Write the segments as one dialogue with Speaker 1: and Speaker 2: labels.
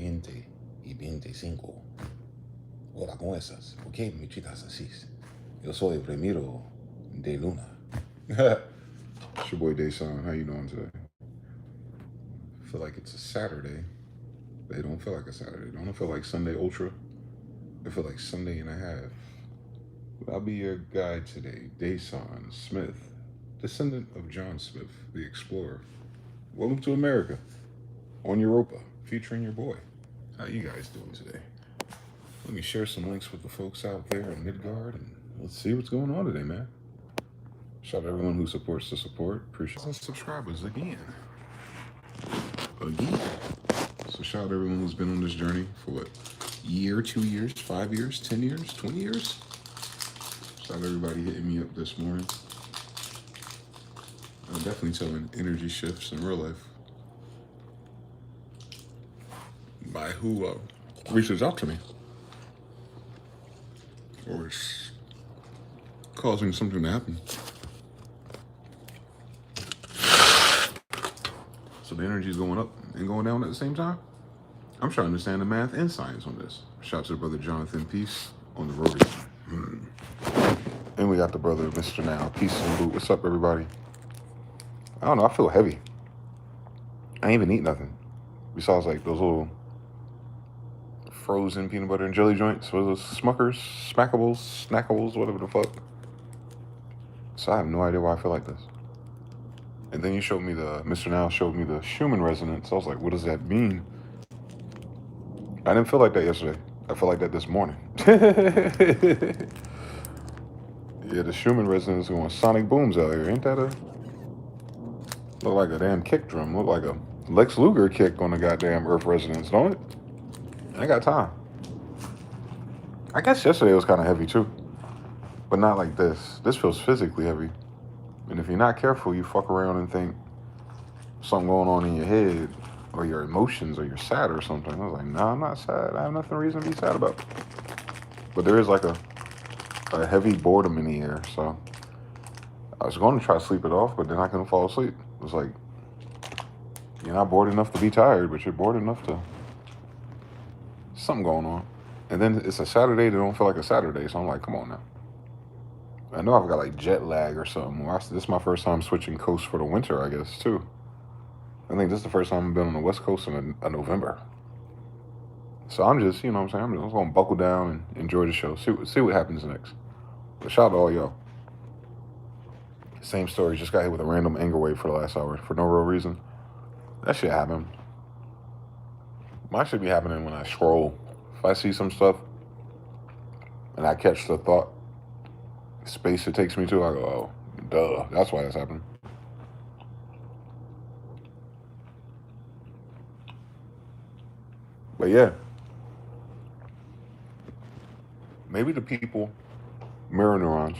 Speaker 1: 20 y 25. Hola, ¿cómo estás? ¿Por qué me chitas así? Yo soy Ramiro de Luna. It's your boy Desan. How you doing today? I feel like it's a Saturday, but it don't feel like a Saturday. Don't feel like Sunday Ultra. It feel like Sunday and a half. But I'll be your guide today, Desan Smith, descendant of John Smith, the explorer. Welcome to America on Europa, featuring your boy. How you guys doing today? Let me share some links with the folks out there in Midgard, and let's see what's going on today, man. Shout out to everyone who supports the support. Appreciate some subscribers again. So shout out to everyone who's been on this journey for what? Year, 2 years, 5 years, 10 years, 20 years? Shout out to everybody hitting me up this morning. I'm definitely telling energy shifts in real life by who reaches out to me or is causing something to happen. So the energy is going up and going down at the same time. I'm trying to understand the math and science on this. Shout out to the brother Jonathan Peace on the road. And we got the brother Mr. Now. Peace and boot. What's up, everybody? I don't know. I feel heavy. I ain't even eat nothing besides like those little frozen peanut butter and jelly joints. What are those? Smuckers, Smackables, Snackables, whatever the fuck. So I have no idea why I feel like this. And then you showed me Mr. Now showed me the Schumann resonance. I was like, what does that mean? I didn't feel like that yesterday. I felt like that this morning. Yeah, the Schumann resonance going sonic booms out here. Ain't that look like a damn kick drum. Look like a Lex Luger kick on the goddamn Earth resonance, don't it? I got time. I guess yesterday was kind of heavy too. But not like this. This feels physically heavy. And if you're not careful, you fuck around and think something going on in your head or your emotions or you're sad or something. I was like, nah, I'm not sad. I have nothing reason to be sad about. But there is like a heavy boredom in the air. So I was going to try to sleep it off, but then I couldn't fall asleep. It was like, you're not bored enough to be tired, but you're bored enough to... Something going on. And then it's a Saturday that don't feel like a Saturday. So I'm like, come on now. I know I've got like jet lag or something. This is my first time switching coast for the winter, I guess, too. I think this is the first time I've been on the West Coast in a November. So I'm just, you know what I'm saying? I'm just going to buckle down and enjoy the show. See what happens next. But shout out to all y'all. Same story. Just got hit with a random anger wave for the last hour for no real reason. That shit happened. Mine should be happening when I scroll. If I see some stuff and I catch the thought space it takes me to, I go, oh, duh. That's why that's happening. But yeah. Maybe the people, mirror neurons,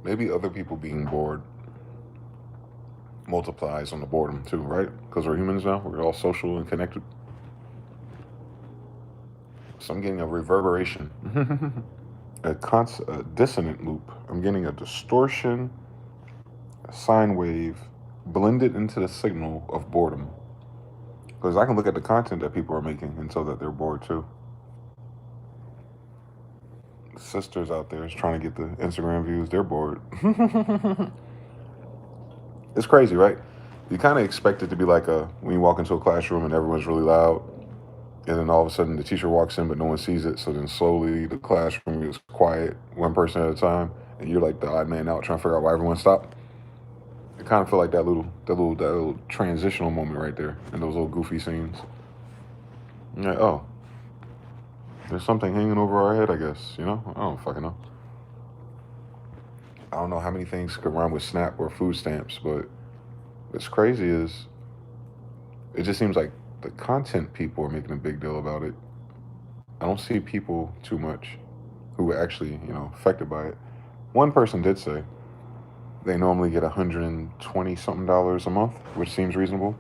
Speaker 1: maybe other people being bored multiplies on the boredom too, right? Because we're humans now. We're all social and connected. So I'm getting a reverberation. a dissonant loop. I'm getting a distortion, a sine wave, blended into the signal of boredom. Because I can look at the content that people are making and tell that they're bored too. Sisters out there is trying to get the Instagram views. They're bored. It's crazy, right? You kind of expect it to be like when you walk into a classroom and everyone's really loud, and then all of a sudden the teacher walks in but no one sees it, so then slowly the classroom gets quiet, one person at a time, and you're like the odd man out trying to figure out why everyone stopped. It kind of feel like that little transitional moment right there in those little goofy scenes. And you're like, oh, there's something hanging over our head, I guess, you know? I don't fucking know. I don't know how many things could rhyme with SNAP or food stamps, but what's crazy is it just seems like the content people are making a big deal about it. I don't see people too much who were actually, affected by it. One person did say they normally get $120 something a month, which seems reasonable.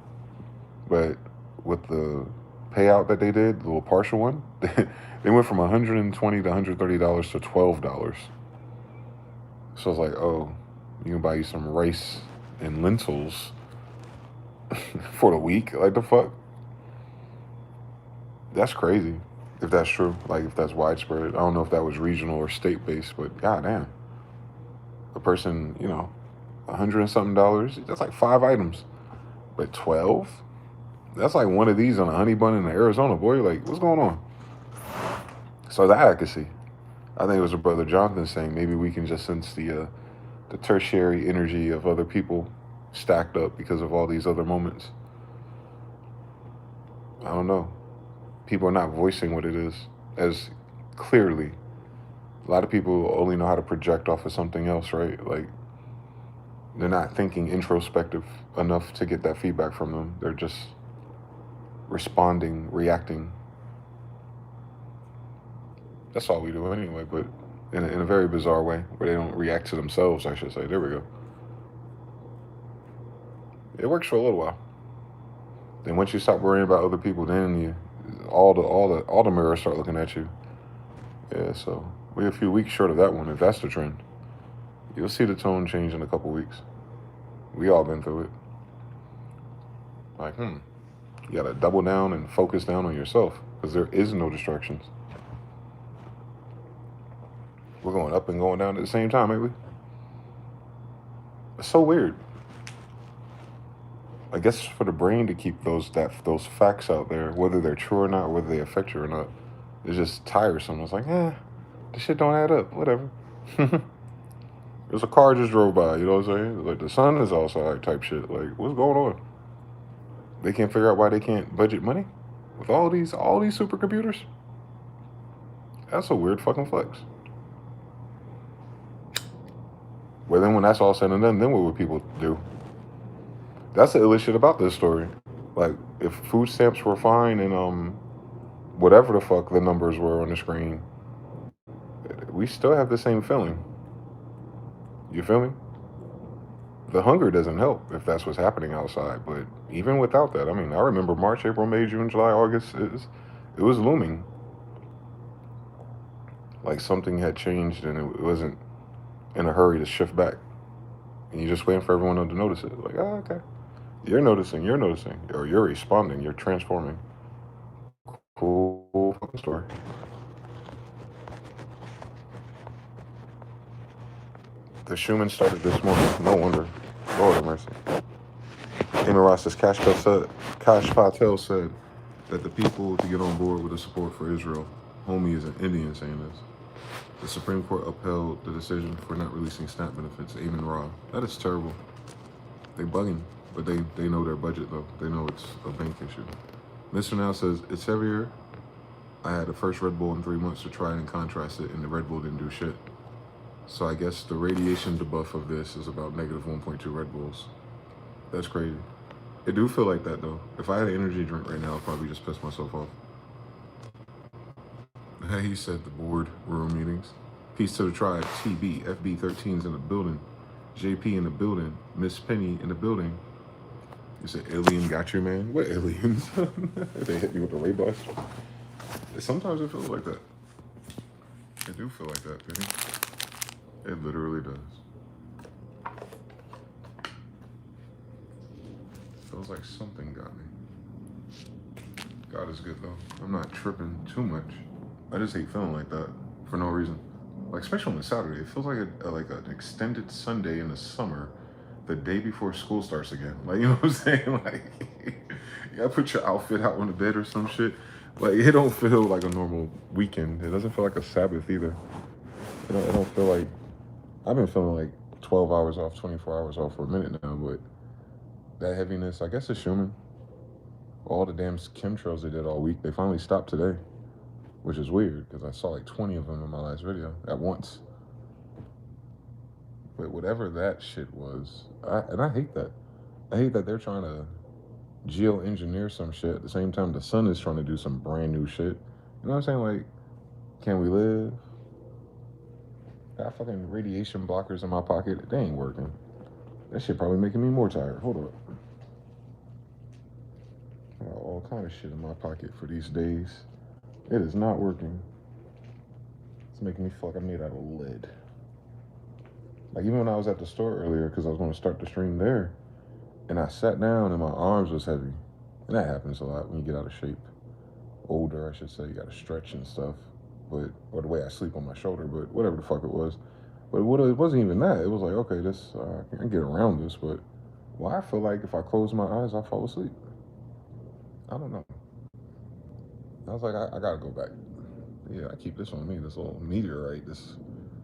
Speaker 1: But with the payout that they did, the little partial one, they went from $120 to $130 to $12. So I was like, oh, you can buy you some rice and lentils for the week? Like, the fuck? That's crazy. If that's true, like if that's widespread, I don't know if that was regional or state based, but goddamn, a person, $100 and something dollars. That's like 5 items, but 12. That's like one of these on a honey bun in Arizona, boy. Like, what's going on? So that I could see. I think it was a brother Jonathan saying maybe we can just sense the tertiary energy of other people stacked up because of all these other moments. I don't know. People are not voicing what it is as clearly. A lot of people only know how to project off of something else, right? Like they're not thinking introspective enough to get that feedback from them. They're just responding, reacting. That's all we do anyway, but in a very bizarre way where they don't react to themselves, I should say. There we go. It works for a little while. Then once you stop worrying about other people, then all the mirrors start looking at you. Yeah, so we're a few weeks short of that one. If that's the trend, you'll see the tone change in a couple weeks. We all been through it. Like, you gotta double down and focus down on yourself because there is no distractions. We're going up and going down at the same time, ain't we? It's so weird. I guess for the brain to keep those facts out there, whether they're true or not, whether they affect you or not, it's just tiresome. It's like, this shit don't add up. Whatever. There's a car just drove by. You know what I'm saying? Like the sun is outside type shit. Like what's going on? They can't figure out why they can't budget money with all these supercomputers. That's a weird fucking flex. Well, then when that's all said and done, then what would people do? That's the illest shit about this story. Like, if food stamps were fine and whatever the fuck the numbers were on the screen, we still have the same feeling. You feel me? The hunger doesn't help if that's what's happening outside. But even without that, I mean, I remember March, April, May, June, July, August. It was looming. Like something had changed and it wasn't in a hurry to shift back. And you're just waiting for everyone to notice it. Like, okay. You're noticing, or you're responding, you're transforming. Cool fucking story. The Schumann started this morning. No wonder. Lord have mercy. Amy Ross says Cash Patel said that the people to get on board with the support for Israel. Homie is an Indian saying this. The Supreme Court upheld the decision for not releasing SNAP benefits. Amen Ra. That is terrible. They bugging, but they know their budget though. They know it's a bank issue. Mr. Now says it's heavier. I had the first Red Bull in 3 months to try and contrast it, and the Red Bull didn't do shit. So I guess the radiation debuff of this is about negative 1.2 Red Bulls. That's crazy. It do feel like that though. If I had an energy drink right now, I'd probably just piss myself off. Hey, he said the board room meetings. Peace to the tribe. TB, FB13's in the building. JP in the building. Miss Penny in the building. You said alien got you, man? What aliens? They hit me with the ray bus. Sometimes it feels like that. It do feel like that, Penny. It literally does. Feels like something got me. God is good though. I'm not tripping too much. I just hate feeling like that for no reason. Like especially on a Saturday, it feels like an extended Sunday in the summer, the day before school starts again. Like you know what I'm saying? Like you gotta put your outfit out on the bed or some shit. Like it don't feel like a normal weekend. It doesn't feel like a Sabbath either. It don't feel like. I've been feeling like 12 hours off, 24 hours off for a minute now, but that heaviness, I guess it's Schumann. All the damn chemtrails they did all week, they finally stopped today, which is weird because I saw like 20 of them in my last video at once. But whatever that shit was, I hate that. I hate that they're trying to geoengineer some shit at the same time the sun is trying to do some brand new shit. You know what I'm saying? Like, can we live? Got fucking radiation blockers in my pocket. They ain't working. That shit probably making me more tired. Hold up. I got all kind of shit in my pocket for these days. It is not working. It's making me feel like I'm made out of lead. Like even when I was at the store earlier, because I was going to start the stream there, and I sat down and my arms was heavy. And that happens a lot when you get out of shape. older, I should say. You gotta stretch and stuff. But or the way I sleep on my shoulder, but whatever the fuck it was. But it wasn't even that. It was like, okay, this I can get around this, but why I feel like if I close my eyes, I fall asleep. I don't know. I was like, I gotta go back. Yeah, I keep this on me. This little meteorite, this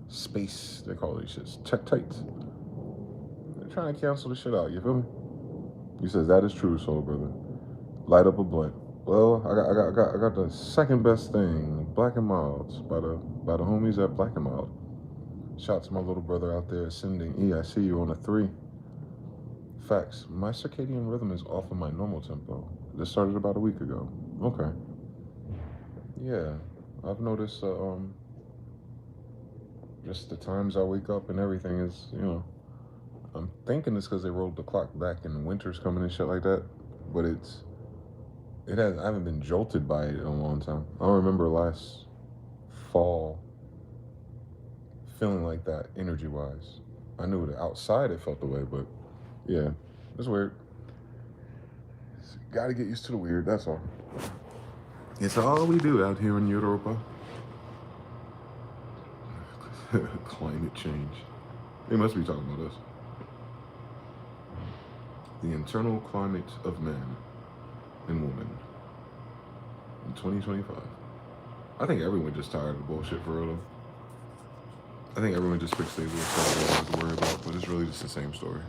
Speaker 1: space. They call these shits tektites. They're trying to cancel the shit out. You feel me? He says that is true, soul brother. Light up a blunt. Well, I got the second best thing, Black and Milds by the homies at Black and Mild. Shout out to my little brother out there sending I see you on a 3. Facts. My circadian rhythm is off of my normal tempo. This started about a week ago. Okay. Yeah, I've noticed. Just the times I wake up and everything is, I'm thinking it's because they rolled the clock back and winter's coming and shit like that. But I haven't been jolted by it in a long time. I don't remember last fall feeling like that energy wise. I knew that outside it felt the way, but yeah, it's weird. Gotta get used to the weird, that's all. It's all we do out here in Europa. Climate change. They must be talking about us. The internal climate of man and woman in 2025. I think everyone just tired of the bullshit for real though. I think everyone just fixated with stuff they don't have to worry about, but it's really just the same story.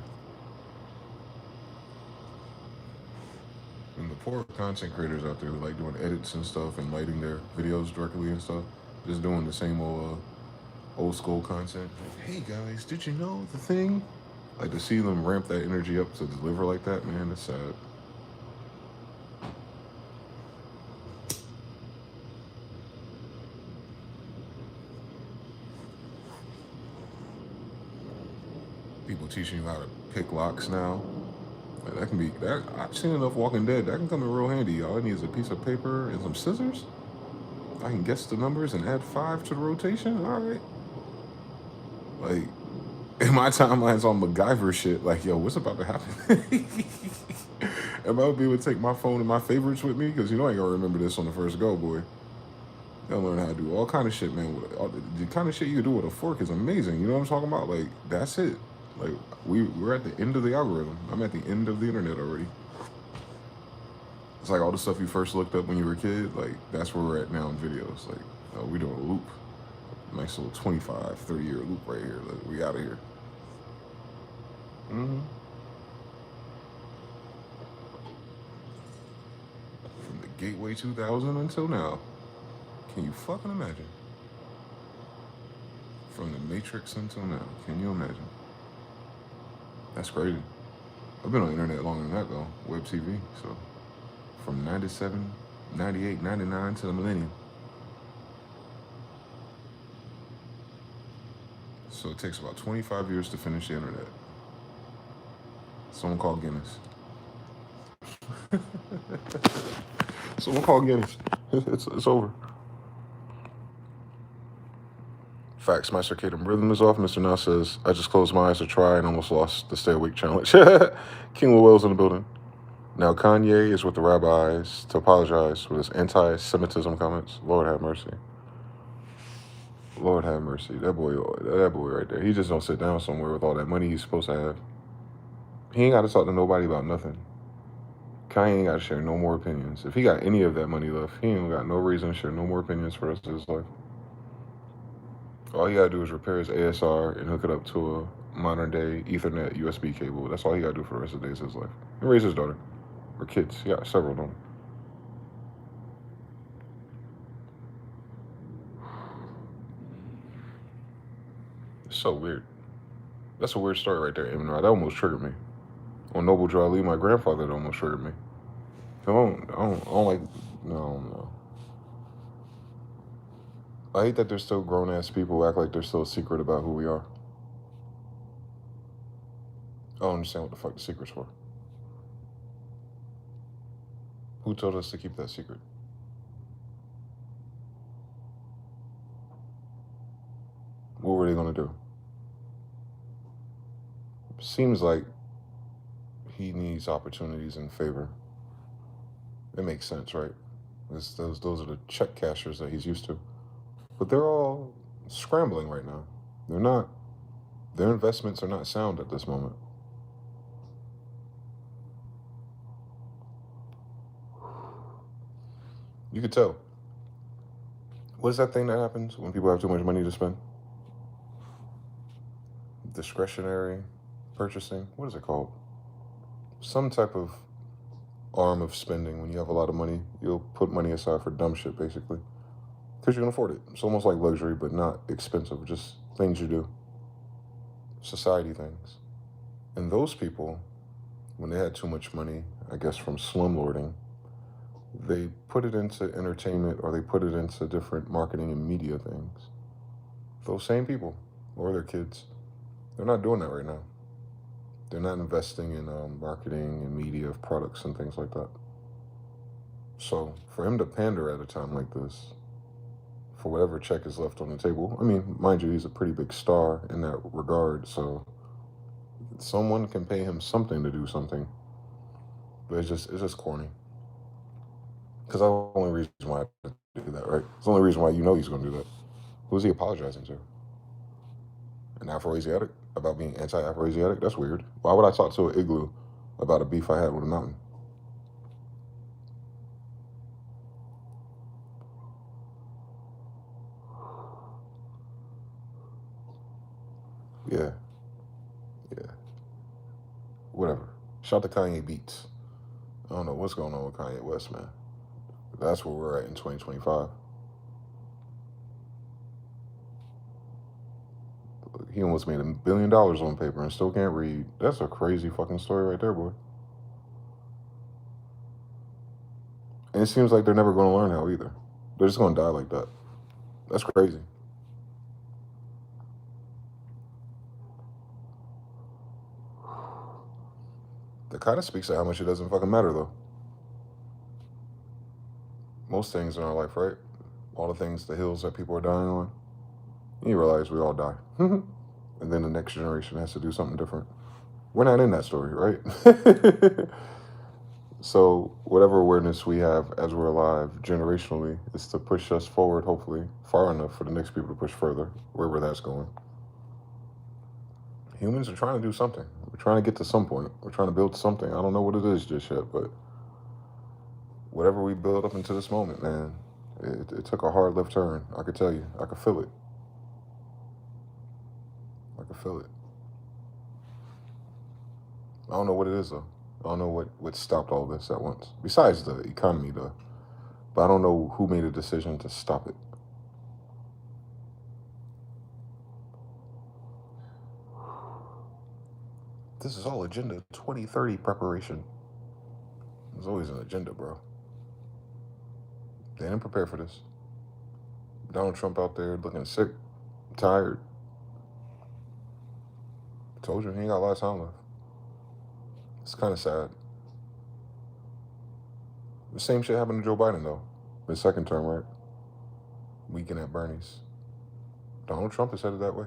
Speaker 1: And the poor content creators out there who like doing edits and stuff and lighting their videos directly and stuff, just doing the same old school content. Hey guys, did you know the thing? Like to see them ramp that energy up to deliver like that, man, it's sad. People teaching you how to pick locks now. That can be that. I've seen enough Walking Dead. That can come in real handy. All I need is a piece of paper and some scissors. I can guess the numbers and add 5 to the rotation. All right. Like in my timeline's on MacGyver shit. Like, yo, what's about to happen? Am I gonna be able to take my phone and my favorites with me? Because I ain't gonna remember this on the first go, boy. They'll learn how to do all kind of shit, man. The kind of shit you can do with a fork is amazing. You know what I'm talking about? Like, that's it. Like, we're at the end of the algorithm. I'm at the end of the internet already. It's like all the stuff you first looked up when you were a kid. Like, that's where we're at now in videos. Like, we're doing a loop. Nice little 25, 30-year loop right here. Like, we out of here. Mm-hmm. From the Gateway 2000 until now. Can you fucking imagine? From the Matrix until now. Can you imagine? That's crazy. I've been on the internet longer than that, though. Web TV, so. From 97, 98, 99 to the millennium. So it takes about 25 years to finish the internet. Someone called Guinness. Someone called Guinness. It's over. Facts, my circadian rhythm is off. Mr. Now says, I just closed my eyes to try and almost lost the stay awake challenge. King Wells in the building. Now Kanye is with the rabbis to apologize for his anti-Semitism comments. Lord have mercy. Lord have mercy. That boy right there. He just don't sit down somewhere with all that money he's supposed to have. He ain't got to talk to nobody about nothing. Kanye ain't got to share no more opinions. If he got any of that money left, he ain't got no reason to share no more opinions for the rest of his life. All he gotta do is repair his ASR and hook it up to a modern day Ethernet USB cable. That's all he gotta do for the rest of the days of his life. And raise his daughter. Or kids. Yeah, several of them. It's so weird. That's a weird story right there, Eminem. That almost triggered me. On Noble Drew Ali, my grandfather, that almost triggered me. I don't like, no. I hate that there's still grown ass people who act like they're still a secret about who we are. I don't understand what the fuck the secret's for. Who told us to keep that secret? What were they gonna do? Seems like he needs opportunities and favor. It makes sense, right? Those are the check cashers that he's used to. But they're all scrambling right now. They're not. Their investments are not sound at this moment. You could tell. What is that thing that happens when people have too much money to spend? Discretionary purchasing. What is it called? Some type of arm of spending. When you have a lot of money, you'll put money aside for dumb shit, basically, because you can afford it. It's almost like luxury, but not expensive. Just things you do, society things. And those people, when they had too much money, I guess from slumlording, they put it into entertainment or they put it into different marketing and media things. Those same people or their kids, they're not doing that right now. They're not investing in marketing and media of products and things like that. So for him to pander at a time like this, for whatever check is left on the table, I mean, mind you, he's a pretty big star in that regard. So someone can pay him something to do something, but it's just corny. Because that's the only reason why I do that, right? It's the only reason why you know he's going to do that. Who's he apologizing to? An Afro-Asiatic? About being anti-Afro-Asiatic? That's weird. Why would I talk to an igloo about a beef I had with a mountain? Yeah, yeah, whatever. Shout to Kanye Beats. I don't know what's going on with Kanye West, man. But that's where we're at in 2025. He almost made $1 billion on paper and still can't read. That's a crazy fucking story right there, boy. And it seems like they're never going to learn how either. They're just going to die like that. That's crazy. That kind of speaks to how much it doesn't fucking matter, though. Most things in our life, right? All the things, the hills that people are dying on, you realize we all die. And then the next generation has to do something different. We're not in that story, right? So, whatever awareness we have as we're alive generationally is to push us forward, hopefully, far enough for the next people to push further, wherever that's going. Humans are trying to do something. We're trying to get to some point. We're trying to build something. I don't know what it is just yet, but whatever we build up into this moment, man, it took a hard left turn. I could tell you. I could feel it. I could feel it. I don't know what it is, though. I don't know what stopped all this at once. Besides the economy, though. But I don't know who made a decision to stop it. This is all Agenda 2030 preparation. There's always an agenda, bro. They didn't prepare for this. Donald Trump out there looking sick, tired. Told you he ain't got a lot of time left. It's kind of sad. The same shit happened to Joe Biden, though. His second term, right? Weekend at Bernie's. Donald Trump is headed that way.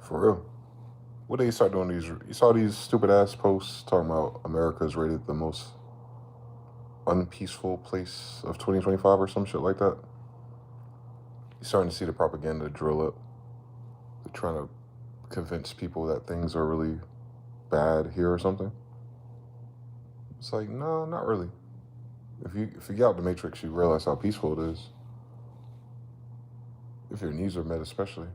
Speaker 1: For real. What did he start doing these? You saw these stupid ass posts talking about America is rated the most unpeaceful place of 2025 or some shit like that. You're starting to see the propaganda drill up. They're trying to convince people that things are really bad here or something. It's like, no, not really. If you get out the matrix, you realize how peaceful it is. If your needs are met, especially,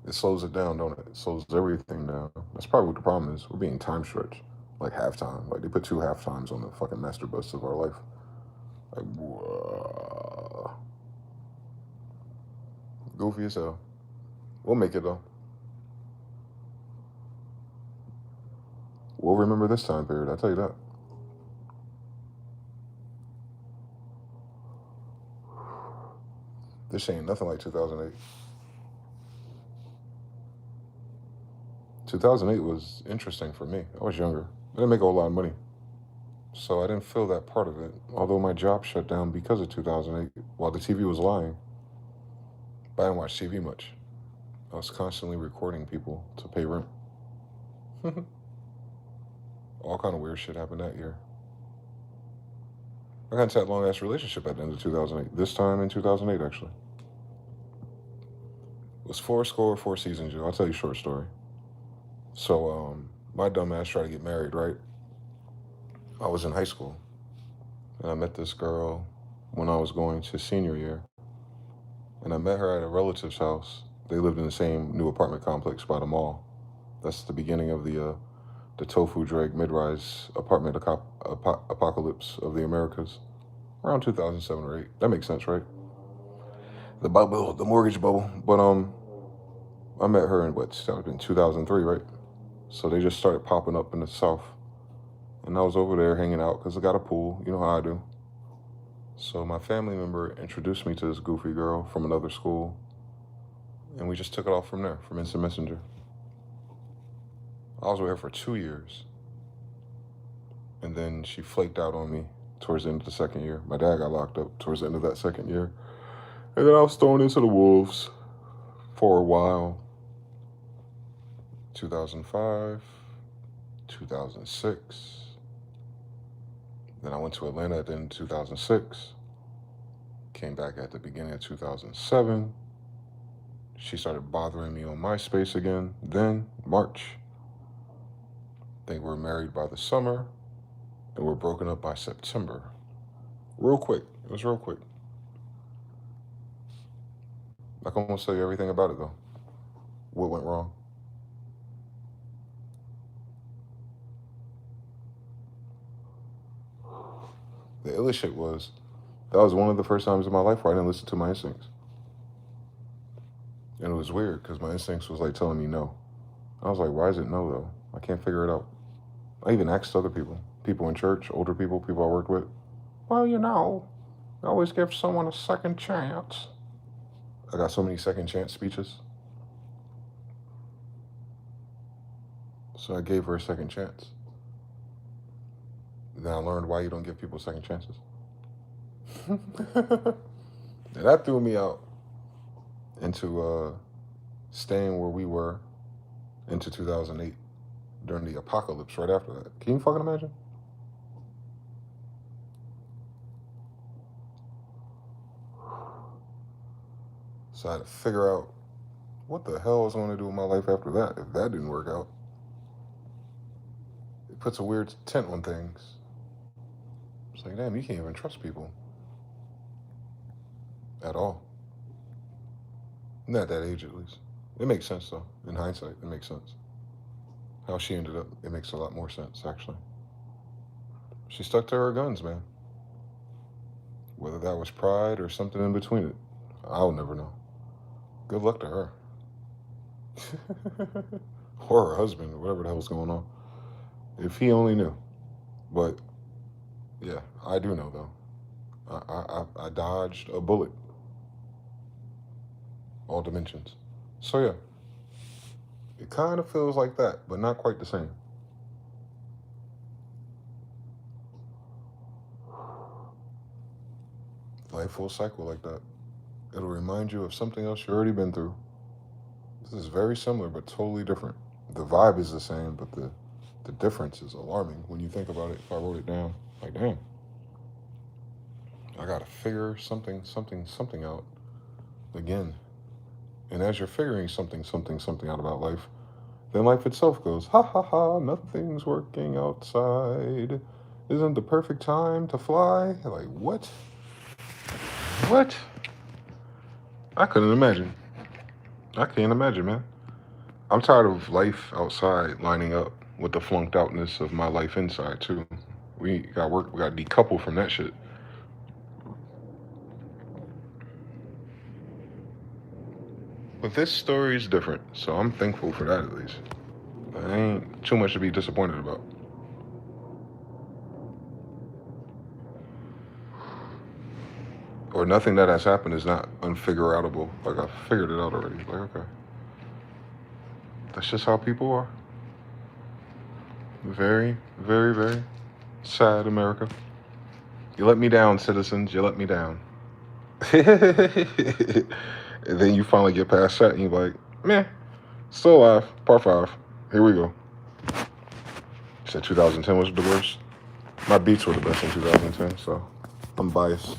Speaker 1: it slows it down, don't it? It slows everything down. That's probably what the problem is. We're being time stretched, like halftime. Like they put two half times on the fucking master bus of our life. Like, whoa. Goofy as hell. We'll make it though. We'll remember this time period. I tell you that. This ain't nothing like 2008. 2008 was interesting for me. I was younger. I didn't make a whole lot of money. So I didn't feel that part of it. Although my job shut down because of 2008 while the TV was lying. But I didn't watch TV much. I was constantly recording people to pay rent. All kind of weird shit happened that year. I got into that long ass relationship at the end of 2008. This time in 2008, actually. It was 4 seasons, I'll tell you a short story. So, my dumb ass tried to get married, right? I was in high school. And I met this girl when I was going to senior year. And I met her at a relative's house. They lived in the same new apartment complex by the mall. That's the beginning of the tofu drag mid-rise apartment apocalypse of the Americas. Around 2007 or 8. That makes sense, right? The bubble, the mortgage bubble. But I met her in that would have been 2003, right? So they just started popping up in the South. And I was over there hanging out because I got a pool. You know how I do. So my family member introduced me to this goofy girl from another school. And we just took it off from there, from Instant Messenger. I was with her for 2 years. And then she flaked out on me towards the end of the second year. My dad got locked up towards the end of that second year. And then I was thrown into the wolves for a while. 2005, 2006. Then I went to Atlanta at the end of 2006. Came back at the beginning of 2007. She started bothering me on MySpace again. Then, March. They were married by the summer. And were broken up by September. Real quick. It was real quick. Not gonna tell you everything about it, though. What went wrong? The illest shit was, that was one of the first times in my life where I didn't listen to my instincts. And it was weird because my instincts was like telling me no. I was like, why is it no, though? I can't figure it out. I even asked other people in church, older people I worked with. Well, you always give someone a second chance. I got so many second chance speeches. So I gave her a second chance. Then I learned why you don't give people second chances. And that threw me out into staying where we were into 2008 during the apocalypse right after that. Can you fucking imagine? So I had to figure out what the hell I was going to do with my life after that if that didn't work out. It puts a weird tint on things. It's like, damn, you can't even trust people. At all. Not at that age, at least. It makes sense, though. In hindsight, it makes sense. How she ended up, it makes a lot more sense, actually. She stuck to her guns, man. Whether that was pride or something in between it, I'll never know. Good luck to her. Or her husband, or whatever the hell's going on. If he only knew. But, yeah, I do know, though. I dodged a bullet. All dimensions. So, yeah. It kind of feels like that, but not quite the same. Life will cycle like that. It'll remind you of something else you've already been through. This is very similar, but totally different. The vibe is the same, but the difference is alarming when you think about it. If I wrote it down, like, damn, I gotta figure something out again. And as you're figuring something out about life, then life itself goes, ha ha ha, nothing's working outside. Isn't the perfect time to fly? Like, what? What? I couldn't imagine. I can't imagine, man. I'm tired of life outside lining up with the flunked outness of my life inside, too. We got decoupled from that shit. But this story is different, so I'm thankful for that at least. I ain't too much to be disappointed about. Or nothing that has happened is not unfigureoutable. Like, I figured it out already. Like, okay. That's just how people are. Very, very, very sad America. You let me down, citizens. You let me down. And then you finally get past that and you're like, Meh. Still alive. Part 5. Here we go. You said 2010 was the worst? My beats were the best in 2010, so I'm biased.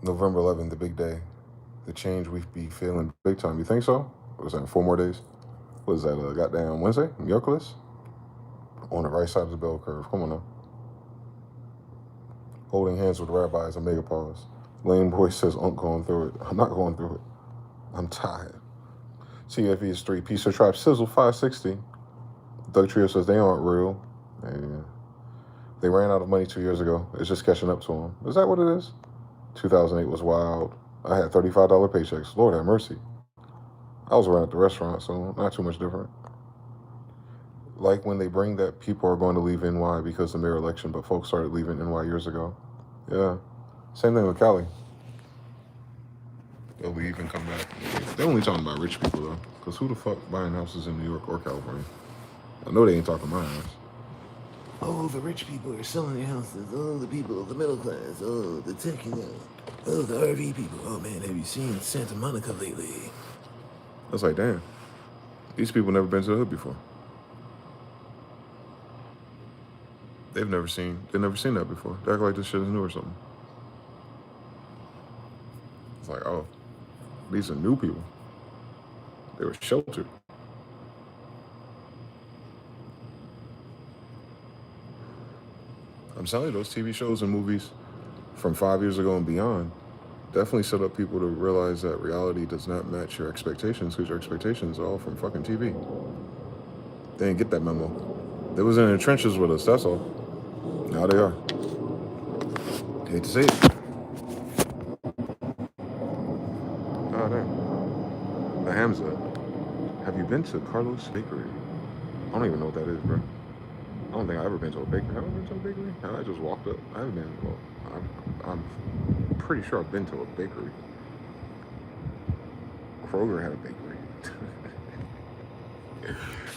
Speaker 1: November 11th, the big day. The change we be feeling big time. You think so? What was that, 4 more days? What is that, goddamn Wednesday? Miraculous? On the right side of the bell curve. Come on now. Holding hands with rabbis, a mega pause. Lane boy says, "Unk going through it." I'm not going through it. I'm tired. TFE is 3. Piece of Trap Sizzle 560. Doug Trio says they aren't real. Yeah. They ran out of money 2 years ago. It's just catching up to them. Is that what it is? 2008 was wild. I had $35 paychecks. Lord have mercy. I was around at the restaurant, so not too much different. Like when they bring that people are going to leave NY because of the mayor election, but folks started leaving NY years ago. Yeah. Same thing with Cali. They'll leave and come back. They're only talking about rich people, though. Because who the fuck buying houses in New York or California? I know they ain't talking my ass.
Speaker 2: Oh, the rich people are selling their houses. Oh, the people, the middle class. Oh, the tech, oh, the RV people. Oh, man, have you seen Santa Monica lately?
Speaker 1: I was like, damn. These people never been to the hood before. They've never seen that before. They act like this shit is new or something. It's like, oh, these are new people. They were sheltered. I'm telling you, those TV shows and movies from 5 years ago and beyond definitely set up people to realize that reality does not match your expectations because your expectations are all from fucking TV. They didn't get that memo. They was in the trenches with us, that's all. Now they are. Hate to say it. Oh, damn. The Hamza. Have you been to Carlos Bakery? I don't even know what that is, bro. I don't think I've ever been to a bakery. Have I been to a bakery? I just walked up. I haven't been. Well, I'm pretty sure I've been to a bakery. Kroger had a bakery.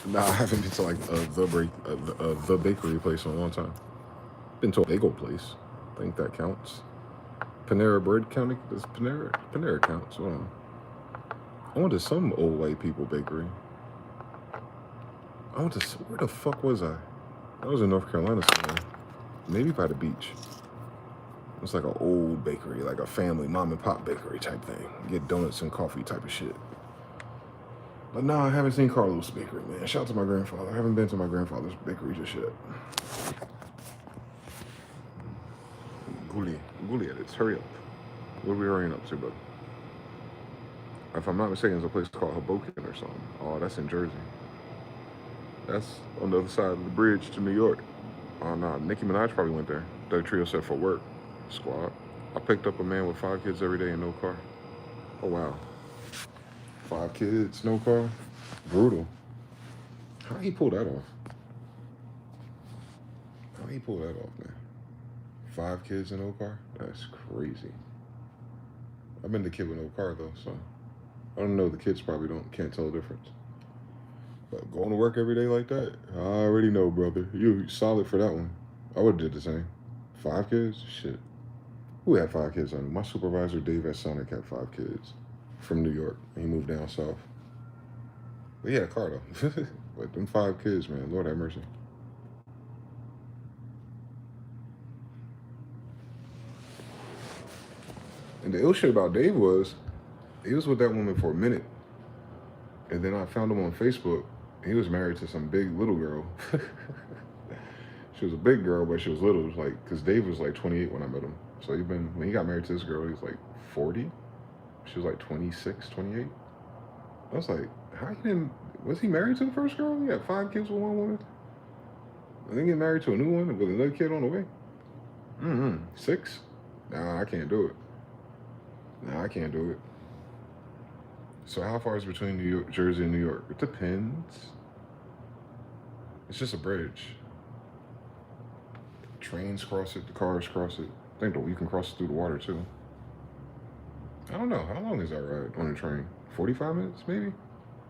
Speaker 1: Nah, I haven't been to like the bakery place in a long time. Been to a bagel place. I think that counts. Panera Bread counting? Does Panera counts? Hold on. I went to some old white people bakery. Where the fuck was I? I was in North Carolina somewhere. Maybe by the beach. It's like an old bakery, like a family mom and pop bakery type thing. Get donuts and coffee type of shit. But no, I haven't seen Carlos Bakery, man. Shout out to my grandfather. I haven't been to my grandfather's bakery just yet. Gully edits. Hurry up. What are we hurrying up to, bud? If I'm not mistaken, there's a place called Hoboken or something. Oh, that's in Jersey. That's on the other side of the bridge to New York. Oh, no. Nicki Minaj probably went there. Doug Trio said for work. Squad. I picked up a man with 5 kids every day and no car. Oh, wow. 5 kids, no car? Brutal. How he pull that off? Man? 5 kids and no car? That's crazy. I've been the kid with no car, though, so I don't know. The kids probably can't tell the difference. But going to work every day like that, I already know, brother. You solid for that one. I would have did the same. 5 kids? Shit. Who had 5 kids on? My supervisor, Dave at Sonic, had 5 kids from New York. He moved down south. But he had a car, though. But them 5 kids, man, Lord have mercy. And the ill shit about Dave was, he was with that woman for a minute. And then I found him on Facebook. He was married to some big little girl. She was a big girl, but she was little. It was like, because Dave was like 28 when I met him. So when he got married to this girl, he was like 40. She was like 26, 28. I was like, was he married to the first girl? He had 5 kids with one woman? And then get married to a new one with another kid on the way? 6? Nah, I can't do it. So how far is between New York, Jersey and New York? It depends. It's just a bridge. Trains cross it, the cars cross it. I think you can cross it through the water too. I don't know. How long is that ride on a train? 45 minutes, maybe?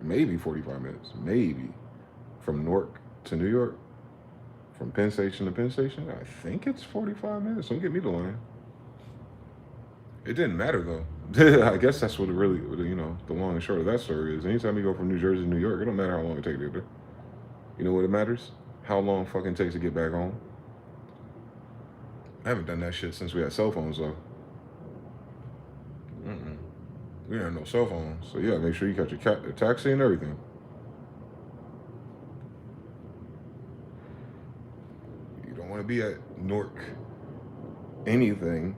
Speaker 1: Maybe 45 minutes. Maybe. From Newark to New York? From Penn Station to Penn Station? I think it's 45 minutes. Don't get me the line. It didn't matter though. I guess that's what it really, the long and short of that story is. Anytime you go from New Jersey to New York, it don't matter how long it takes to get there. You know what it matters? How long it fucking takes to get back home. I haven't done that shit since we had cell phones though. Mm-mm. We didn't have no cell phones, so yeah, make sure you catch a taxi and everything. You don't want to be at Newark anything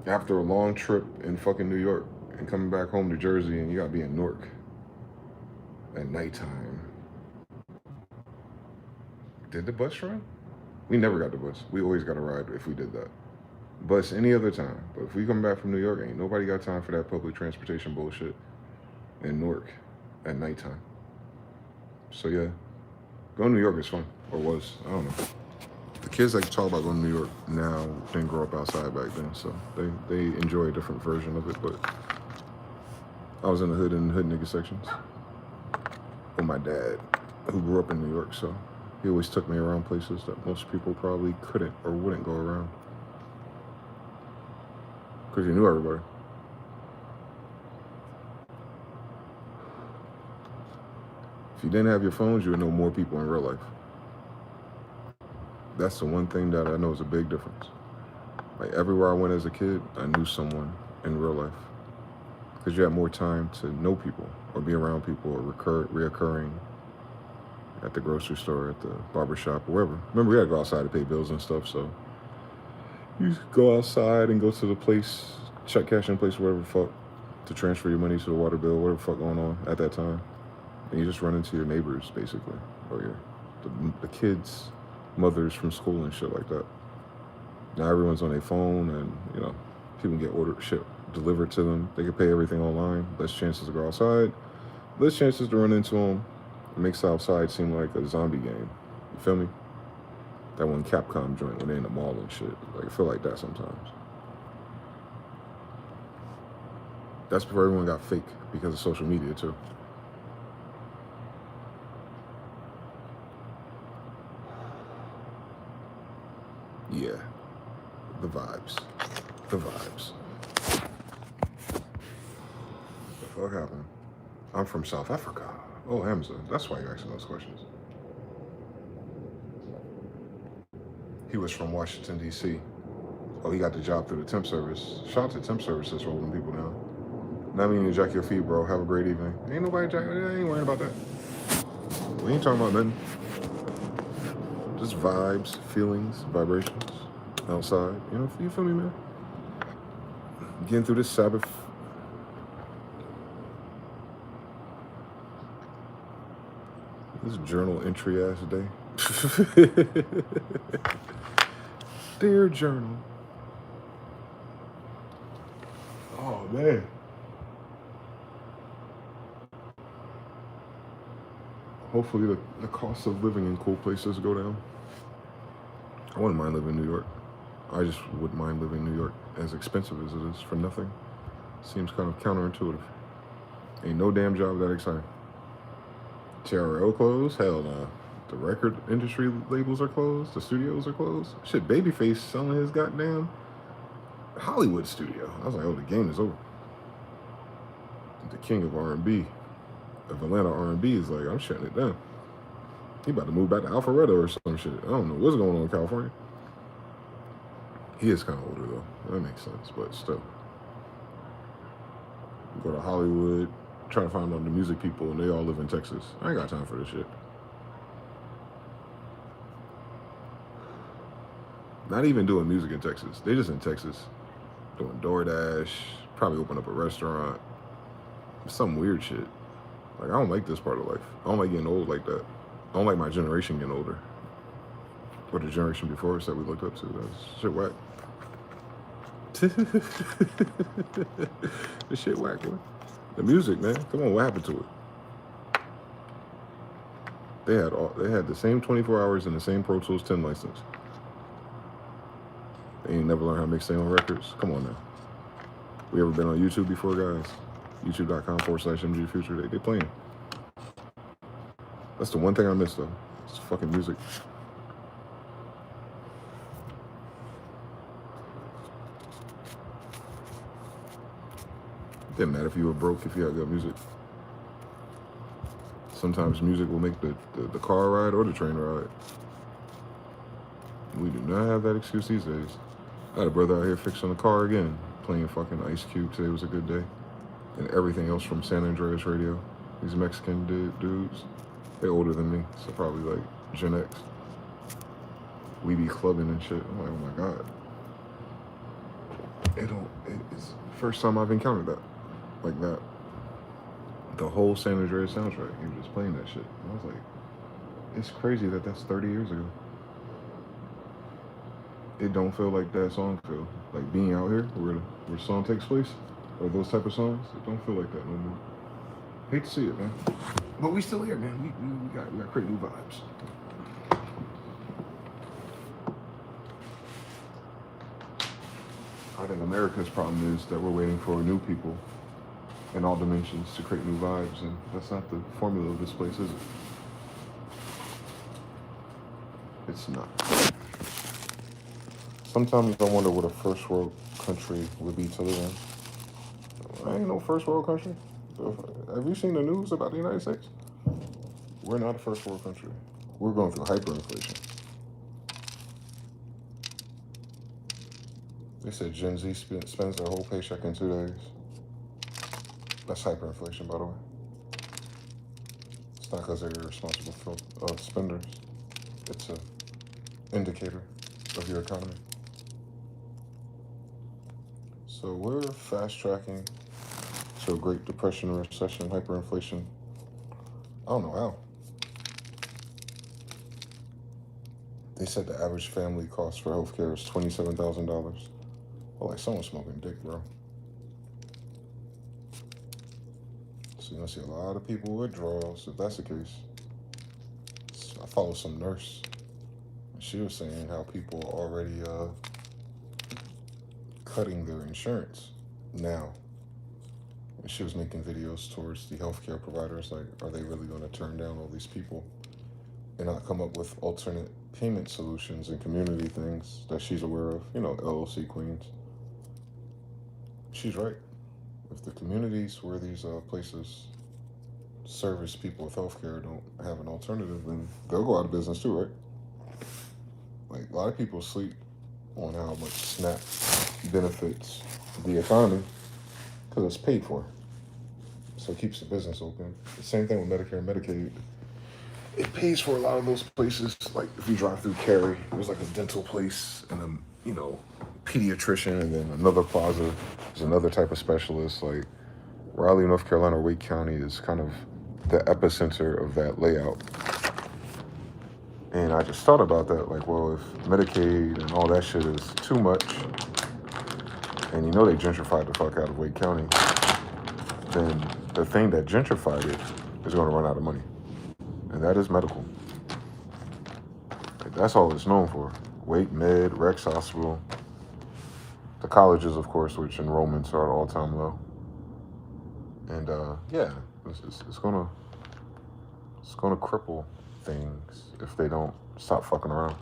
Speaker 1: after a long trip in fucking New York and coming back home to Jersey and you gotta be in Newark at nighttime. Did the bus run? We never got the bus. We always got a ride if we did that. Bus any other time. But if we come back from New York, ain't nobody got time for that public transportation bullshit in Newark at nighttime. So yeah, going to New York is fun. Or was. I don't know. The kids that talk about going to New York now didn't grow up outside back then, so they enjoy a different version of it. But I was in the hood nigga sections with my dad, who grew up in New York, so he always took me around places that most people probably couldn't or wouldn't go around. Because he knew everybody. If you didn't have your phones, you would know more people in real life. That's the one thing that I know is a big difference. Like everywhere I went as a kid, I knew someone in real life. Because you had more time to know people or be around people or reoccurring at the grocery store, at the barbershop, or wherever. Remember, we had to go outside to pay bills and stuff, so you go outside and go to the place, check cashing place, whatever the fuck, to transfer your money to the water bill, whatever the fuck going on at that time. And you just run into your neighbors, basically, or the kids' mothers from school and shit like that. Now everyone's on their phone and, people can get shit delivered to them. They can pay everything online. Less chances to go outside. Less chances to run into them. It makes outside seem like a zombie game. You feel me? That one Capcom joint when they're in the mall and shit. Like, I feel like that sometimes. That's before everyone got fake because of social media, too. Yeah. The vibes. The vibes. What the fuck happened? I'm from South Africa. Oh, Hamza. That's why you're asking those questions. He was from Washington, D.C. Oh, he got the job through the temp service. Shout out to temp services rolling people down. Not meaning to jack your feet, bro. Have a great evening. Ain't nobody ain't worrying about that. We ain't talking about nothing. Just vibes, feelings, vibrations outside. You feel me, man? Getting through this Sabbath. This journal entry ass day. Dear journal. Oh, man. Hopefully the cost of living in cool places go down. I wouldn't mind living in New York. I just wouldn't mind living in New York as expensive as it is for nothing. Seems kind of counterintuitive. Ain't no damn job that exciting. TRL closed? Hell no. The record industry labels are closed. The studios are closed. Shit, Babyface selling his goddamn Hollywood studio. I was like, oh, the game is over. The king of R&B, of Atlanta R&B, is like, I'm shutting it down. He about to move back to Alpharetta or some shit. I don't know what's going on in California. He is kind of older though. That makes sense, but still. You go to Hollywood, try to find out the music people, and they all live in Texas. I ain't got time for this shit. Not even doing music in Texas. They just in Texas doing DoorDash, probably open up a restaurant. Some weird shit. Like, I don't like this part of life. I don't like getting old like that. I don't like my generation getting older. Or the generation before us that we looked up to. That's shit whack. This shit whack, boy. The music, man. Come on, what happened to it? They had the same 24 hours and the same Pro Tools 10 license. They ain't never learned how to mix their own records. Come on now. We ever been on YouTube before, guys? YouTube.com/mgthefuture. They playing. That's the one thing I miss, though. It's fucking music. Didn't matter if you were broke, if you had good music. Sometimes music will make the car ride or the train ride. We do not have that excuse these days. I had a brother out here fixing the car again, playing fucking Ice Cube. Today was a good day. And everything else from San Andreas Radio. These Mexican dudes, they're older than me, so probably like Gen X. We be clubbing and shit. I'm like, oh my god. It's the first time I've encountered that. Like that. The whole San Andreas soundtrack. He was just playing that shit. And I was like, it's crazy that that's 30 years ago. It don't feel like that song feel. Like being out here where the song takes place, or those type of songs, it don't feel like that no more. Hate to see it, man. But we still here, man. We got great new vibes. I think America's problem is that we're waiting for new people in all dimensions to create new vibes, and that's not the formula of this place, is it? It's not. Sometimes I wonder what a first world country would be to live in. I ain't no first world country. Have you seen the news about the United States? We're not a first world country. We're going through hyperinflation. They said Gen Z spends their whole paycheck in 2 days. That's hyperinflation, by the way. It's not because they're irresponsible spenders. It's an indicator of your economy. So we're fast tracking to a Great Depression, recession, hyperinflation. I don't know how. They said the average family cost for healthcare is $27,000. Well, like someone's smoking dick, bro. So you're gonna see a lot of people with withdrawals if that's the case. So I follow some nurse. She was saying how people are already cutting their insurance now. And she was making videos towards the healthcare providers, like, are they really going to turn down all these people and not come up with alternate payment solutions and community things that she's aware of? You know, LLC queens. She's right. If the communities where these places service people with healthcare don't have an alternative, then they'll go out of business too, right? Like, a lot of people sleep on how much SNAP benefits the economy because it's paid for. So it keeps the business open. The same thing with Medicare and Medicaid. It pays for a lot of those places. Like if you drive through Cary, there's like a dental place and a, pediatrician, and then another plaza is another type of specialist. Like Raleigh, North Carolina, Wake County is kind of the epicenter of that layout. And I just thought about that, like, well, if Medicaid and all that shit is too much, and they gentrified the fuck out of Wake County, then the thing that gentrified it is going to run out of money. And that is medical. Like, that's all it's known for. Wake Med, Rex Hospital, the colleges, of course, which enrollments are at all-time low. And it's gonna cripple things if they don't stop fucking around.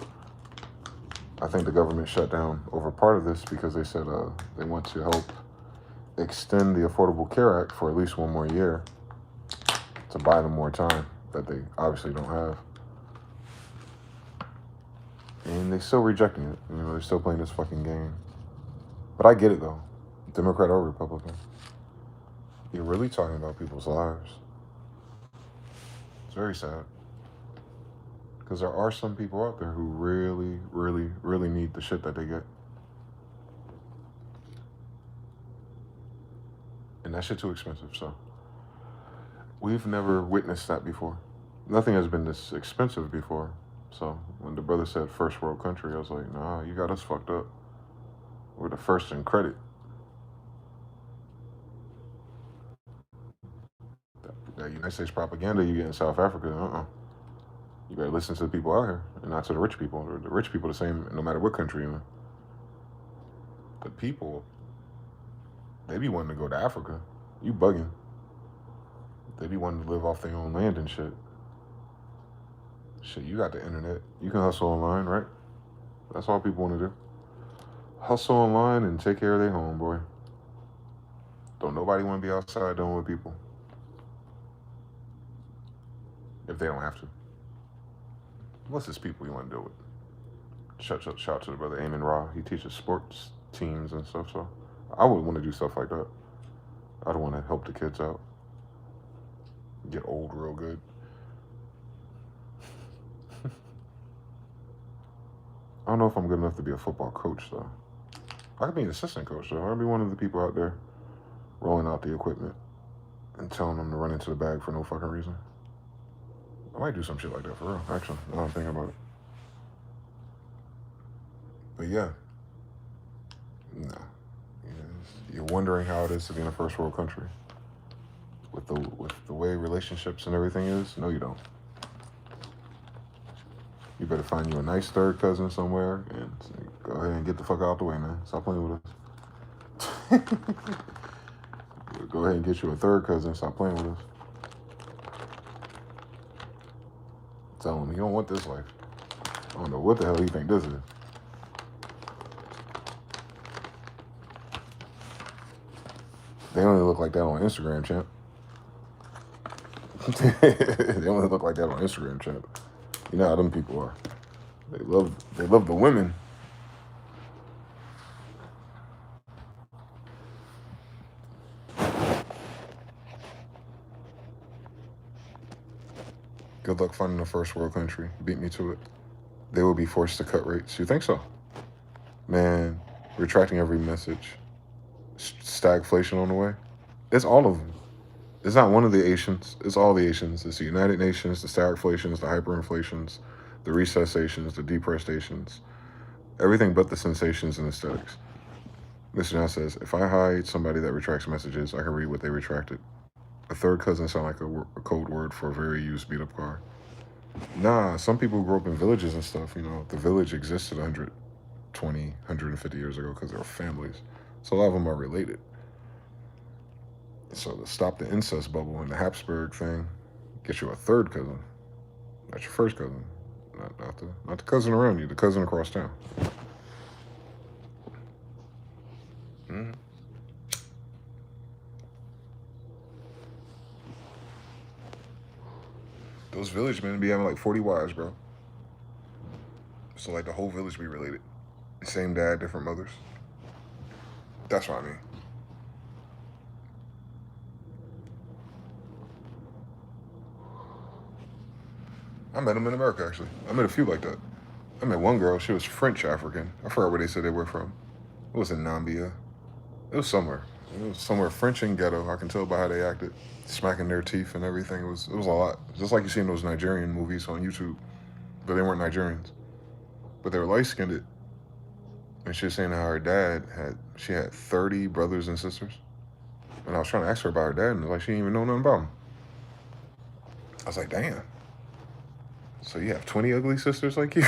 Speaker 1: I think the government shut down over part of this because they said they want to help extend the Affordable Care Act for at least one more year to buy them more time that they obviously don't have. And they're still rejecting it. They're still playing this fucking game. But I get it, though. Democrat or Republican. You're really talking about people's lives. It's very sad. Because there are some people out there who really, really, really need the shit that they get. And that shit too expensive, so. We've never witnessed that before. Nothing has been this expensive before. So when the brother said first world country, I was like, nah, you got us fucked up. We're the first in credit. That United States propaganda you get in South Africa, You better listen to the people out here and not to the rich people. The rich people are the same no matter what country you're in. The people, they be wanting to go to Africa. You bugging. They be wanting to live off their own land and shit. Shit, you got the internet. You can hustle online, right? That's all people want to do. Hustle online and take care of their home, boy. Don't nobody want to be outside doing with people if they don't have to. What's this people you want to deal with? Shout out to the brother Eamon Ra. He teaches sports teams and stuff. So I would want to do stuff like that. I'd want to help the kids out. Get old real good. I don't know if I'm good enough to be a football coach though. I could be an assistant coach though. I'd be one of the people out there rolling out the equipment and telling them to run into the bag for no fucking reason. I might do some shit like that for real, actually, now I'm thinking about it. But yeah. No. You're wondering how it is to be in a first world country. With the way relationships and everything is? No, you don't. You better find you a nice third cousin somewhere and go ahead and get the fuck out the way, man. Stop playing with us. Go ahead and get you a third cousin. Stop playing with us. Tell him you don't want this life. I don't know what the hell you think this is. They only look like that on Instagram, champ. They only look like that on Instagram, champ. You know how them people are. They love the women. Good luck finding a first world country. Beat me to it. They will be forced to cut rates. You think so? Man, retracting every message. Stagflation on the way. It's all of them. It's not one of the Asians. It's all the Asians. It's the United Nations, the stagflations, the hyperinflations, the recessations, the deprestations. Everything but the sensations and aesthetics. Mr. Now says, if I hide somebody that retracts messages, I can read what they retracted. A third cousin sound like a code word for a very used beat-up car. Nah, some people grew up in villages and stuff. You know, the village existed 120, 150 years ago because they were families. So a lot of them are related. So to stop the incest bubble and the Habsburg thing, get you a third cousin. That's your first cousin. Not the cousin around you, the cousin across town. Mm-hmm. Those village men be having like 40 wives, bro. So like the whole village be related. Same dad, different mothers. That's what I mean. I met them in America, actually. I met a few like that. I met one girl, she was French African. I forgot where they said they were from. It was in Nambia. It was somewhere. It was somewhere French and ghetto. I can tell by how they acted. Smacking their teeth and everything. It was a lot. Just like you see in those Nigerian movies on YouTube. But they weren't Nigerians. But they were light-skinned. And she was saying how her dad she had 30 brothers and sisters. And I was trying to ask her about her dad, and like she didn't even know nothing about him. I was like, damn. So you have 20 ugly sisters like you?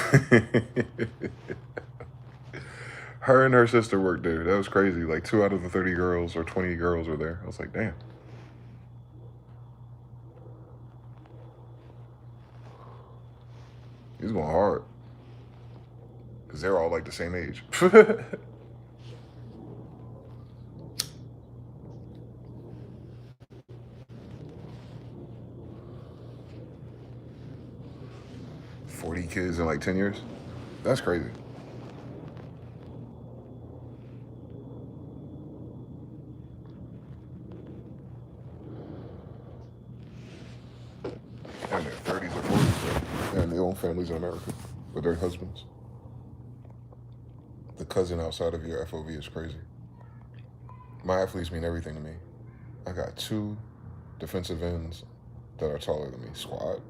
Speaker 1: Her and her sister worked there. That was crazy. Like 2 out of the 30 girls or 20 girls were there. I was like, damn. He's going hard. Because they're all like the same age. $40 kids in like 10 years? That's crazy. And their 30s or 40s, and they own families in America with their husbands. The cousin outside of your FOV is crazy. My athletes mean everything to me. I got 2 defensive ends that are taller than me. Squad.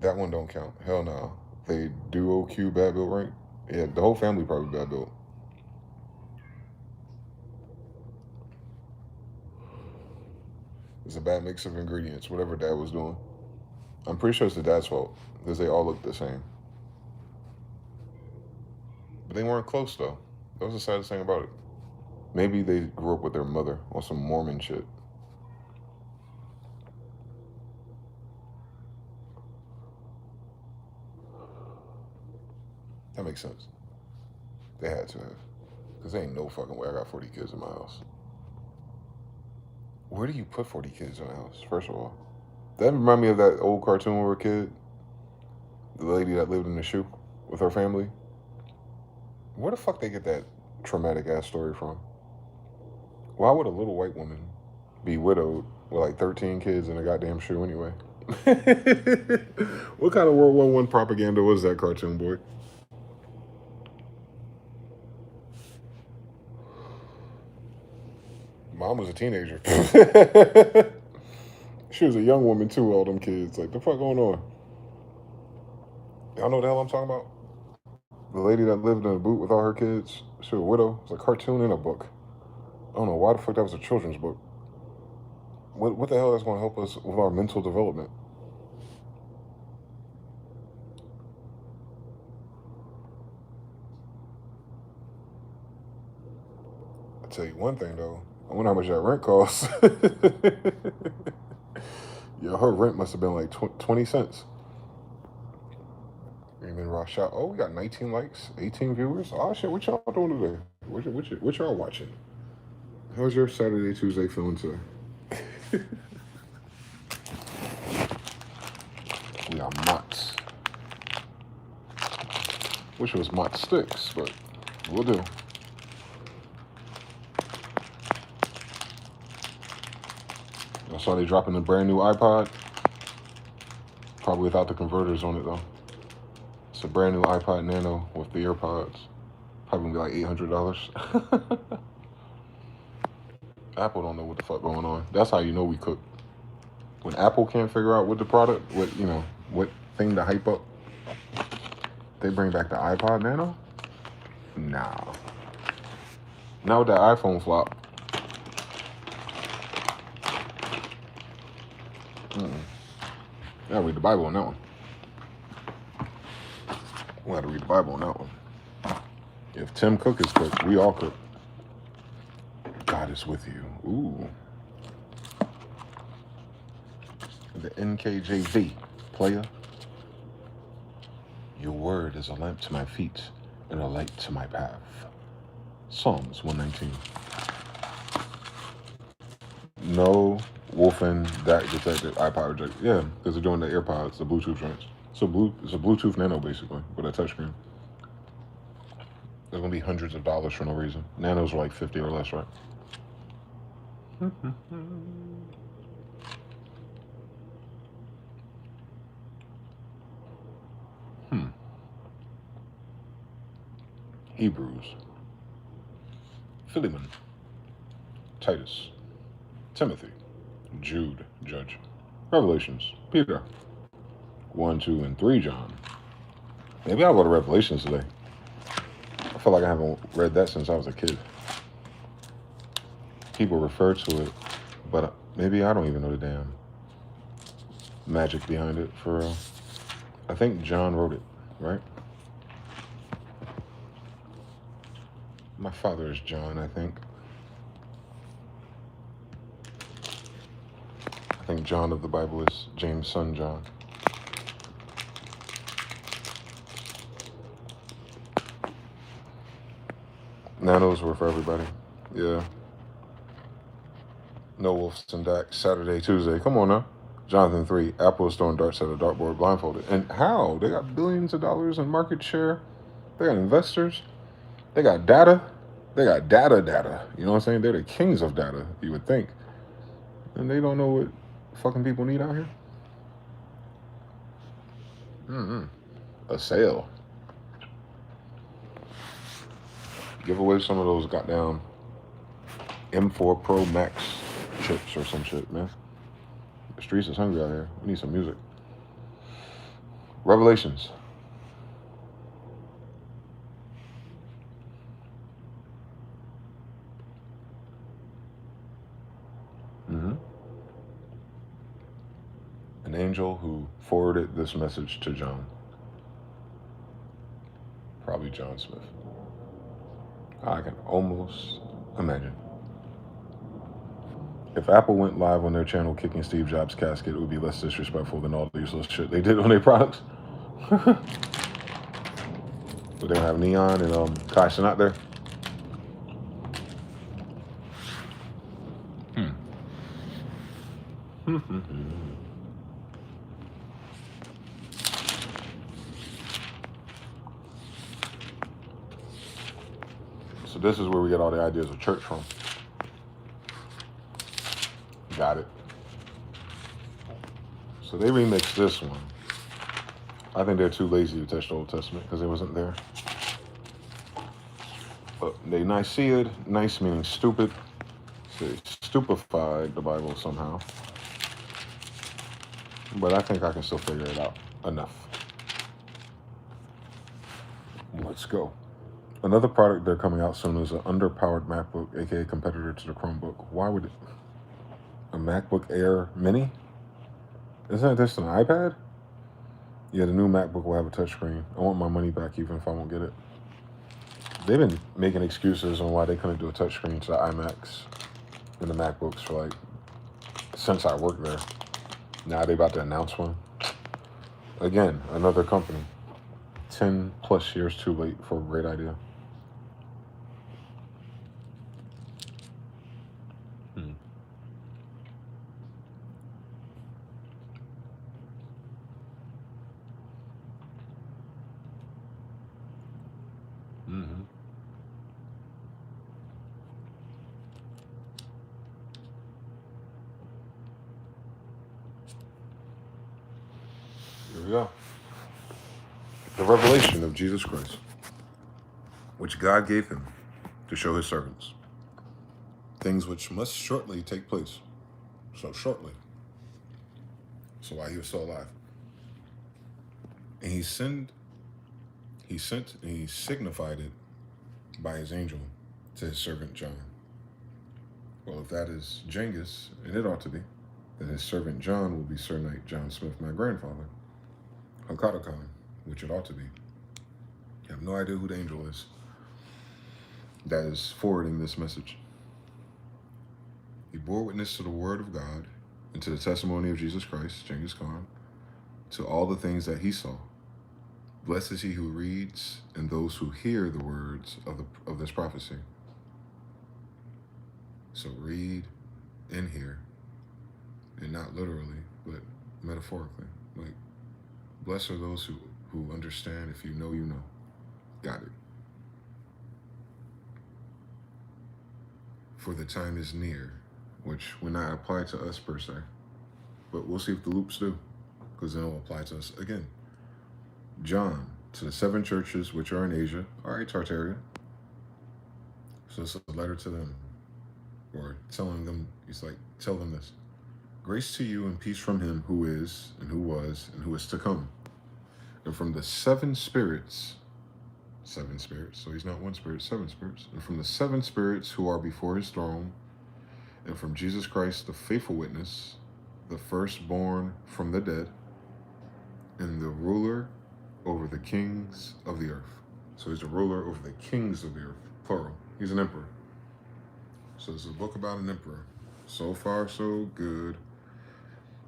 Speaker 1: That one don't count. Hell no. They duo Q bad built rank. Yeah, the whole family probably bad built. It's a bad mix of ingredients, whatever dad was doing. I'm pretty sure it's the dad's fault, because they all look the same. But they weren't close, though. That was the saddest thing about it. Maybe they grew up with their mother on some Mormon shit. That makes sense. They had to have. Because there ain't no fucking way I got 40 kids in my house. Where do you put 40 kids in a house, first of all? That remind me of that old cartoon when we were a kid. The lady that lived in the shoe with her family. Where the fuck they get that traumatic ass story from? Why would a little white woman be widowed with like 13 kids in a goddamn shoe anyway? What kind of World War One propaganda was that cartoon, boy? Mom was a teenager. She was a young woman too, all them kids. Like, the fuck going on? Y'all know what the hell I'm talking about? The lady that lived in a boot with all her kids. She was a widow. It was a cartoon and a book. I don't know why the fuck that was a children's book. What the hell is going to help us with our mental development? I'll tell you one thing though. I wonder how much that rent costs. Yeah, her rent must have been like 20 cents. Even rush out. Oh, we got 19 likes, 18 viewers. Oh shit, what y'all doing today? What y'all watching? How's your Saturday, Tuesday feeling today? We got Mott's. Wish it was Mott Sticks, but we'll do. I saw they dropping the brand new iPod. Probably without the converters on it though. It's a brand new iPod Nano with the AirPods. Probably gonna be like $800. Apple don't know what the fuck going on. That's how you know we cook. When Apple can't figure out what the product, what thing to hype up, they bring back the iPod Nano? Nah. Not with that iPhone flop. Gotta read the Bible on that one. We gotta read the Bible on that one. If Tim Cook is cooked, we all cook. God is with you. Ooh. The NKJV, player. Your word is a lamp to my feet and a light to my path. Psalms 119. No wolfing that detected iPod rejected. Yeah, because they're doing the AirPods, the Bluetooth joints. So it's a Bluetooth Nano basically with a touchscreen. They're gonna be hundreds of dollars for no reason. Nanos are like 50 or less, right? Hebrews, Philemon, Titus, Timothy, Jude, Judge, Revelations, Peter, 1, 2, and 3 John. Maybe I'll go to Revelations today. I feel like I haven't read that since I was a kid. People refer to it, but maybe I don't even know the damn magic behind it for real. I think John wrote it, right? My father is John, I think. I think John of the Bible is James' son, John. Nanos were for everybody. Yeah. No Wolves and Dak, Saturday, Tuesday. Come on now. Jonathan 3, Apple is throwing darts at a dartboard blindfolded. And how? They got billions of dollars in market share. They got investors. They got data. They got data. You know what I'm saying? They're the kings of data, you would think. And they don't know what fucking people need out here? A sale. Give away some of those goddamn M4 Pro Max chips or some shit, man. The streets is hungry out here. We need some music. Revelations. An angel who forwarded this message to John. Probably John Smith. I can almost imagine. If Apple went live on their channel kicking Steve Jobs' casket, it would be less disrespectful than all the useless shit they did on their products. But they don't have Neon and Kai Cenat there. So this is where we get all the ideas of church from. Got it. So they remixed this one. I think they're too lazy to touch the Old Testament because it wasn't there. But they Nicaea'd, nice meaning stupid. So they stupefied the Bible somehow. But I think I can still figure it out enough. Let's go. Another product they're coming out soon is an underpowered MacBook, aka competitor to the Chromebook. Why would it? A MacBook Air Mini? Isn't this an iPad? Yeah, the new MacBook will have a touchscreen. I want my money back even if I won't get it. They've been making excuses on why they couldn't do a touchscreen to the iMacs and the MacBooks for like since I worked there. Now they about to announce one. Again, another company. 10 plus years too late for a great idea. Mm-hmm. Here we go. The revelation of Jesus Christ, which God gave him to show his servants. Things which must shortly take place. So shortly. So while he was still alive. And he sent and he signified it by his angel to his servant John. Well, if that is Genghis, and it ought to be, then his servant John will be Sir Knight John Smith, my grandfather. Hakata Khan, which it ought to be. I have no idea who the angel is that is forwarding this message. He bore witness to the word of God and to the testimony of Jesus Christ, Genghis Khan, to all the things that he saw. Blessed is he who reads and those who hear the words of this prophecy. So read and hear, and not literally, but metaphorically. Like, blessed are those who understand. If you know, you know. Got it. For the time is near, which will not apply to us per se, but we'll see if the loops do, because then it'll apply to us again. John, to the 7 churches which are in Asia. All right, Tartaria. So it's a letter to them, or telling them, he's like, tell them this. Grace to you and peace from him who is, and who was, and who is to come. And from the 7 spirits, so he's not 1 spirit, 7 spirits. And from the 7 spirits who are before his throne, and from Jesus Christ, the faithful witness, the firstborn from the dead, and the ruler over the kings of the earth. So he's the ruler over the kings of the earth, plural. He's an emperor. So it's a book about an emperor. So far, so good.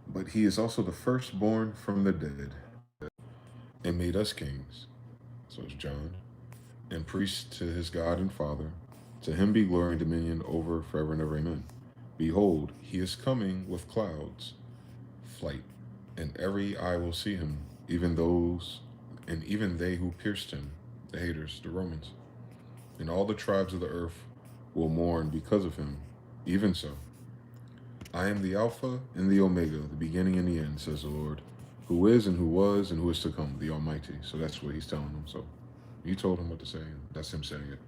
Speaker 1: But he is also the firstborn from the dead, and made us kings. So it's John. And priest to his God and Father. To him be glory and dominion over forever and ever. Amen. Behold, he is coming with clouds, flight, and every eye will see him, even they who pierced him, the haters, the Romans. And all the tribes of the earth will mourn because of him. Even so, I am the Alpha and the Omega, the beginning and the end, says the Lord, who is and who was and who is to come, the Almighty. So that's what he's telling them. So you told him what to say, and that's him saying it.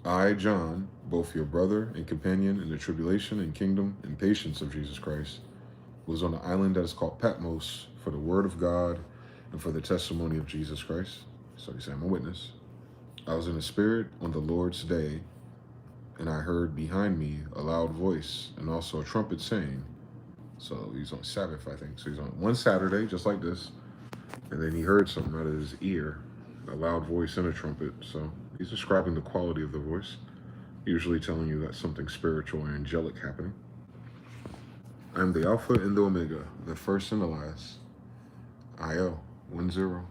Speaker 1: I, John, both your brother and companion in the tribulation and kingdom and patience of Jesus Christ, was on an island that is called Patmos for the word of God and for the testimony of Jesus Christ. So he said, I'm a witness. I was in the spirit on the Lord's day, and I heard behind me a loud voice and also a trumpet saying, so he's on Sabbath, I think. So he's on one Saturday, just like this, and then he heard something out of his ear, a loud voice and a trumpet. So he's describing the quality of the voice, usually telling you that something spiritual and angelic happening. I am the Alpha and the Omega, the first and the last. I-O, 1-0.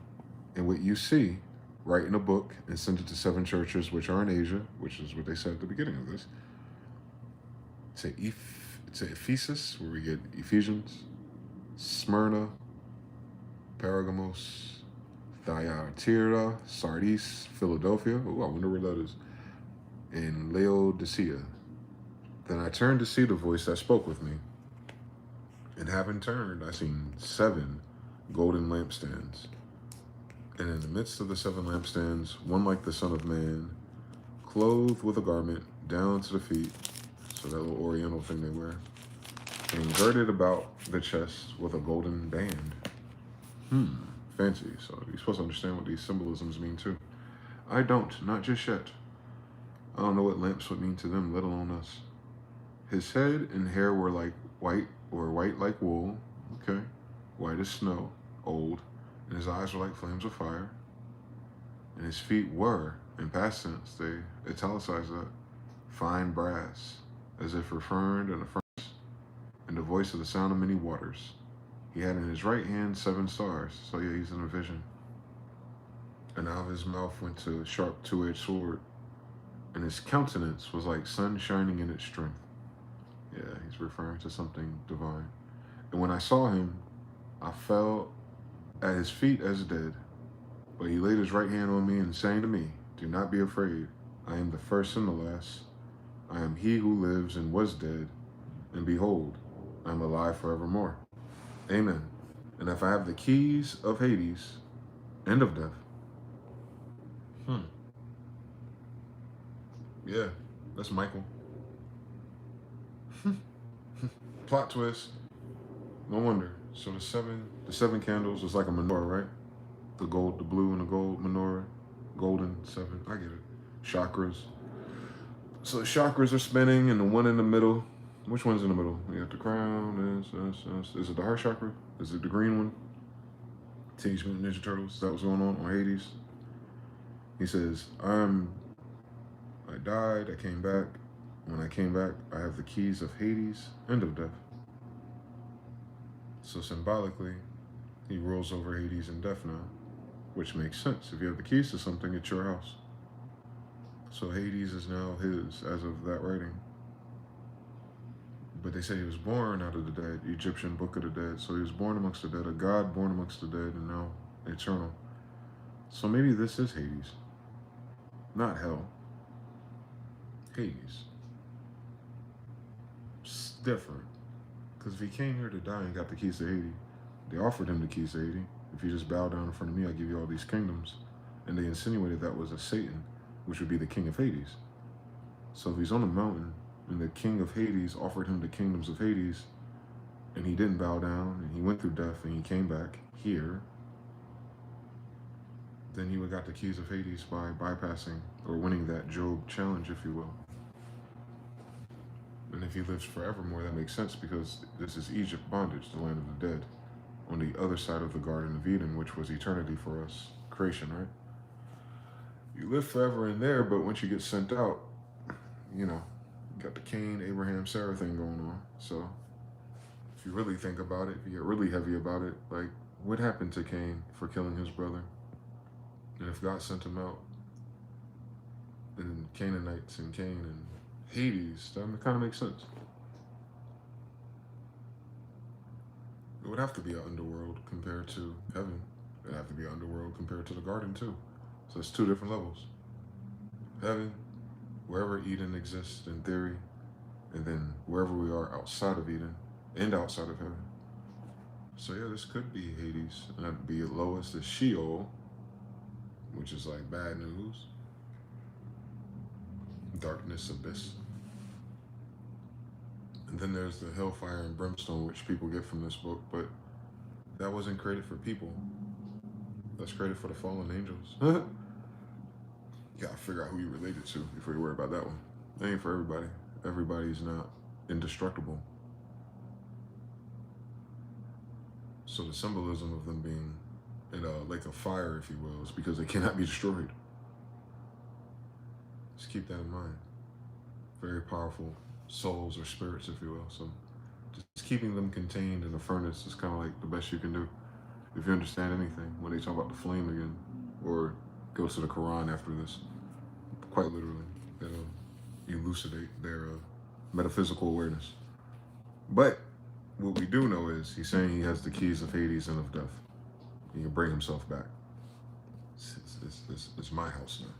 Speaker 1: And what you see, write in a book and send it to 7 churches which are in Asia, which is what they said at the beginning of this. It's Ephesus, where we get Ephesians, Smyrna, Pergamos, Thyatira, Sardis, Philadelphia. Oh, I wonder where that is. And Laodicea. Then I turned to see the voice that spoke with me. And having turned, I seen 7 golden lampstands. And in the midst of the 7 lampstands, one like the Son of Man, clothed with a garment down to the feet, so that little oriental thing they wear, and girded about the chest with a golden band. Fancy. So you're supposed to understand what these symbolisms mean too. I don't, not just yet. I don't know what lamps would mean to them, let alone us. His head and hair were like white, or white like wool, okay, white as snow, old, and his eyes were like flames of fire. And his feet were, in past tense, they italicize that, fine brass, as if referred in a furnace, and the voice of the sound of many waters. He had in his right hand 7 stars, so yeah, he's in a vision. And out of his mouth went a sharp 2-edged sword, and his countenance was like sun shining in its strength. Yeah, he's referring to something divine. And when I saw him, I fell at his feet as dead. But he laid his right hand on me and saying to me, do not be afraid. I am the first and the last. I am he who lives and was dead. And behold, I am alive forevermore. Amen. And if I have the keys of Hades and of death. Yeah, that's Michael. Plot twist. No wonder. So the seven candles is like a menorah, right? The gold, the blue and the gold menorah. Golden 7. I get it. Chakras. So the chakras are spinning, and the one in the middle. Which one's in the middle? We got the crown. Is it the heart chakra? Is it the green one? Teenage Mutant Ninja Turtles. Is that what's going on Hades? He says, I died, I came back. When I came back, I have the keys of Hades and of death. So symbolically, he rules over Hades and death now, which makes sense. If you have the keys to something, it's your house. So Hades is now his as of that writing. But they say he was born out of the dead, Egyptian Book of the Dead. So he was born amongst the dead, a god born amongst the dead, and now eternal. So maybe this is Hades. Not hell. Hades. It's different. Because if he came here to die and got the keys to Hades, they offered him the keys to Hades. If you just bow down in front of me, I give you all these kingdoms. And they insinuated that was a Satan, which would be the king of Hades. So if he's on a mountain and the king of Hades offered him the kingdoms of Hades, and he didn't bow down, and he went through death, and he came back here, then he would have got the keys of Hades by bypassing or winning that Job challenge, if you will. And if he lives forevermore, that makes sense, because this is Egypt bondage, the land of the dead, on the other side of the Garden of Eden, which was eternity for us, creation, right? You live forever in there, but once you get sent out, you know, you got the Cain, Abraham, Sarah thing going on. So if you really think about it, if you get really heavy about it, like, what happened to Cain for killing his brother? And if God sent him out, and Canaanites and Cain and Hades, that kind of makes sense. It would have to be an underworld compared to heaven. It would have to be an underworld compared to the garden too. So it's 2 different levels. Heaven, wherever Eden exists in theory, and then wherever we are outside of Eden and outside of heaven. So yeah, this could be Hades, and that'd be at lowest is Sheol, which is like bad news. Darkness abyss. And then there's the hellfire and brimstone, which people get from this book, but that wasn't created for people. That's created for the fallen angels. You gotta figure out who you related to before you worry about that one. That ain't for everybody. Everybody's not indestructible. So the symbolism of them being in a lake of fire, if you will, is because they cannot be destroyed. Just keep that in mind. Very powerful souls or spirits, if you will. So just keeping them contained in a furnace is kind of like the best you can do. If you understand anything, when they talk about the flame again, or goes to the Quran after this, quite literally, it'll elucidate their metaphysical awareness. But what we do know is he's saying he has the keys of Hades and of death. He can bring himself back. It's my house now.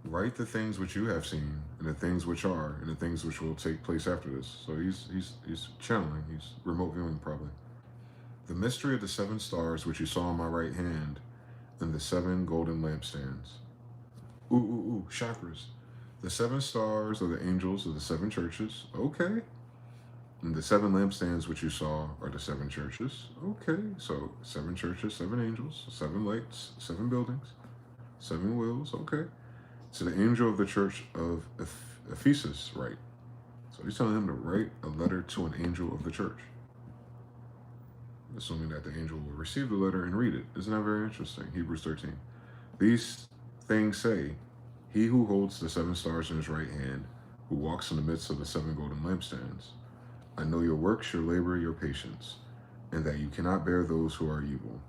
Speaker 1: Write the things which you have seen, and the things which are, and the things which will take place after this. So he's channeling. He's remote viewing probably. The mystery of the 7 stars which you saw in my right hand, and the 7 golden lampstands. Chakras. The 7 stars are the angels of the 7 churches. Okay. And the 7 lampstands which you saw are the 7 churches. Okay. So 7 churches, 7 angels, 7 lights, 7 buildings, 7 wheels. Okay. So the angel of the church of Ephesus, right? So he's telling him to write a letter to an angel of the church. Assuming that the angel will receive the letter and read it. Isn't that very interesting? Hebrews 13. These things say, he who holds the 7 stars in his right hand, who walks in the midst of the 7 golden lampstands. I know your works, your labor, your patience, and that you cannot bear those who are evil.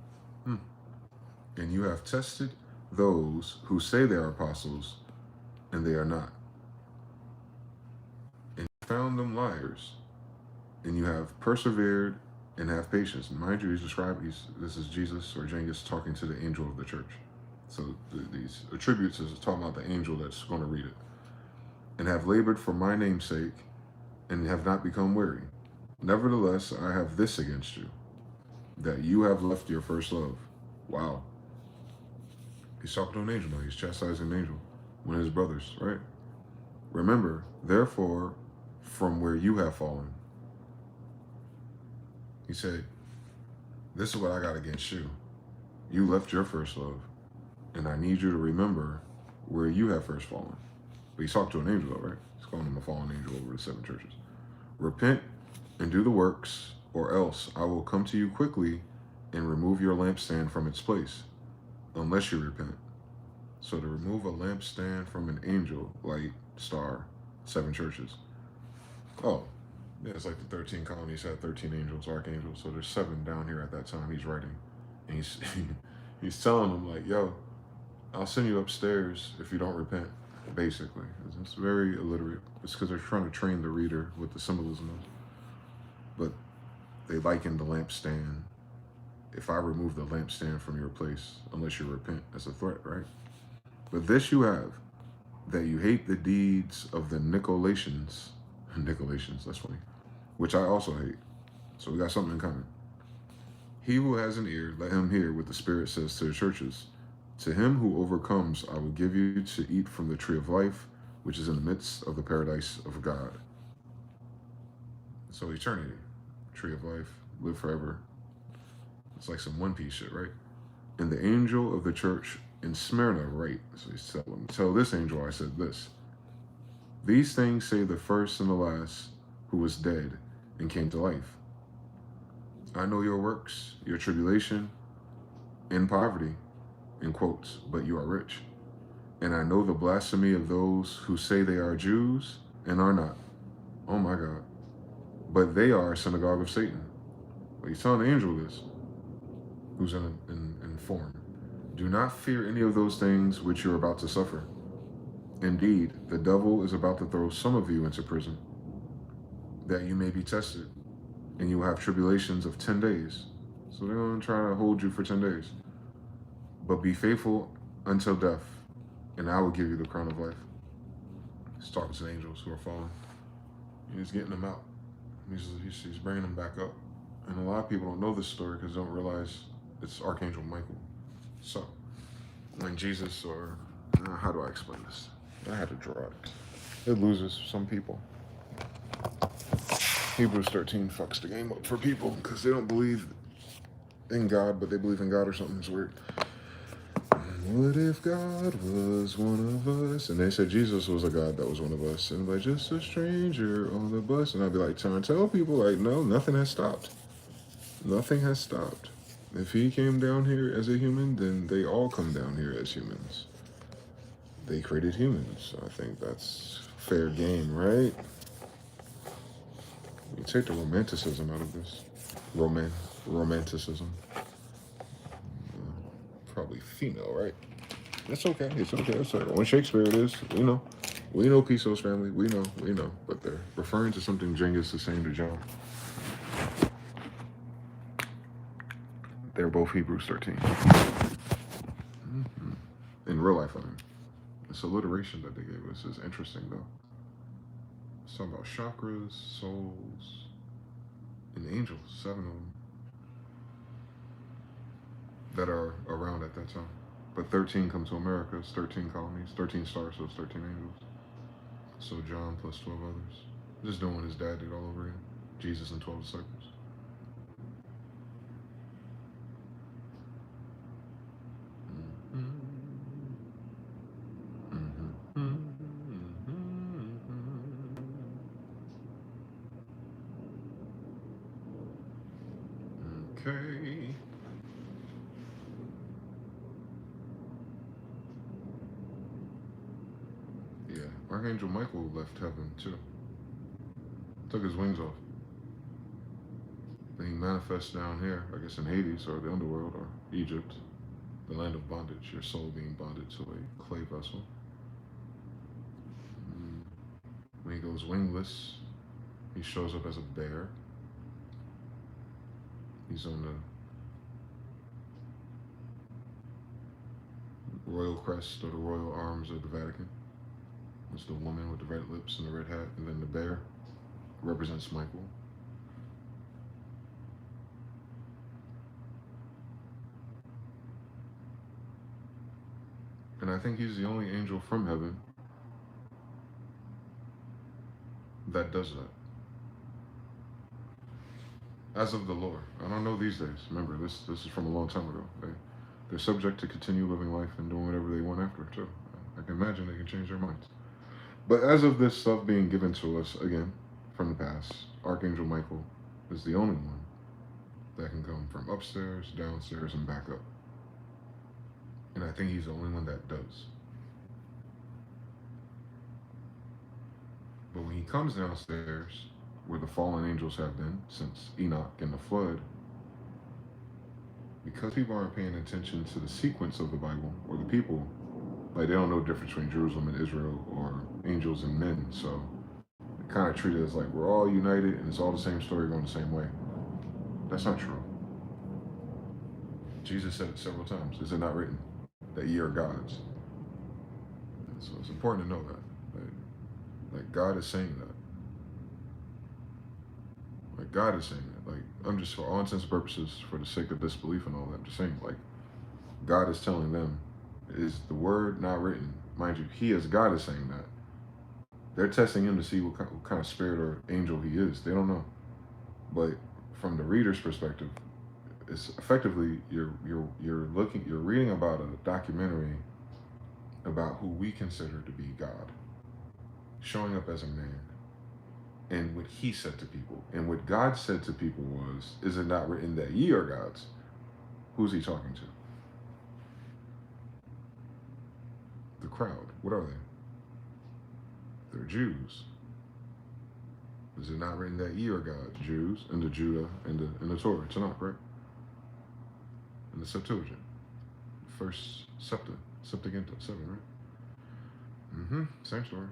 Speaker 1: And you have tested those who say they are apostles, and they are not. And you found them liars, and you have persevered and have patience. And mind you, this is Jesus or Genghis talking to the angel of the church. So these attributes is talking about the angel that's going to read it. And have labored for my name's sake, and have not become weary. Nevertheless, I have this against you, that you have left your first love. Wow. He's talking to an angel now. He's chastising an angel, one of his brothers, right? Remember, therefore, from where you have fallen. He said, this is what I got against you. You left your first love, and I need you to remember where you have first fallen. But he's talking to an angel, though, right? He's calling him a fallen angel over the 7 churches. Repent and do the works, or else I will come to you quickly and remove your lampstand from its place, unless you repent. So to remove a lampstand from an angel, light, star, 7 churches. Oh, yeah, it's like the 13 colonies had 13 angels, archangels. So there's 7 down here at that time he's writing. And he's telling them like, yo, I'll send you upstairs if you don't repent, basically. It's very illiterate. It's because they're trying to train the reader with the symbolism. But they liken the lampstand. If I remove the lampstand from your place, unless you repent, as a threat, right? But this you have, that you hate the deeds of the Nicolaitans. Nicolaitans, that's funny. Which I also hate. So we got something in common. He who has an ear, let him hear what the Spirit says to the churches. To him who overcomes, I will give you to eat from the tree of life, which is in the midst of the paradise of God. So eternity, tree of life, live forever. It's like some One Piece shit, right? And the angel of the church in Smyrna write. So he's telling, tell this angel I said this. These things say the first and the last, who was dead and came to life. I know your works, your tribulation, and poverty, in quotes, but you are rich. And I know the blasphemy of those who say they are Jews and are not. Oh my God. But they are a synagogue of Satan. But he's telling the angel this, who's in form. Do not fear any of those things which you're about to suffer. Indeed, the devil is about to throw some of you into prison, that you may be tested, and you will have tribulations of 10 days. So they're going to try to hold you for 10 days. But be faithful until death, and I will give you the crown of life. He's talking to the angels who are fallen. He's getting them out. He's bringing them back up. And a lot of people don't know this story because they don't realize it's Archangel Michael. So, when Jesus, or how do I explain this? I had to draw it. It loses some people. Hebrews 13 fucks the game up for people because they don't believe in God, but they believe in God or something. It's weird. What if God was one of us? And they said Jesus was a God that was one of us. And like, just a stranger on the bus. And I'd be like, trying to tell people, like, no, nothing has stopped. Nothing has stopped. If he came down here as a human, then they all come down here as humans. They created humans. I think that's fair game, right? You take the romanticism out of this. Romanticism. Probably female, right? It's okay. It's okay. It's okay. When Shakespeare it is, you know. We know Kisos family. We know. But they're referring to something Genghis is saying to John. They're both Hebrews 13. In real life, I mean. This alliteration that they gave us is interesting, though. It's talking about chakras, souls, and angels, 7 of them, that are around at that time. But 13 come to America. It's 13 colonies, 13 stars, so it's 13 angels. So John plus 12 others. Just doing what his dad did all over again. Jesus and 12 disciples. Okay. Yeah, Archangel Michael left heaven too. Took his wings off. Then he manifests down here, I guess in Hades or the underworld or Egypt, the land of bondage, your soul being bonded to a clay vessel. When he goes wingless, he shows up as a bear. He's on the royal crest or the royal arms of the Vatican. It's the woman with the red lips and the red hat, and then the bear represents Michael. And I think he's the only angel from heaven that does that. As of the Lord. I don't know these days. Remember, this is from a long time ago. They're subject to continue living life and doing whatever they want after, too. I can imagine they can change their minds. But as of this stuff being given to us, again, from the past, Archangel Michael is the only one that can come from upstairs, downstairs, and back up. And I think he's the only one that does. But when he comes downstairs, where the fallen angels have been since Enoch and the flood, because people aren't paying attention to the sequence of the Bible, or the people, like they don't know the difference between Jerusalem and Israel, or angels and men, so they kind of treat it as like we're all united and it's all the same story going the same way. That's not true. Jesus said it several times. Is it not written that ye are gods? And so it's important to know that. Like God is saying that. Like God is saying that. Like I'm just, for all intents and purposes, for the sake of disbelief and all that, I'm just saying, like, God is telling them, is the word not written? Mind you, he as God is saying that. They're testing him to see what kind of spirit or angel he is. They don't know. But from the reader's perspective, it's effectively you're reading about a documentary about who we consider to be God, showing up as a man, and what he said to people. And what God said to people was, is it not written that ye are gods? Who's he talking to? The crowd. What are they? They're Jews. Is it not written that ye are gods? Jews, and the Judah, and the Torah, Tanakh, right? And the Septuagint. First Septuaginta, 7, right? Same story.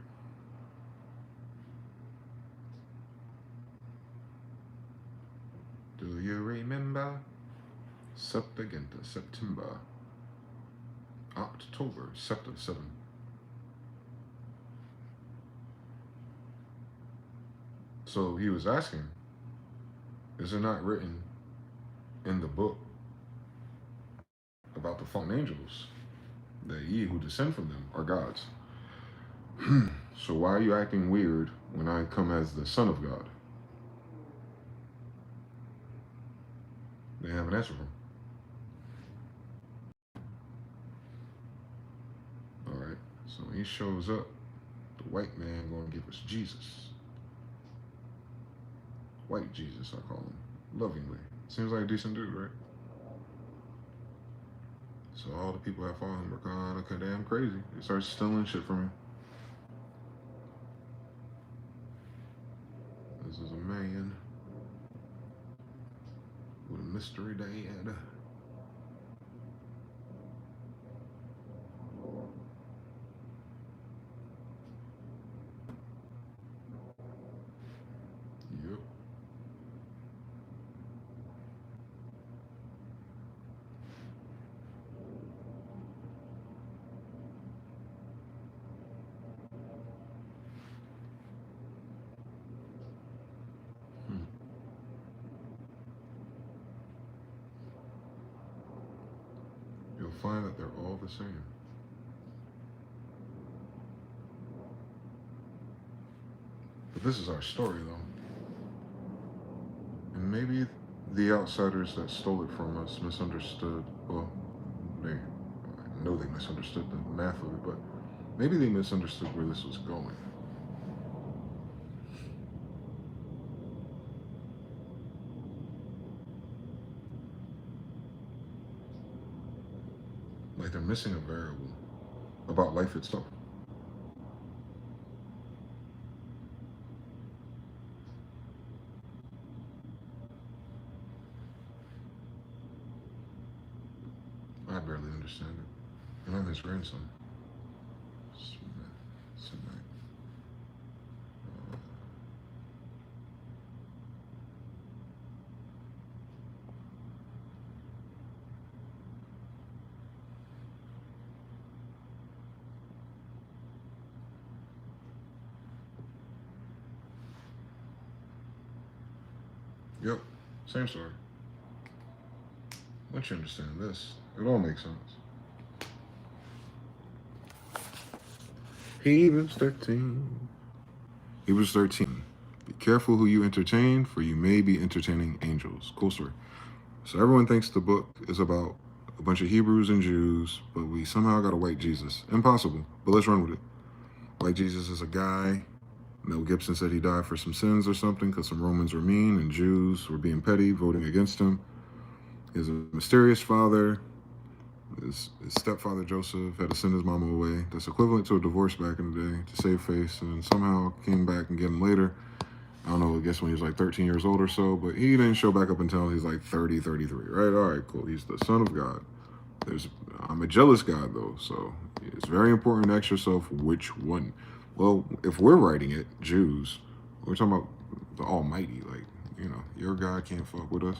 Speaker 1: Do you remember? Septuaginta, September. October, Septa, 7. So he was asking, is it not written in the book about the fallen angels that ye who descend from them are gods? So why are you acting weird when I come as the Son of God? They have an answer for him. All right, so when he shows up, the white man going to give us Jesus. White Jesus, I call him, lovingly. Seems like a decent dude, right? So all the people that follow him are kind of damn crazy. They start stealing shit from him. This is a man with a mystery dad. find that they're all the same. But this is our story, though. And maybe the outsiders that stole it from us misunderstood. Well, I know they misunderstood the math of it, but maybe they misunderstood where this was going. Like they're missing a variable about life itself. I barely understand it. And I'm his grandson. Smyth. Yep, same story. Once you understand this, it all makes sense. Hebrews 13. Hebrews 13. Be careful who you entertain, for you may be entertaining angels. Cool story. So everyone thinks the book is about a bunch of Hebrews and Jews, but we somehow got a white Jesus. Impossible, but let's run with it. White Jesus is a guy. Mel Gibson said he died for some sins or something because some Romans were mean and Jews were being petty, voting against him. He has a mysterious father. His stepfather, Joseph, had to send his mama away. That's equivalent to a divorce back in the day to save face, and somehow came back and get him later. I don't know, I guess when he was like 13 years old or so, but he didn't show back up until he's like 30, 33, right? All right, cool. He's the son of God. I'm a jealous God, though, so it's very important to ask yourself which one. Well, if we're writing it, Jews, we're talking about the Almighty, like, your God can't fuck with us.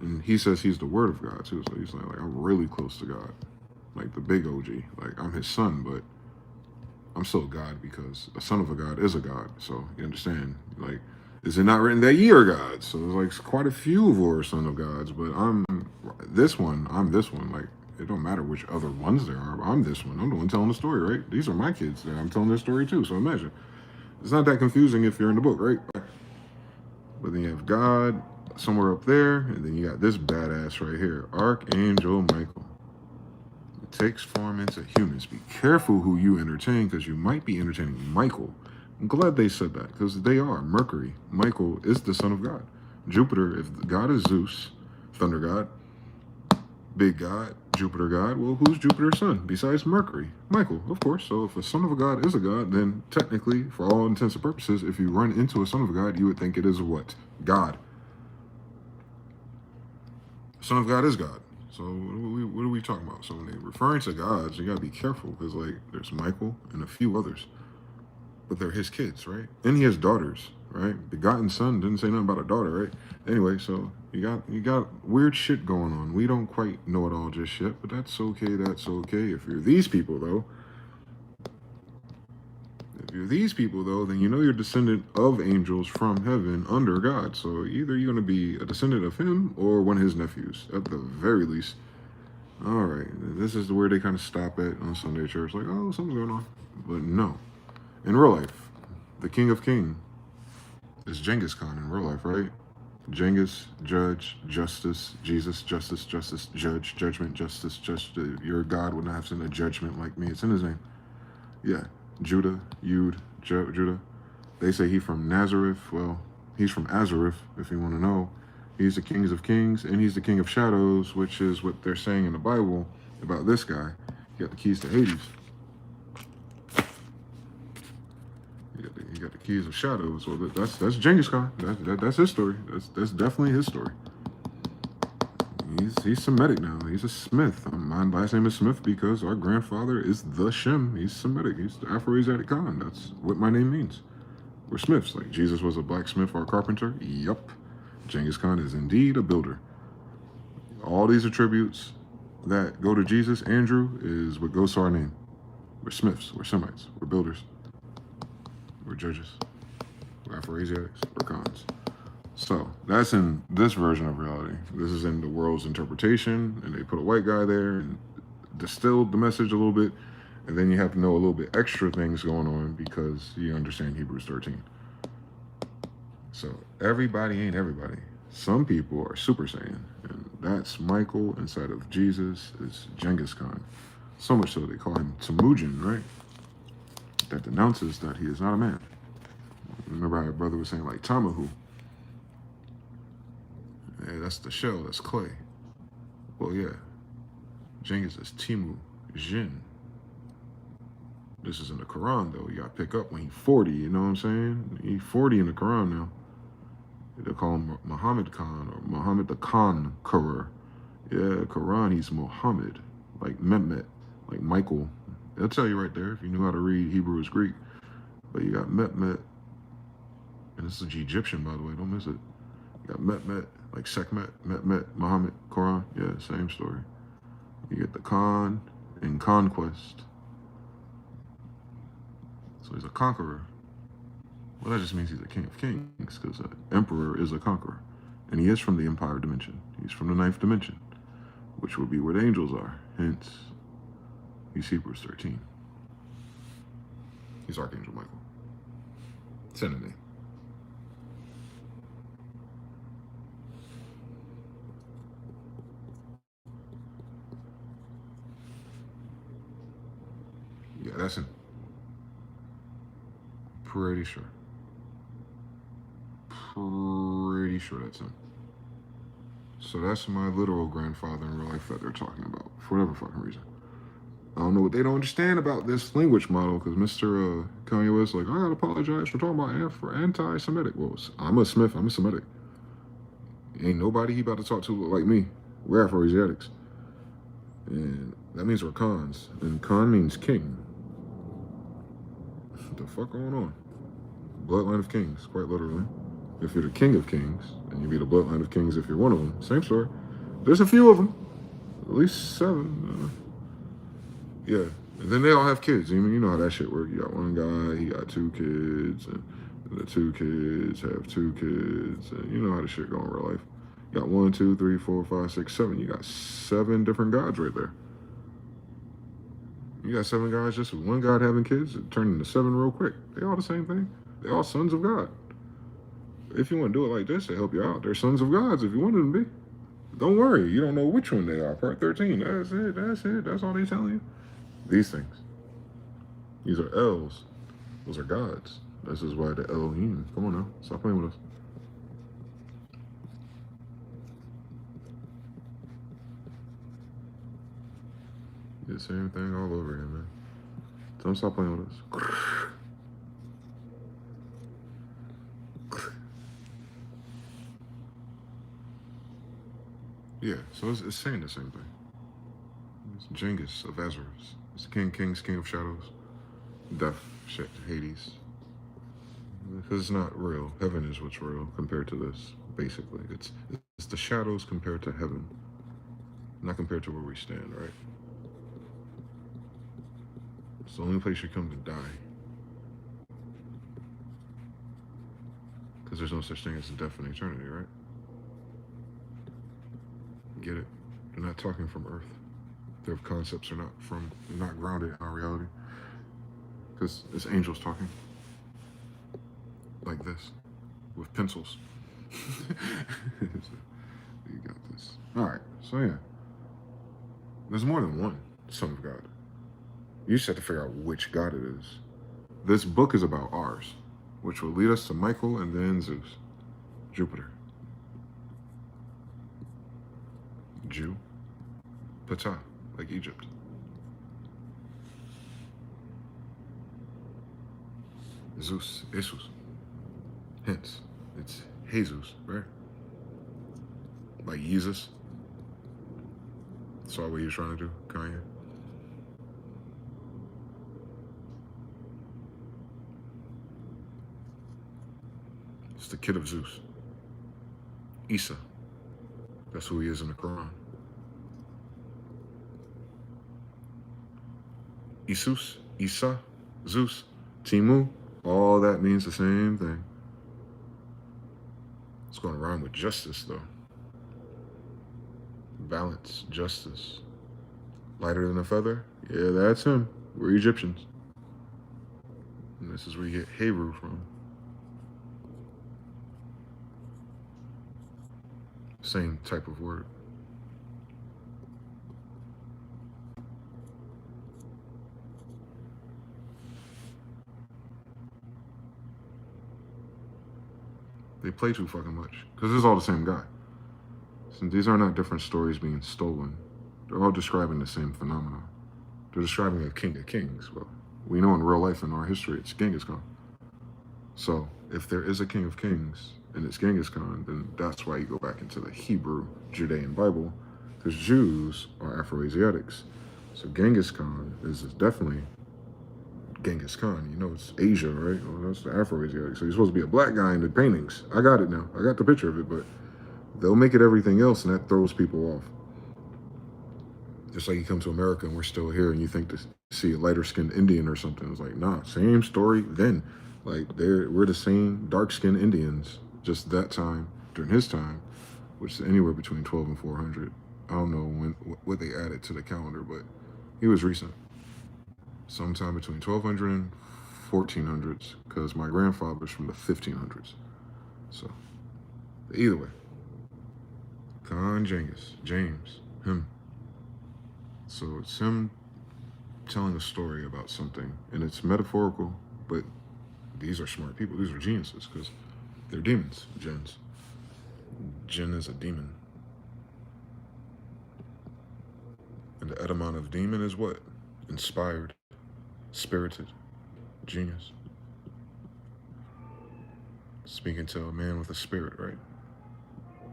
Speaker 1: And he says he's the Word of God, too, so he's like I'm really close to God, like the big OG. Like, I'm his son, but I'm still God because a son of a God is a God, so you understand, like, is it not written that ye are gods? So there's like quite a few of our son of gods, but I'm this one, like, it don't matter which other ones there are, I'm this one. I'm the one telling the story, right? These are my kids that I'm telling their story too, so imagine. It's not that confusing if you're in the book, right? But then you have God somewhere up there, and then you got this badass right here, Archangel Michael. It takes form into humans. Be careful who you entertain, because you might be entertaining Michael. I'm glad they said that, because they are. Mercury, Michael, is the son of God. Jupiter, if God is Zeus, thunder god, big god, Jupiter god, well, who's Jupiter's son besides Mercury? Michael, of course. So if a son of a god is a god, then technically, for all intents and purposes, if you run into a son of a god, you would think it is what? God. Son of God is God. So what are we talking about? So when they're referring to gods, you gotta be careful, because like there's Michael and a few others, but they're his kids, right? And he has daughters, right? Begotten son didn't say nothing about a daughter, right? Anyway, so you got weird shit going on. We don't quite know it all just yet, but that's okay. That's okay. If you're these people though, then you know you're a descendant of angels from heaven under God. So either you're going to be a descendant of him or one of his nephews, at the very least. All right, this is where they kind of stop at on Sunday church, like, oh, something's going on. But no. In real life, the King of Kings is Genghis Khan in real life, right? Genghis, judge, justice, Jesus, justice, judge, judgment, justice, your God would not have sent a judgment like me. It's in his name. Yeah. Judah, Judah. They say he's from Nazareth. Well, he's from Azareth, if you want to know. He's the King of Kings, and he's the King of Shadows, which is what they're saying in the Bible about this guy. He got the keys to Hades. He got the keys of Shadows. So that's Genghis Khan. That's his story. That's definitely his story. He's Semitic now. He's a Smith. My last name is Smith because our grandfather is the Shem. He's Semitic. He's the Afro-Asiatic Khan. That's what my name means. We're Smiths. Like Jesus was a blacksmith or a carpenter. Yup. Genghis Khan is indeed a builder. All these attributes that go to Jesus, Andrew, is what goes to our name. We're Smiths. We're Semites. We're builders. We're judges. We're Afro-Asiatics. We're Khans. So that's in this version of reality. This is in the world's interpretation, and they put a white guy there, and distilled the message a little bit, and then you have to know a little bit extra things going on because you understand Hebrews 13. So everybody ain't everybody. Some people are Super Saiyan, and that's Michael inside of Jesus is Genghis Khan. So much so they call him Temujin, right? That denounces that he is not a man. Remember how your brother was saying like Tamahu? Yeah, that's the shell, that's clay. Well, yeah. Genghis is Timu, Jin. This is in the Quran, though. You gotta pick up when he's 40, you know what I'm saying? He's 40 in the Quran now. They call him Muhammad Khan or Muhammad the Conqueror. Yeah, Quran, he's Muhammad, like Mehmet, like Michael. They'll tell you right there if you knew how to read Hebrew or Greek. But you got Mehmet, and this is Egyptian, by the way, don't miss it. You got Mehmet, like Sekhmet, Mehmet, Muhammad, Quran. Yeah, same story. You get the Khan in conquest. So he's a conqueror. Well, that just means he's a king of kings, because an emperor is a conqueror. And he is from the Empire dimension. He's from the 9th dimension, which would be where the angels are. Hence, he's Hebrews 13. He's Archangel Michael. Send a name. Yeah, that's him. Pretty sure. Pretty sure that's him. So that's my literal grandfather in real life that they're talking about, for whatever fucking reason. I don't know what they don't understand about this language model, because Mr. Kanye West like, I gotta apologize for talking about for anti-Semitic. Well, I'm a Smith, I'm a Semitic. Ain't nobody he about to talk to look like me. We're Afro-Asiatics. And that means we're Khans. And Khan means king. What the fuck going on? Bloodline of kings, quite literally. If you're the king of kings, and you be the bloodline of kings if you're one of them, same story. There's a few of them. At least 7. Yeah. And then they all have kids. I mean, you know how that shit works. You got one guy, he got 2 kids, and the 2 kids have 2 kids, and you know how the shit go in real life. You got 1, 2, 3, 4, 5, 6, 7. You got 7 different gods right there. You got 7 guys just with one god having kids, it turned into 7 real quick. They all the same thing. They all sons of God. If you want to do it like this, they help you out. They're sons of gods if you want them to be. Don't worry, you don't know which one they are. Part 13. That's it. That's it. That's all they telling you. These things. These are L's. Those are gods. This is why the Elohim. Come on now. Stop playing with us. The same thing all over again, man. Don't stop playing with us. Yeah, so it's saying the same thing. It's Genghis of Azeroth. It's the King, Kings, King of Shadows. Death, shit, Hades. Because it's not real. Heaven is what's real compared to this, basically. It's the shadows compared to heaven. Not compared to where we stand, right? It's the only place you come to die. Because there's no such thing as a death in eternity, right? Get it? They're not talking from Earth. Their concepts are not grounded in our reality. Because it's angels talking. Like this. With pencils. You got this. Alright, so yeah. There's more than one Son of God. You just have to figure out which God it is. This book is about ours, which will lead us to Michael and then Zeus. Jupiter. Jew. Ptah, like Egypt. Zeus, Jesus. Hence, it's Jesus, right? Like Jesus. That's all what you're trying to do, Kanye. It's the kid of Zeus. Isa. That's who he is in the Quran. Isus, Isa, Zeus, Timu, all that means the same thing. It's going to rhyme with justice, though. Balance, justice. Lighter than a feather? Yeah, that's him. We're Egyptians. And this is where you get Hebrew from. Same type of word. They play too fucking much. Because it's all the same guy. So these are not different stories being stolen. They're all describing the same phenomenon. They're describing a king of kings. Well, we know in real life in our history it's Genghis Khan. So if there is a king of kings and it's Genghis Khan, then that's why you go back into the Hebrew Judean Bible, because Jews are Afro-Asiatics. So Genghis Khan is definitely Genghis Khan. You know, it's Asia, right? Well, that's the Afro-Asiatic. So he's supposed to be a black guy in the paintings. I got it now. I got the picture of it, but they'll make it everything else, and that throws people off. Just like you come to America and we're still here, and you think to see a lighter-skinned Indian or something. It's like, nah, same story then. Like, we're the same dark-skinned Indians, just that time, during his time, which is anywhere between 12 and 400. I don't know what they added to the calendar, but he was recent. Sometime between 1200 and 1400s, because my grandfather's from the 1500s. So, either way, Khan Genghis, James, him. So it's him telling a story about something, and it's metaphorical, but these are smart people. These are geniuses, because they're demons, jinns. Jinn is a demon. And the etymon of demon is what? Inspired, spirited, genius. Speaking to a man with a spirit, right?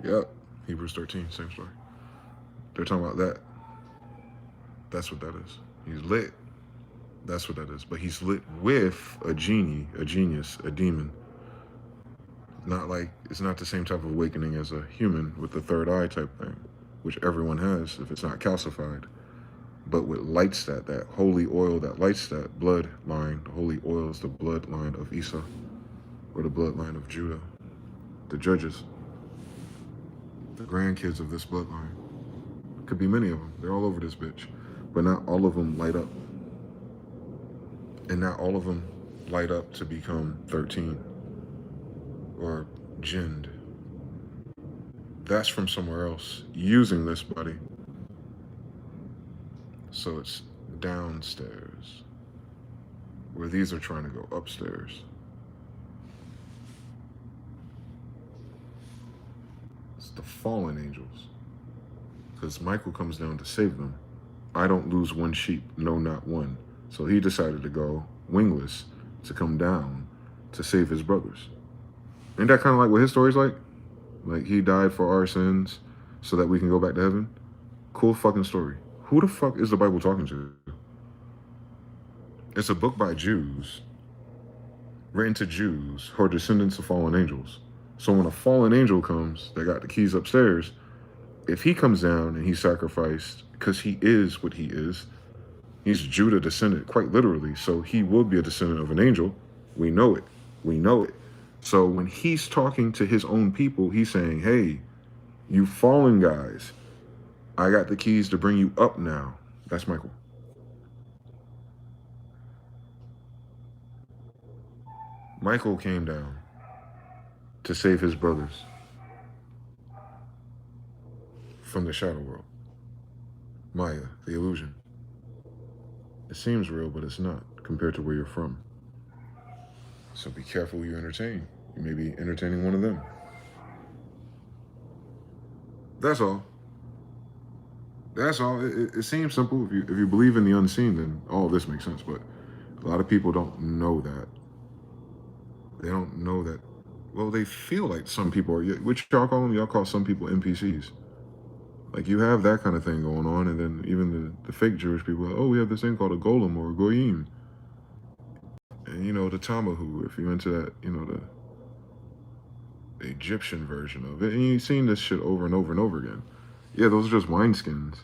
Speaker 1: Yep. Hebrews 13, same story. They're talking about that. That's what that is. He's lit. That's what that is. But he's lit with a genie, a genius, a demon. Not like, it's not the same type of awakening as a human with the third eye type thing, which everyone has if it's not calcified. But what lights that holy oil that lights that bloodline, the holy oil is the bloodline of Esau, or the bloodline of Judah, the judges, the grandkids of this bloodline. Could be many of them. They're all over this bitch. But not all of them light up. And not all of them light up to become 13 or jinned. That's from somewhere else using this body. So it's downstairs, where these are trying to go upstairs. It's the fallen angels. Because Michael comes down to save them. I don't lose one sheep, no, not one. So he decided to go wingless to come down to save his brothers. Ain't that kind of like what his story's like? Like, he died for our sins so that we can go back to heaven? Cool fucking story. Who the fuck is the Bible talking to? It's a book by Jews, written to Jews who are descendants of fallen angels. So when a fallen angel comes, they got the keys upstairs, if he comes down and he's sacrificed, because he is what he is, he's Judah descendant, quite literally, so he will be a descendant of an angel. We know it. We know it. So when he's talking to his own people, he's saying, hey, you fallen guys, I got the keys to bring you up now. That's Michael. Michael came down to save his brothers from the shadow world. Maya, the illusion. It seems real, but it's not compared to where you're from. So be careful who you entertain. You may be entertaining one of them. That's all. That's all. It seems simple. If you believe in the unseen, then all of this makes sense. But a lot of people don't know that. They don't know that. Well, they feel like some people are. Which y'all call them? Y'all call some people NPCs. Like, you have that kind of thing going on, and then even the fake Jewish people are like, oh, we have this thing called a golem or a goyim. And, you know, the Tamahu, if you're into that, you know, the Egyptian version of it. And you've seen this shit over and over and over again. Yeah, those are just wineskins.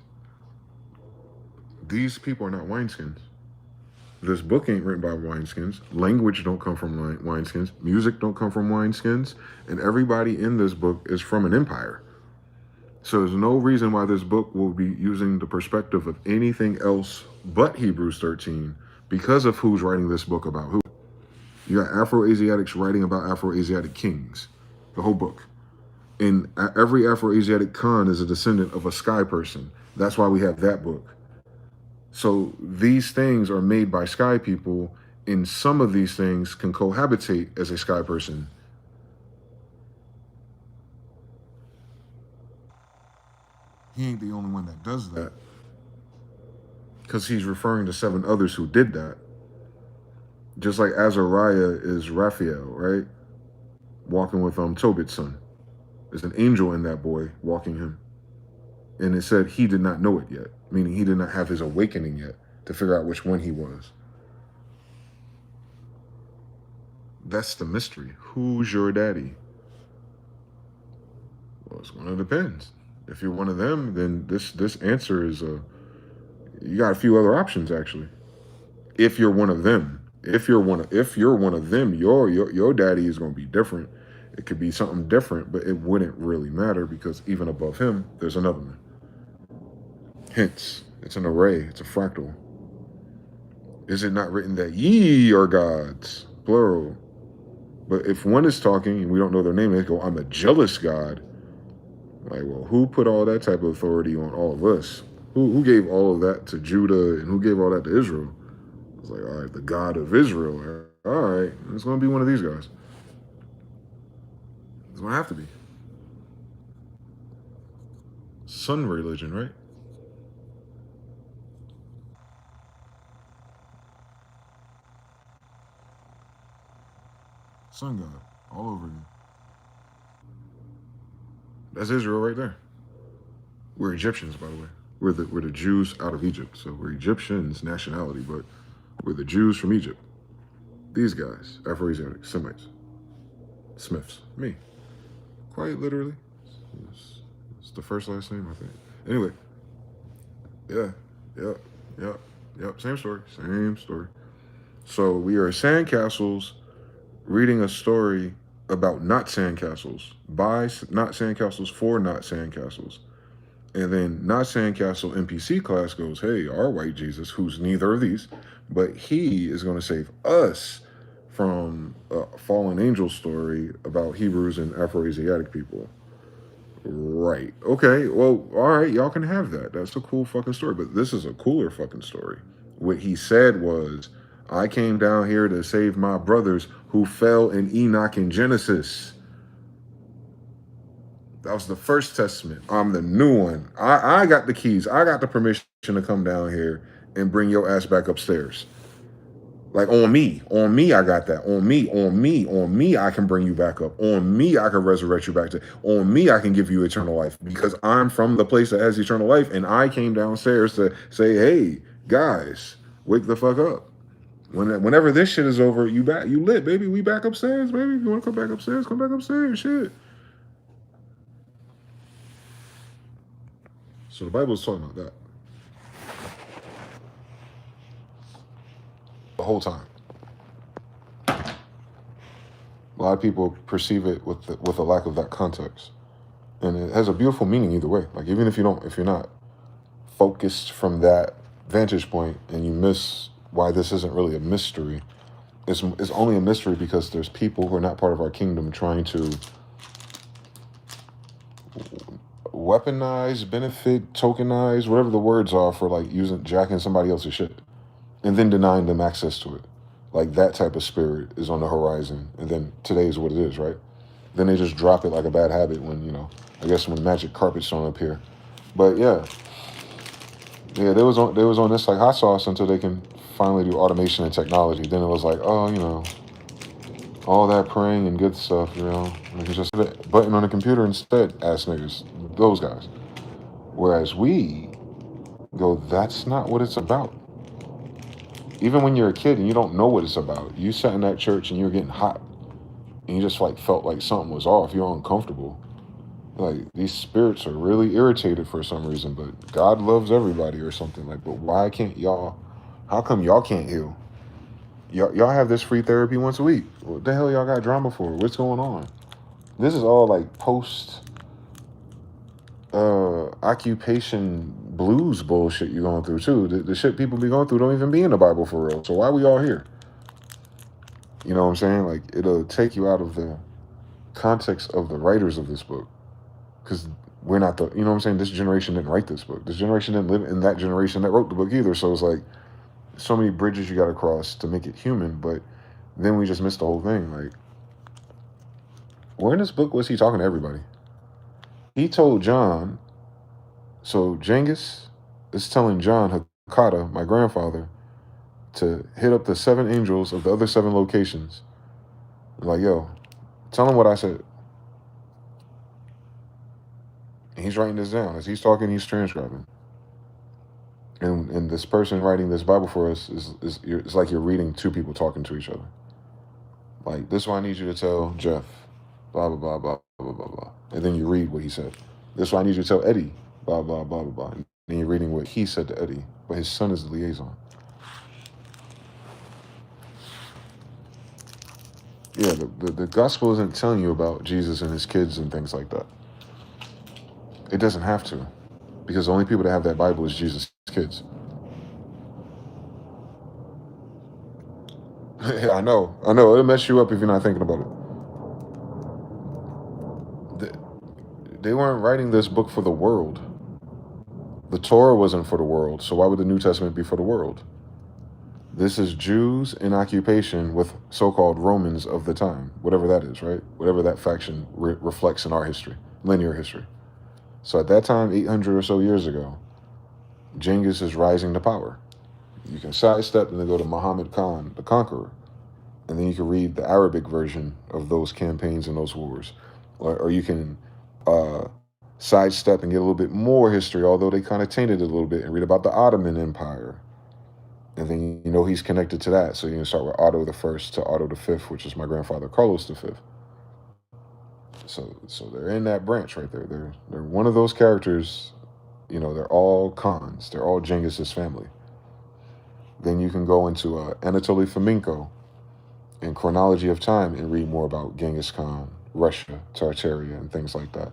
Speaker 1: These people are not wineskins. This book ain't written by wineskins. Language don't come from wineskins. Music don't come from wineskins. And everybody in this book is from an empire. So there's no reason why this book will be using the perspective of anything else but Hebrews 13 because of who's writing this book about who. You got Afro-Asiatics writing about Afro-Asiatic kings, the whole book. And every Afro-Asiatic Khan is a descendant of a sky person. That's why we have that book. So these things are made by sky people, and some of these things can cohabitate as a sky person. He ain't the only one that does that, because he's referring to 7 others who did that. Just like Azariah is Raphael, right? Walking with Tobit's son. There's an angel in that boy walking him. And it said he did not know it yet, meaning he did not have his awakening yet to figure out which one he was. That's the mystery. Who's your daddy? Well, it's going to depend. If you're one of them, then this answer is you got a few other options actually. If you're one of them, if you're one of them, your daddy is going to be different. It could be something different, but it wouldn't really matter because even above him, there's another one. Hence, it's an array, it's a fractal. Is it not written that ye are gods, plural? But if one is talking and we don't know their name, they go, I'm a jealous God. Like, well, who put all that type of authority on all of us? Who gave all of that to Judah and who gave all that to Israel? It's like, all right, the God of Israel. All right, it's going to be one of these guys. It's going to have to be. Sun religion, right? Sun God, all over again. That's Israel right there. We're Egyptians, by the way. We're the Jews out of Egypt. So we're Egyptians nationality, but we're the Jews from Egypt. These guys, Afro-Asiatic, Semites, Smiths, me. Quite literally. It's the first last name, I think. Anyway. Yep. Same story. So we are sandcastles reading a story about not sandcastles, by not sandcastles, for not sandcastles. And then not sandcastle NPC class goes, hey, our white Jesus, who's neither of these, but he is going to save us from a fallen angel story about Hebrews and Afro-Asiatic people. Right. Okay. Well, all right. Y'all can have that. That's a cool fucking story. But this is a cooler fucking story. What he said was, I came down here to save my brothers who fell in Enoch and Genesis. That was the first testament. I'm the new one. I got the keys. I got the permission to come down here and bring your ass back upstairs. Like on me, I got that. On me, I can bring you back up. On me, I can resurrect you back to. On me, I can give you eternal life because I'm from the place that has eternal life, and I came downstairs to say, "Hey, guys, wake the fuck up." Whenever this shit is over, you lit, baby. We back upstairs, baby. If you want to come back upstairs, come back upstairs. Shit. So the Bible is talking about that the whole time. A lot of people perceive it with a lack of that context, and it has a beautiful meaning either way. Like even if you're not focused from that vantage point, and you miss why this isn't really a mystery. It's only a mystery because there's people who are not part of our kingdom trying to weaponize, benefit, tokenize, whatever the words are for like jacking somebody else's shit, and then denying them access to it. Like that type of spirit is on the horizon, and then today is what it is, right? Then they just drop it like a bad habit when, I guess when magic carpet's thrown up here. But yeah, they was on this like hot sauce until they can finally do automation and technology. Then it was like, oh, all that praying and good stuff, you can just hit a button on a computer instead, ass niggas, those guys. Whereas we go, that's not what it's about. Even when you're a kid and you don't know what it's about, you sat in that church and you're getting hot, and you just like felt like something was off. You're uncomfortable. Like these spirits are really irritated for some reason, but God loves everybody or something. Like, but why can't y'all? How come y'all can't heal? Y'all have this free therapy once a week. What the hell y'all got drama for? What's going on? This is all like post occupation blues bullshit you going through too. The shit people be going through don't even be in the Bible for real. So why we all here? You know what I'm saying? Like, it'll take you out of the context of the writers of this book, because we're not the, you know what I'm saying? This generation didn't write this book. This generation didn't live in that generation that wrote the book either. So it's like so many bridges you got to cross to make it human. But then we just missed the whole thing. Like, where in this book was he talking to everybody? He told John. So Genghis is telling John Hakata, my grandfather, to hit up the 7 angels of the other 7 locations. Like, yo, tell him what I said. And he's writing this down. As he's talking, he's transcribing. And this person writing this Bible for us is it's like you're reading 2 people talking to each other. Like, this one I need you to tell Jeff, blah, blah, blah, blah, blah, blah, blah. And then you read what he said. This one I need you to tell Eddie, blah, blah, blah, blah, blah. And then you're reading what he said to Eddie. But his son is the liaison. Yeah, the gospel isn't telling you about Jesus and his kids and things like that. It doesn't have to. Because the only people that have that Bible is Jesus' kids. Yeah, I know. It'll mess you up if you're not thinking about it. They weren't writing this book for the world. The Torah wasn't for the world, so why would the New Testament be for the world? This is Jews in occupation with so-called Romans of the time, whatever that is, right? Whatever that faction reflects in our history, linear history. So at that time, 800 or so years ago, Genghis is rising to power. You can sidestep and then go to Muhammad Khan, the conqueror. And then you can read the Arabic version of those campaigns and those wars. Or you can sidestep and get a little bit more history, although they kind of tainted it a little bit, and read about the Ottoman Empire. And then you know he's connected to that. So you can start with Otto the First to Otto the Fifth, which is my grandfather Carlos the Fifth. So they're in that branch right there. They're one of those characters. You know, they're all Khans. They're all Genghis's family. Then you can go into Anatoly Fomenko and Chronology of Time and read more about Genghis Khan, Russia, Tartaria, and things like that.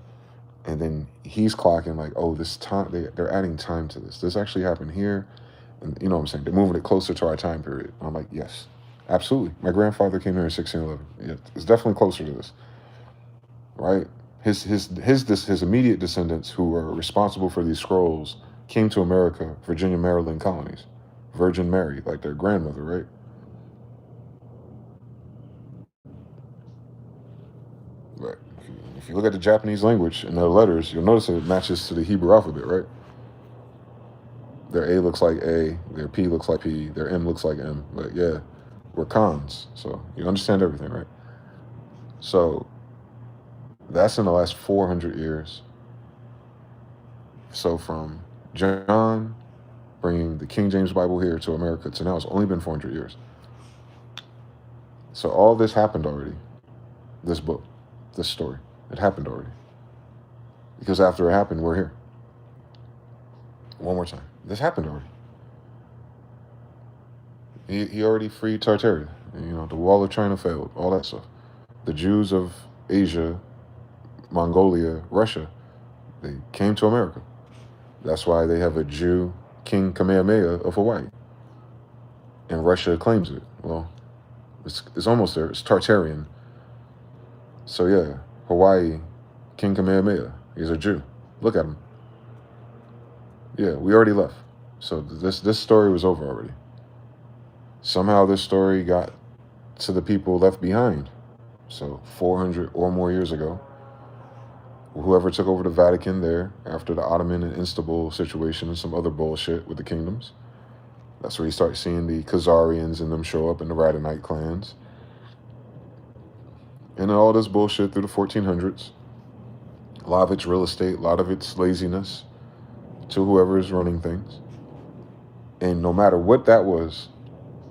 Speaker 1: And then he's clocking like, oh, this time, they're adding time to this. This actually happened here. And you know what I'm saying? They're moving it closer to our time period. I'm like, yes, absolutely. My grandfather came here in 1611. Yeah, it's definitely closer to this, right? His immediate descendants who were responsible for these scrolls came to America, Virginia, Maryland colonies. Virgin Mary, like their grandmother, right? But if you look at the Japanese language and their letters, you'll notice it matches to the Hebrew alphabet, right? Their A looks like A, their P looks like P, their M looks like M. But yeah, we're Khans, so you understand everything, right? So that's in the last 400 years. So from John bringing the King James Bible here to America to now, it's only been 400 years. So all this happened already. This book, this story, it happened already. Because after it happened, we're here. One more time. This happened already. He already freed Tartaria. You know, the wall of China failed, all that stuff. The Jews of Asia, Mongolia, Russia, they came to America. That's why they have a Jew, King Kamehameha of Hawaii. And Russia claims it. Well, it's almost there. It's Tartarian. So yeah, Hawaii, King Kamehameha, he's a Jew. Look at him. Yeah, we already left. So this story was over already. Somehow this story got to the people left behind. So 400 or more years ago, whoever took over the Vatican there after the Ottoman and Istanbul situation and some other bullshit with the kingdoms, that's where you start seeing the Khazarians and them show up in the Radhanite clans. And all this bullshit through the 1400s. A lot of it's real estate, a lot of it's laziness to whoever is running things. And no matter what that was,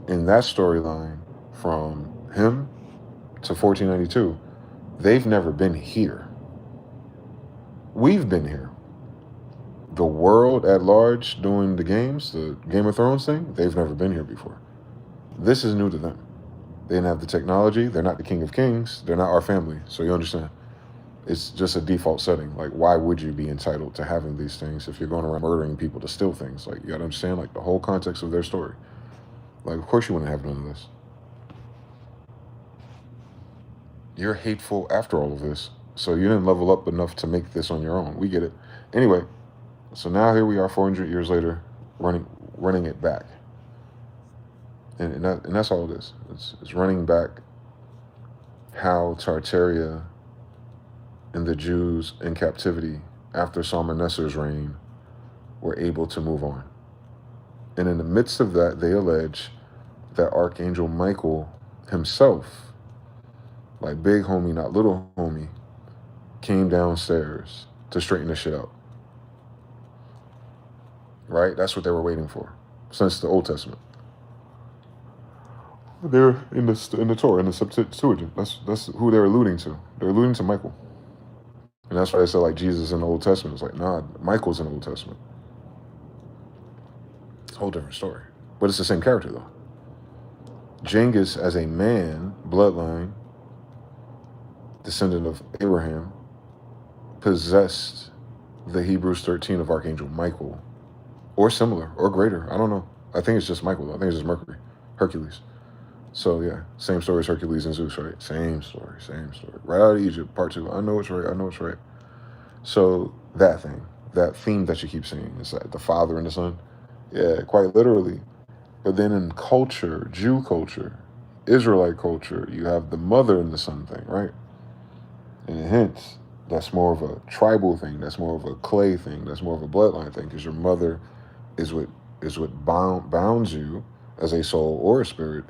Speaker 1: in that storyline from him to 1492, they've never been here. We've been here. The world at large doing the games, the Game of Thrones thing, they've never been here before. This is new to them. They didn't have the technology. They're not the King of Kings. They're not our family. So you understand. It's just a default setting. Like, why would you be entitled to having these things if you're going around murdering people to steal things? Like, you gotta understand, like, the whole context of their story. Like, of course you wouldn't have none of this. You're hateful after all of this. So you didn't level up enough to make this on your own. We get it. Anyway, so now here we are 400 years later, running it back. And that's all it is. It's running back how Tartaria and the Jews in captivity after Salmaneser's reign were able to move on. And in the midst of that, they allege that Archangel Michael himself, like big homie, not little homie, came downstairs to straighten this shit out. Right? That's what they were waiting for since the Old Testament. They're in the Torah, in the Septuagint. That's who they're alluding to. They're alluding to Michael. And that's why they said, like, Jesus in the Old Testament. It's like, nah, Michael's in the Old Testament. It's a whole different story. But it's the same character, though. Genghis, as a man, bloodline, descendant of Abraham, possessed the Hebrews 13 of Archangel Michael, or similar, or greater. I don't know. I think it's just Michael, though. I think it's just Hercules. So, yeah, same story as Hercules and Zeus, right? Same story. Right out of Egypt, part 2. I know it's right. So, that theme that you keep seeing, is that the Father and the Son. Yeah, quite literally. But then in culture, Jew culture, Israelite culture, you have the mother and the son thing, right? And hence, that's more of a tribal thing. That's more of a clay thing. That's more of a bloodline thing, because your mother is what bounds you as a soul or a spirit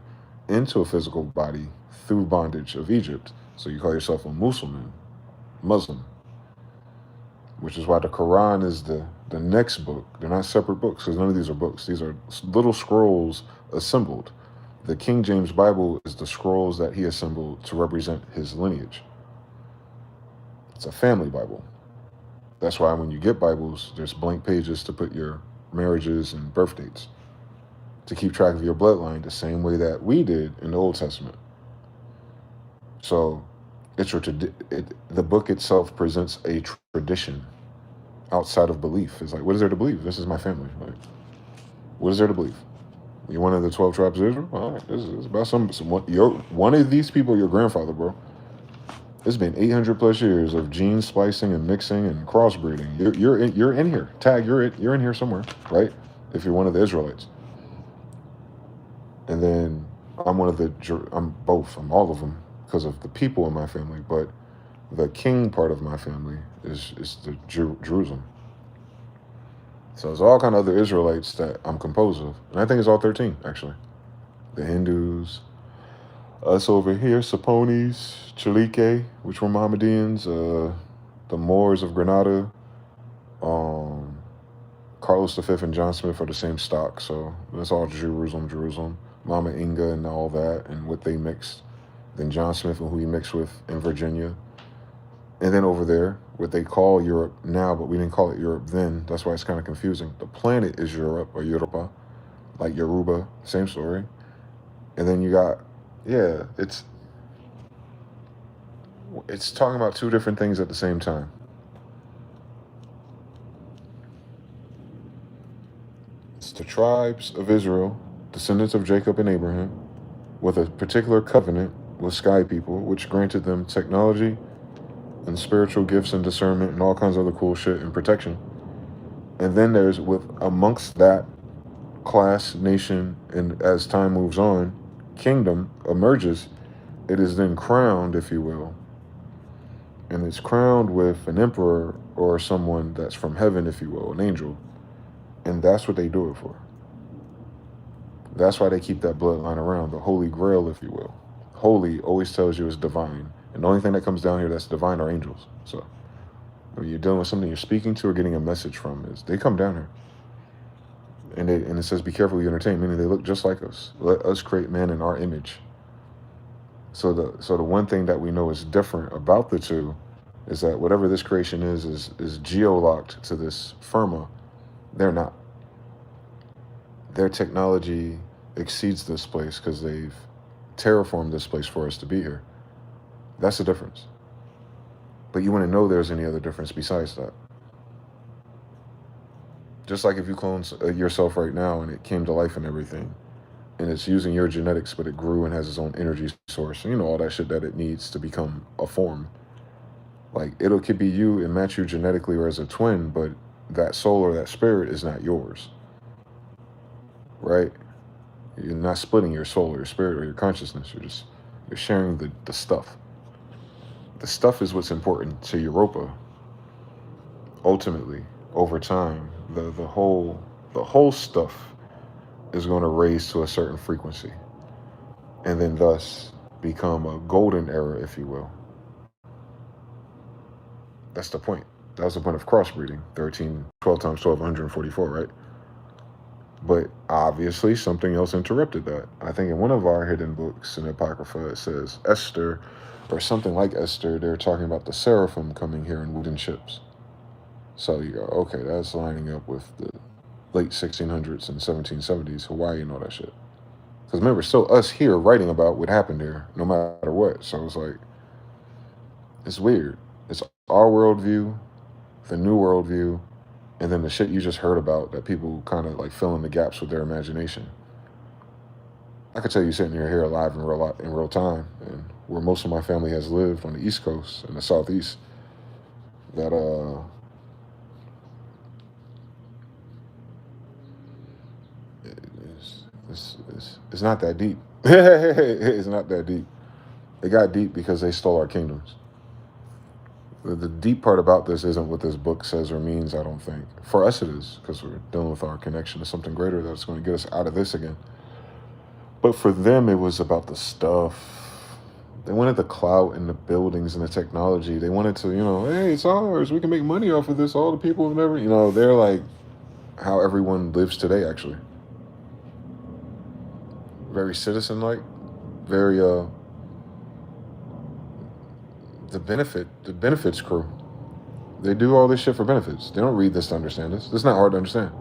Speaker 1: into a physical body through bondage of Egypt. So you call yourself a Muslim, which is why the Quran is the next book. They're not separate books, because none of these are books. These are little scrolls assembled. The King James Bible is the scrolls that he assembled to represent his lineage. It's a family Bible. That's why when you get Bibles, there's blank pages to put your marriages and birth dates, to keep track of your bloodline the same way that we did in the Old Testament. So the book itself presents a tradition outside of belief. It's like, what is there to believe? This is my family. Like, what is there to believe? You're one of the 12 tribes of Israel? All right, this is about one of these people, your grandfather, bro. It's been 800 plus years of gene splicing and mixing and crossbreeding. You're in here. Tag, you're in here somewhere, right? If you're one of the Israelites. And then I'm both. I'm all of them because of the people in my family. But the king part of my family is the Jerusalem. So there's all kind of other Israelites that I'm composed of. And I think it's all 13, actually. The Hindus, us over here, Saponis, Chalique, which were Mohammedans, the Moors of Granada, Carlos V and John Smith are the same stock. So that's all Jerusalem. Mama Inga and all that, and what they mixed. Then John Smith and who he mixed with in Virginia. And then over there, what they call Europe now, but we didn't call it Europe then. That's why it's kind of confusing. The planet is Europe, or Europa, like Yoruba, same story. And then you got, it's talking about two different things at the same time. It's the tribes of Israel, descendants of Jacob and Abraham, with a particular covenant with sky people, which granted them technology and spiritual gifts and discernment and all kinds of other cool shit and protection. And then there's, amongst that class, nation, and as time moves on, kingdom emerges. It is then crowned, if you will. And it's crowned with an emperor or someone that's from heaven, if you will, an angel. And that's what they do it for. That's why they keep that bloodline around, the Holy Grail, if you will. Holy always tells you it's divine. And the only thing that comes down here that's divine are angels. So when you're dealing with something you're speaking to or getting a message from, is they come down here. And it says, be careful you entertain, meaning they look just like us. Let us create man in our image. So the one thing that we know is different about the two is that whatever this creation is geo-locked to this firma. They're not. Their technology exceeds this place because they've terraformed this place for us to be here. That's the difference. But you wouldn't know there's any other difference besides that. Just like if you clone yourself right now and it came to life and everything, and it's using your genetics, but it grew and has its own energy source, and all that shit that it needs to become a form. Like it could be you and match you genetically or as a twin, but that soul or that spirit is not yours, right? You're not splitting your soul or your spirit or your consciousness. You're sharing the stuff. The stuff is what's important to Europa. Ultimately, over time, the whole stuff is going to raise to a certain frequency, and then thus become a golden era, if you will. That's the point. That was the point of crossbreeding. 12 times 12, 144, right? But obviously, something else interrupted that. I think in one of our hidden books in Apocrypha, it says Esther, or something like Esther, they're talking about the seraphim coming here in wooden ships. So you go, okay, that's lining up with the late 1600s and 1770s, Hawaii and all that shit. Because remember, still us here writing about what happened there, no matter what. So it's like, it's weird. It's our worldview, the new worldview, and then the shit you just heard about that people kind of like fill in the gaps with their imagination. I could tell you sitting here alive in real time, and where most of my family has lived on the East Coast and the Southeast, that it's not that deep. It's not that deep. It got deep because they stole our kingdoms. The deep part about this isn't what this book says or means, I don't think. For us it is, because we're dealing with our connection to something greater that's going to get us out of this again. But for them, it was about the stuff. They wanted the clout and the buildings and the technology. They wanted to, hey, it's ours. We can make money off of this. All the people have never, they're like how everyone lives today, actually. Very citizen-like, very, the benefits crew. They do all this shit for benefits. They don't read this to understand this. It's not hard to understand.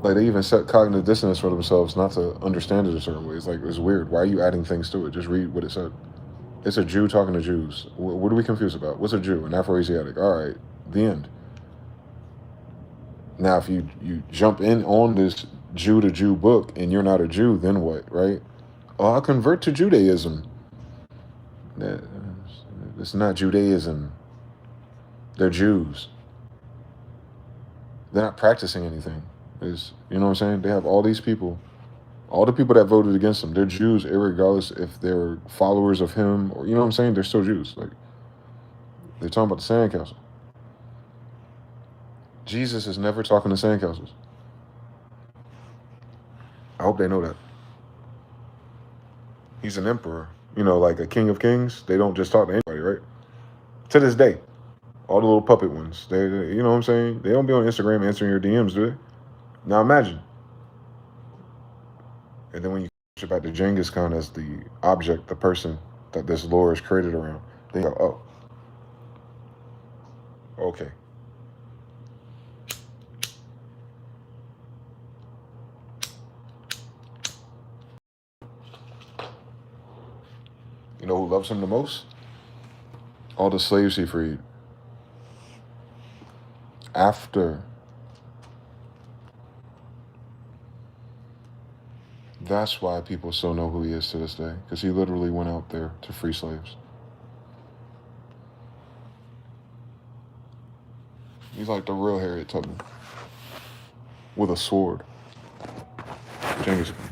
Speaker 1: Like, they even set cognitive dissonance for themselves not to understand it a certain way. It's like, it's weird. Why are you adding things to it? Just read what it said. It's a Jew talking to Jews. What are we confused about? What's a Jew? An Afroasiatic. All right, the end. Now, if you jump in on this Jew to Jew book and you're not a Jew, then what, right? Oh, I'll convert to Judaism. It's not Judaism. They're Jews. They're not practicing anything. You know what I'm saying? They have all these people, all the people that voted against them. They're Jews, irregardless if they're followers of him or, you know what I'm saying? They're still Jews. Like, they're talking about the sandcastle. Jesus is never talking to sandcastles. I hope they know that. He's an emperor, like a king of kings. They don't just talk to anybody, right? To this day, all the little puppet ones, they you know what I'm saying? They don't be on Instagram answering your DMs, do they? Now imagine. And then when you ship back to Genghis Khan as the object, the person that this lore is created around, they go, oh, okay. You know who loves him the most? All the slaves he freed. After. That's why people still know who he is to this day, because he literally went out there to free slaves. He's like the real Harriet Tubman with a sword. Genghis Khan.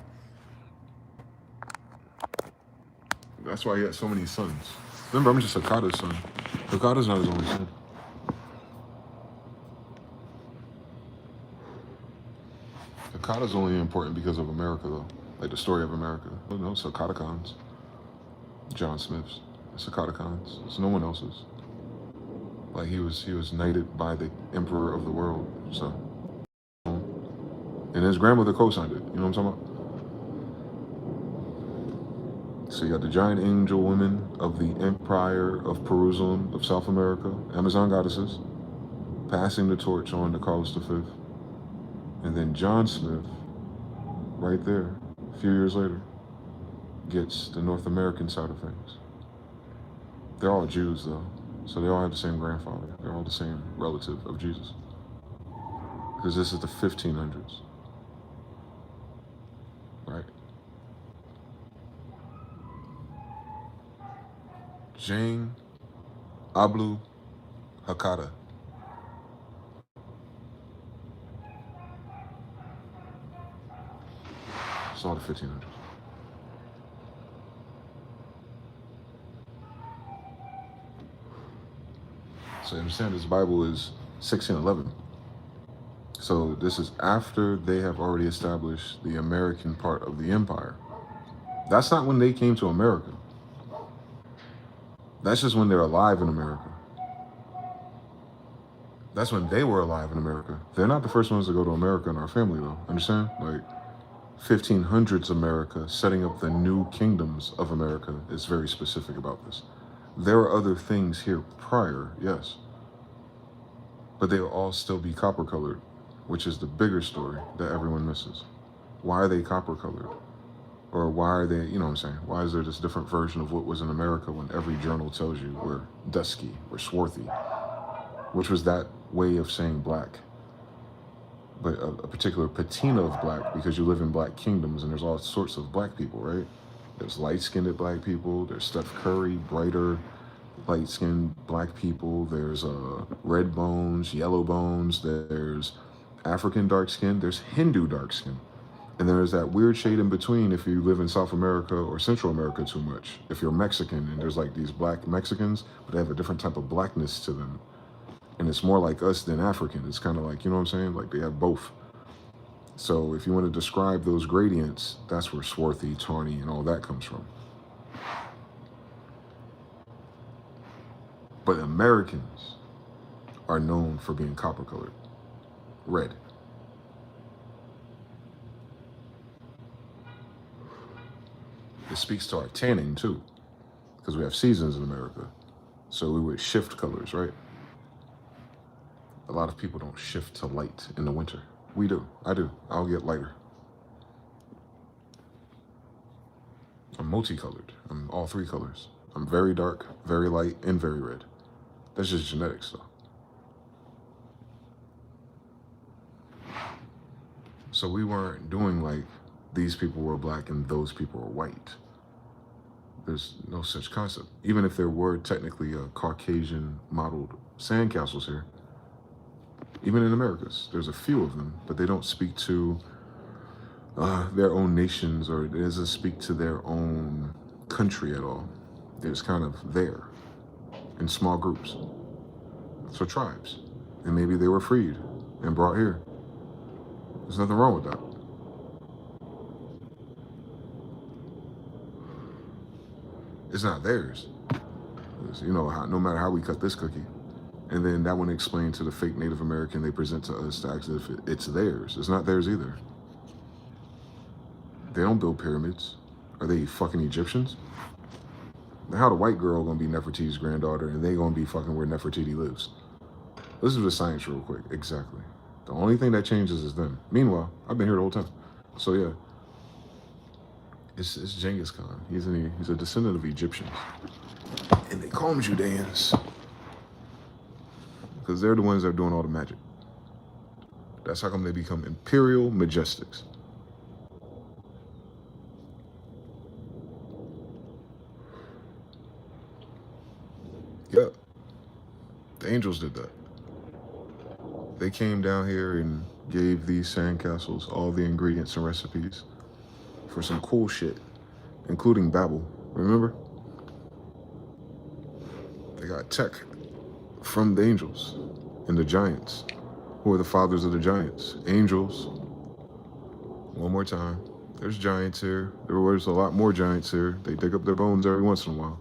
Speaker 1: That's why he had so many sons. Remember, I'm just Hakata's son. Hakata's not his only son. Hakata's only important because of America, though. Like the story of America. No, it's Hakata Khan's. John Smith's. It's Hakata Khan's. It's no one else's. Like he was knighted by the emperor of the world. So, and his grandmother co-signed it. You know what I'm talking about? So you got the giant angel women of the Empire of Jerusalem of South America, Amazon goddesses, passing the torch on to Carlos V. And then John Smith, right there, a few years later, gets the North American side of things. They're all Jews, though. So they all have the same grandfather. They're all the same relative of Jesus. Because this is the 1500s, right? Jane Ablu Hakata. It's all the 1500s. So you understand this Bible is 1611. So this is after they have already established the American part of the empire. That's not when they came to America. That's just when they're alive in America. That's when they were alive in America. They're not the first ones to go to America in our family, though. Understand? Like, 1500s America, setting up the new kingdoms of America is very specific about this. There are other things here prior, yes. But they will all still be copper colored, which is the bigger story that everyone misses. Why are they copper colored? Or why are they, you know what I'm saying? Why is there this different version of what was in America when every journal tells you we're dusky, we're swarthy, which was that way of saying black, but a particular patina of black, because you live in black kingdoms and there's all sorts of black people, right? There's light-skinned black people, there's Steph Curry, brighter, light-skinned black people, there's red bones, yellow bones, there's African dark skin, there's Hindu dark skin. And there's that weird shade in between if you live in South America or Central America too much. If you're Mexican and there's like these black Mexicans, but they have a different type of blackness to them. And it's more like us than African. It's kind of like, you know what I'm saying? Like they have both. So if you want to describe those gradients, that's where swarthy, tawny, and all that comes from. But Americans are known for being copper colored, red. It speaks to our tanning too, because we have seasons in America. So we would shift colors, right? A lot of people don't shift to light in the winter. We do. I do. I'll get lighter. I'm multicolored. I'm all three colors. I'm very dark, very light, and very red. That's just genetics, though. So we weren't doing like these people were black and those people were white. There's no such concept. Even if there were technically Caucasian modeled sandcastles here, even in Americas, there's a few of them, but they don't speak to their own nations, or it doesn't speak to their own country at all. There's kind of there in small groups. So tribes. And maybe they were freed and brought here. There's nothing wrong with that. It's not theirs. You know, no matter how we cut this cookie. And then that one explained to the fake Native American they present to us to act as if it's theirs. It's not theirs either. They don't build pyramids. Are they fucking Egyptians? How the white girl gonna be Nefertiti's granddaughter and they gonna be fucking where Nefertiti lives? Listen to the science real quick. Exactly. The only thing that changes is them. Meanwhile, I've been here the whole time. So yeah, it's Genghis Khan. He's a descendant of Egyptians, and they call them Judeans because they're the ones that are doing all the magic. That's how come they become imperial majestics. Yeah, the angels did that. They came down here and gave these sandcastles all the ingredients and recipes for some cool shit, including Babel. Remember? They got tech from the angels and the giants. Who are the fathers of the giants? Angels. One more time. There's giants here. There was a lot more giants here. They dig up their bones every once in a while.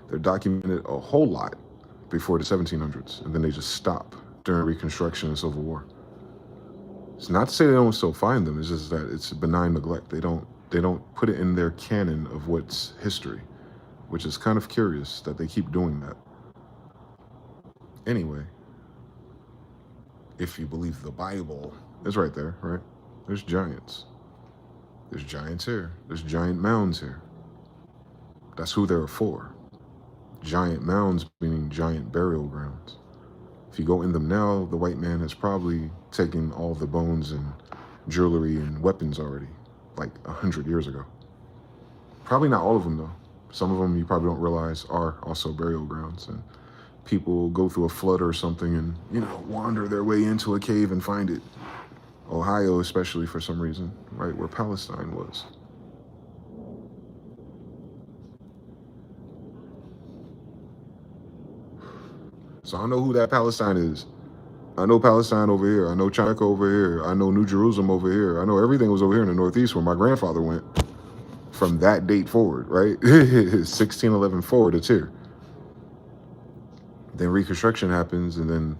Speaker 1: They're documented a whole lot before the 1700s, and then they just stop during Reconstruction and Civil War. It's not to say they don't still find them. It's just that it's benign neglect. They don't put it in their canon of what's history, which is kind of curious that they keep doing that. Anyway, if you believe the Bible, it's right there, right? There's giants. There's giants here. There's giant mounds here. That's who they're for. giant mounds, meaning giant burial grounds. If you go in them now, the white man has probably taken all the bones and jewelry and weapons already, like 100 years ago. Probably not all of them, though. Some of them you probably don't realize are also burial grounds. And people go through a flood or something and, wander their way into a cave and find it. Ohio, especially for some reason, right where Palestine was. So I know who that Palestine is. I know Palestine over here. I know China over here. I know New Jerusalem over here. I know everything was over here in the Northeast where my grandfather went. From that date forward, right? 1611 forward, it's here. Then Reconstruction happens, and then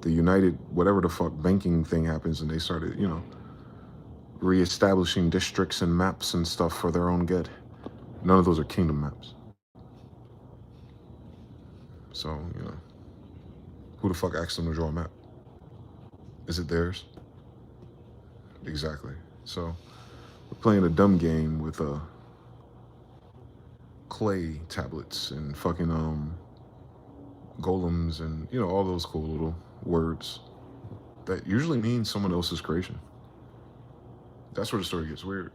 Speaker 1: the United, whatever the fuck, banking thing happens, and they started, reestablishing districts and maps and stuff for their own good. None of those are kingdom maps. So, who the fuck asked them to draw a map? Is it theirs? Exactly. So, we're playing a dumb game with clay tablets and fucking golems and all those cool little words that usually mean someone else's creation. That's where the story gets weird.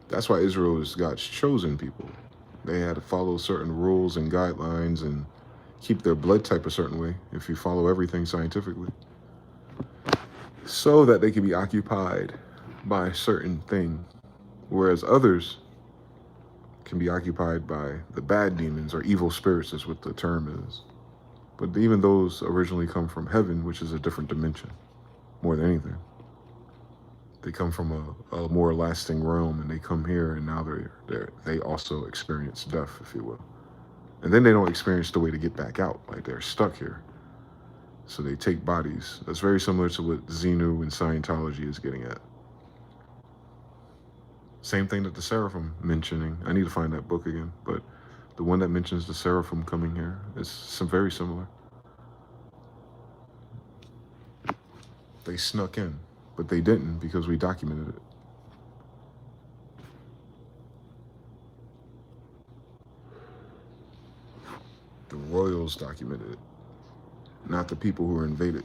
Speaker 1: That's why Israel is God's chosen people. They had to follow certain rules and guidelines and keep their blood type a certain way if you follow everything scientifically, so that they can be occupied by a certain thing, whereas others can be occupied by the bad demons or evil spirits is what the term is. But even those originally come from heaven, which is a different dimension, more than anything. They come from a more lasting realm, and they come here, and now they also experience death, if you will. And then they don't experience the way to get back out, like they're stuck here. So they take bodies. That's very similar to what Xenu and Scientology is getting at. Same thing that the Seraphim mentioning. I need to find that book again, but the one that mentions the Seraphim coming here is very similar. They snuck in, but they didn't because we documented it. The royals documented it, not the people who were invaded.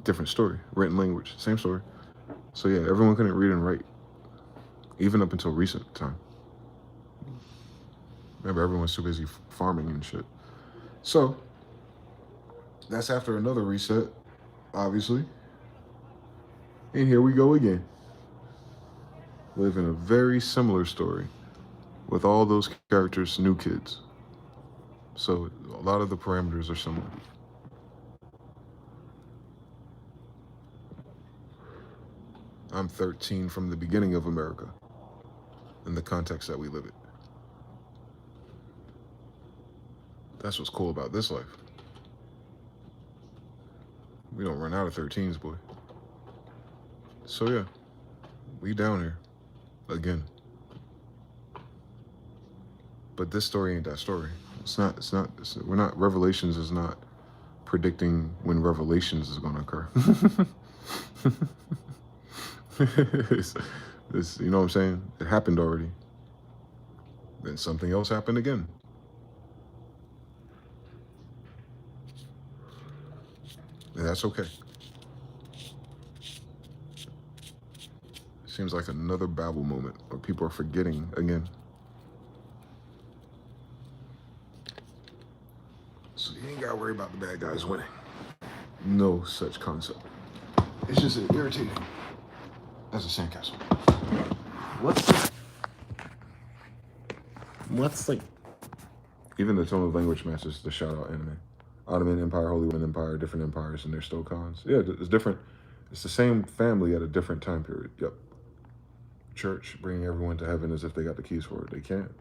Speaker 1: Different story, written language, same story. So yeah, everyone couldn't read and write, even up until recent time. Remember, everyone's too busy farming and shit. So that's after another reset, obviously. And here we go again. Living a very similar story with all those characters, new kids. So a lot of the parameters are similar. I'm 13 from the beginning of America in the context that we live it. That's what's cool about this life. We don't run out of 13s, boy. So yeah, we down here again. But this story ain't that story. We're not, Revelations is not predicting when Revelations is going to occur. It's, you know what I'm saying? It happened already. Then something else happened again. And that's okay. Seems like another Babel moment where people are forgetting again. So you ain't gotta worry about the bad guys winning. No such concept. It's just irritating. That's a sandcastle.
Speaker 2: What's like?
Speaker 1: Even the tone of language matches the shout-out anime. Ottoman Empire, Holy Roman Empire, different empires, and they're still cons. Yeah, it's different. It's the same family at a different time period. Yep. Church bringing everyone to heaven as if they got the keys for it. They can't.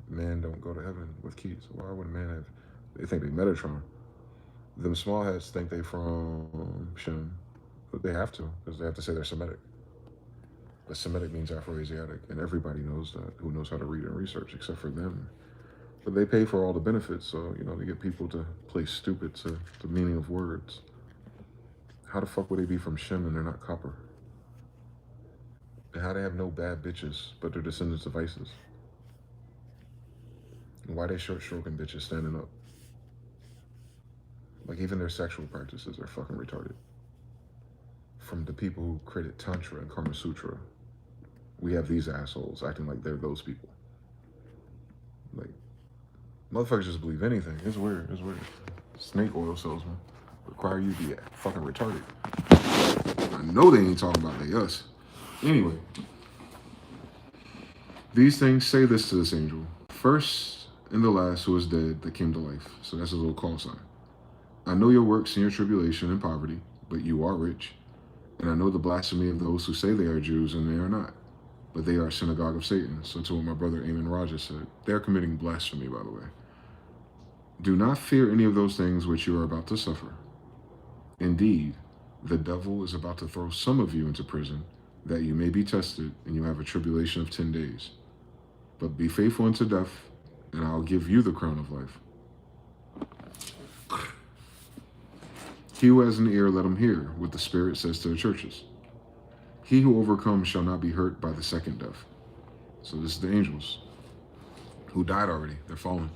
Speaker 1: Man don't go to heaven with keys. Why would a man have? They think they Metatron. Them small hats think they from Shem. But they have to, because they have to say they're Semitic. But Semitic means Afro-Asiatic, and everybody knows that, who knows how to read and research, except for them. But they pay for all the benefits, so, they get people to play stupid to the meaning of words. How the fuck would they be from Shem and they're not copper? And how they have no bad bitches, but they're descendants of ISIS. And why they short stroking bitches standing up? Like even their sexual practices are fucking retarded. From the people who created Tantra and Kama Sutra, we have these assholes acting like they're those people. Like motherfuckers just believe anything. It's weird. It's weird. Snake oil salesman require you to be fucking retarded. I know they ain't talking about they us. Anyway, these things say this to this angel. First and the last who is dead that came to life. So that's a little call sign. I know your works in your tribulation and poverty, but you are rich. And I know the blasphemy of those who say they are Jews and they are not, but they are a synagogue of Satan. So to what my brother Eamon Raja said, they're committing blasphemy, by the way. Do not fear any of those things which you are about to suffer. Indeed, the devil is about to throw some of you into prison, that you may be tested, and you have a tribulation of 10 days. But be faithful unto death, and I'll give you the crown of life. He who has an ear, let him hear what the Spirit says to the churches. He who overcomes shall not be hurt by the second death. So this is the angels who died already. They're fallen.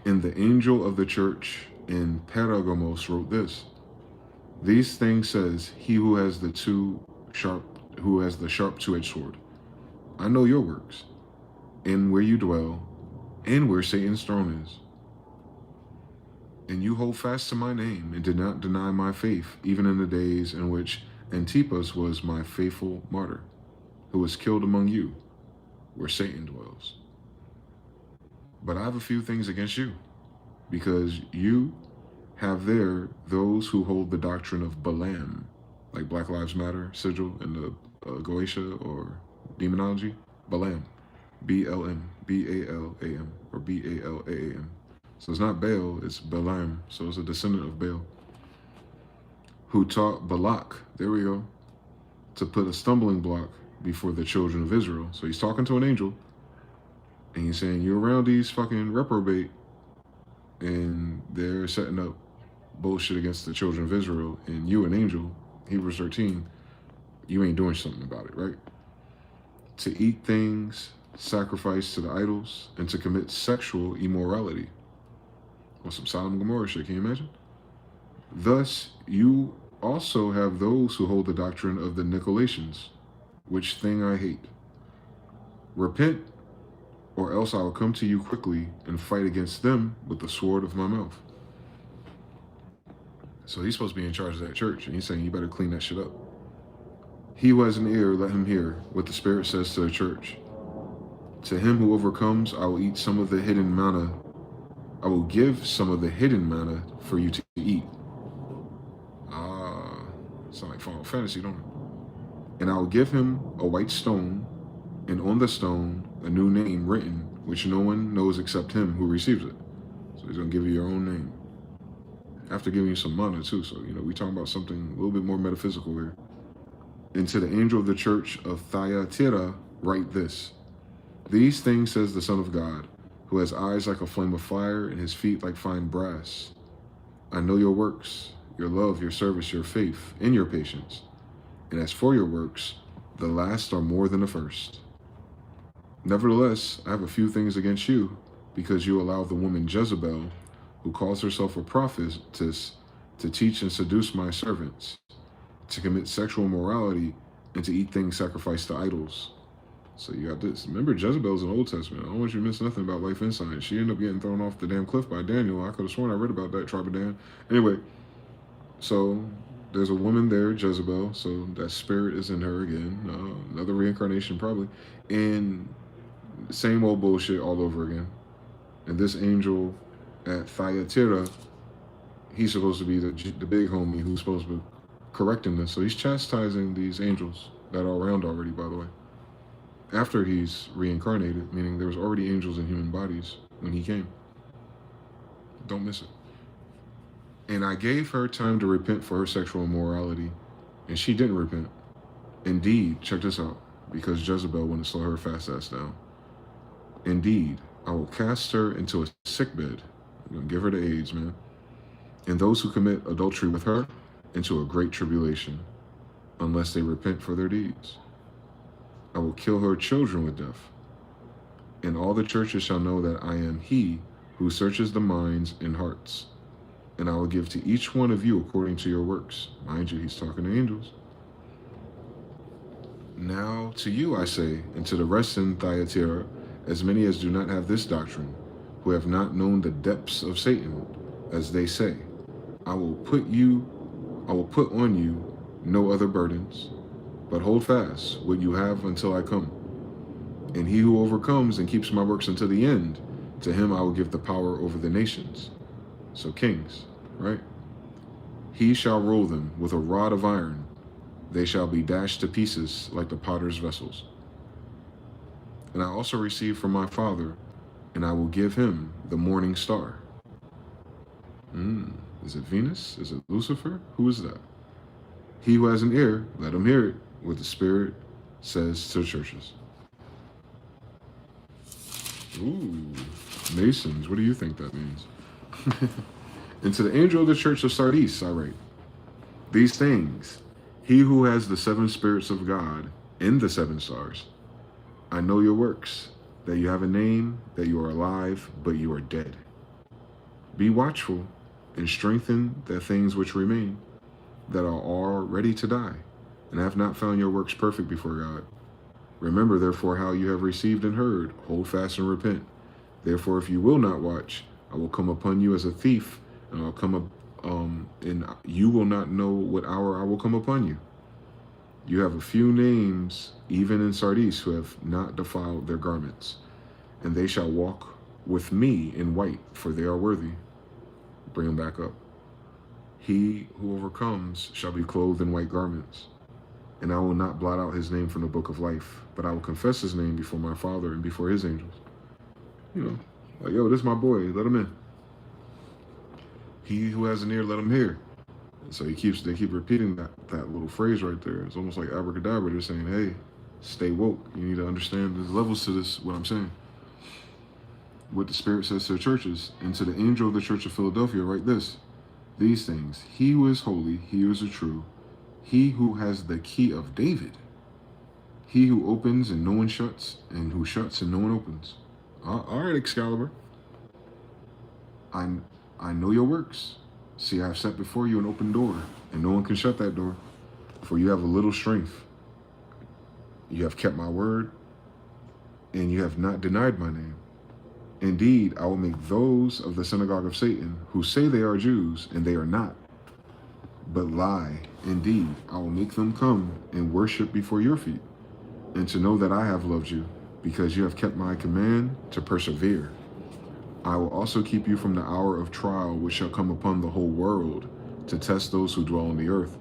Speaker 1: And the angel of the church in Pergamos wrote this. These things says he who has the sharp two-edged sword. I know your works, and where you dwell, and where Satan's throne is. And you hold fast to my name, and did not deny my faith, even in the days in which Antipas was my faithful martyr, who was killed among you, where Satan dwells. But I have a few things against you, because you have there those who hold the doctrine of Balaam, like Black Lives Matter sigil in the Goetia or demonology. Balaam, B-L-M, B-A-L-A-M, or B-A-L-A-A-M. So it's not Baal, it's Balaam, so it's a descendant of Baal, who taught Balak, there we go, to put a stumbling block before the children of Israel. So he's talking to an angel, and he's saying, you're around these fucking reprobate, and they're setting up bullshit against the children of Israel, and you, an angel, Hebrews 13, you ain't doing something about it, right? To eat things sacrificed to the idols, and to commit sexual immorality. Or some Sodom and Gomorrah shit, can you imagine? Thus, you also have those who hold the doctrine of the Nicolaitans, which thing I hate. Repent, or else I will come to you quickly and fight against them with the sword of my mouth. So he's supposed to be in charge of that church, and he's saying, you better clean that shit up. He who has an ear, let him hear what the Spirit says to the church. To him who overcomes, I will eat some of the hidden manna. I will give some of the hidden manna for you to eat. Sound like Final Fantasy, don't it? And I will give him a white stone, and on the stone a new name written, which no one knows except him who receives it. So he's going to give you your own name. After giving you some manna too, so, we talking about something a little bit more metaphysical here. And to the angel of the church of Thyatira write this. These things says the Son of God, who has eyes like a flame of fire and his feet like fine brass. I know your works, your love, your service, your faith, and your patience. And as for your works, the last are more than the first. Nevertheless, I have a few things against you, because you allow the woman Jezebel, who calls herself a prophetess, to teach and seduce my servants, to commit sexual immorality, and to eat things sacrificed to idols. So you got this. Remember, Jezebel's in the Old Testament. I don't want you to miss nothing about Life in Science. She ended up getting thrown off the damn cliff by Daniel. I could have sworn I read about that, tribe of Dan. Anyway, so there's a woman there, Jezebel. So that spirit is in her again. Another reincarnation probably. And same old bullshit all over again. And this angel at Thyatira, he's supposed to be the big homie who's supposed to be correcting this. So he's chastising these angels that are around already, by the way. After he's reincarnated, meaning there was already angels in human bodies when he came. Don't miss it. And I gave her time to repent for her sexual immorality, and she didn't repent. Indeed, check this out, because Jezebel wouldn't slow her fast ass down. Indeed, I will cast her into a sickbed. I'm going to give her the AIDS, man. And those who commit adultery with her into a great tribulation, unless they repent for their deeds. I will kill her children with death. And all the churches shall know that I am he who searches the minds and hearts. And I will give to each one of you according to your works. Mind you, he's talking to angels. Now to you I say, and to the rest in Thyatira, as many as do not have this doctrine, who have not known the depths of Satan, as they say, I will put on you no other burdens, but hold fast what you have until I come. And he who overcomes and keeps my works until the end, to him I will give the power over the nations. So kings, right? He shall rule them with a rod of iron. They shall be dashed to pieces like the potter's vessels. And I also received from my Father, and I will give him the morning star. Is it Venus? Is it Lucifer? Who is that? He who has an ear, let him hear it, what the Spirit says to the churches. Ooh, Masons, what do you think that means? And to the angel of the church of Sardis I write, these things, he who has the 7 spirits of God and the 7 stars, I know your works, that you have a name, that you are alive, but you are dead. Be watchful and strengthen the things which remain, that are all ready to die, and have not found your works perfect before God. Remember, therefore, how you have received and heard, hold fast and repent. Therefore, if you will not watch, I will come upon you as a thief, and I'll come up, and you will not know what hour I will come upon you. You have a few names, even in Sardis, who have not defiled their garments, and they shall walk with me in white, for they are worthy. Bring them back up. He who overcomes shall be clothed in white garments, and I will not blot out his name from the book of life, but I will confess his name before my Father and before his angels. You know, like, yo, this is my boy, let him in. He who has an ear, let him hear. And so they keep repeating that little phrase right there. It's almost like abracadabra. They're saying, hey, stay woke. You need to understand there's levels to this, what I'm saying. What the Spirit says to the churches, and to the angel of the church of Philadelphia, write this. These things, he who is holy, he who is the true, he who has the key of David, he who opens and no one shuts, and who shuts and no one opens. All right, Excalibur. I know your works. See, I have set before you an open door, and no one can shut that door, for you have a little strength. You have kept my word, and you have not denied my name. Indeed, I will make those of the synagogue of Satan who say they are Jews, and they are not, but lie. Indeed, I will make them come and worship before your feet, and to know that I have loved you, because you have kept my command to persevere. I will also keep you from the hour of trial which shall come upon the whole world, to test those who dwell on the earth.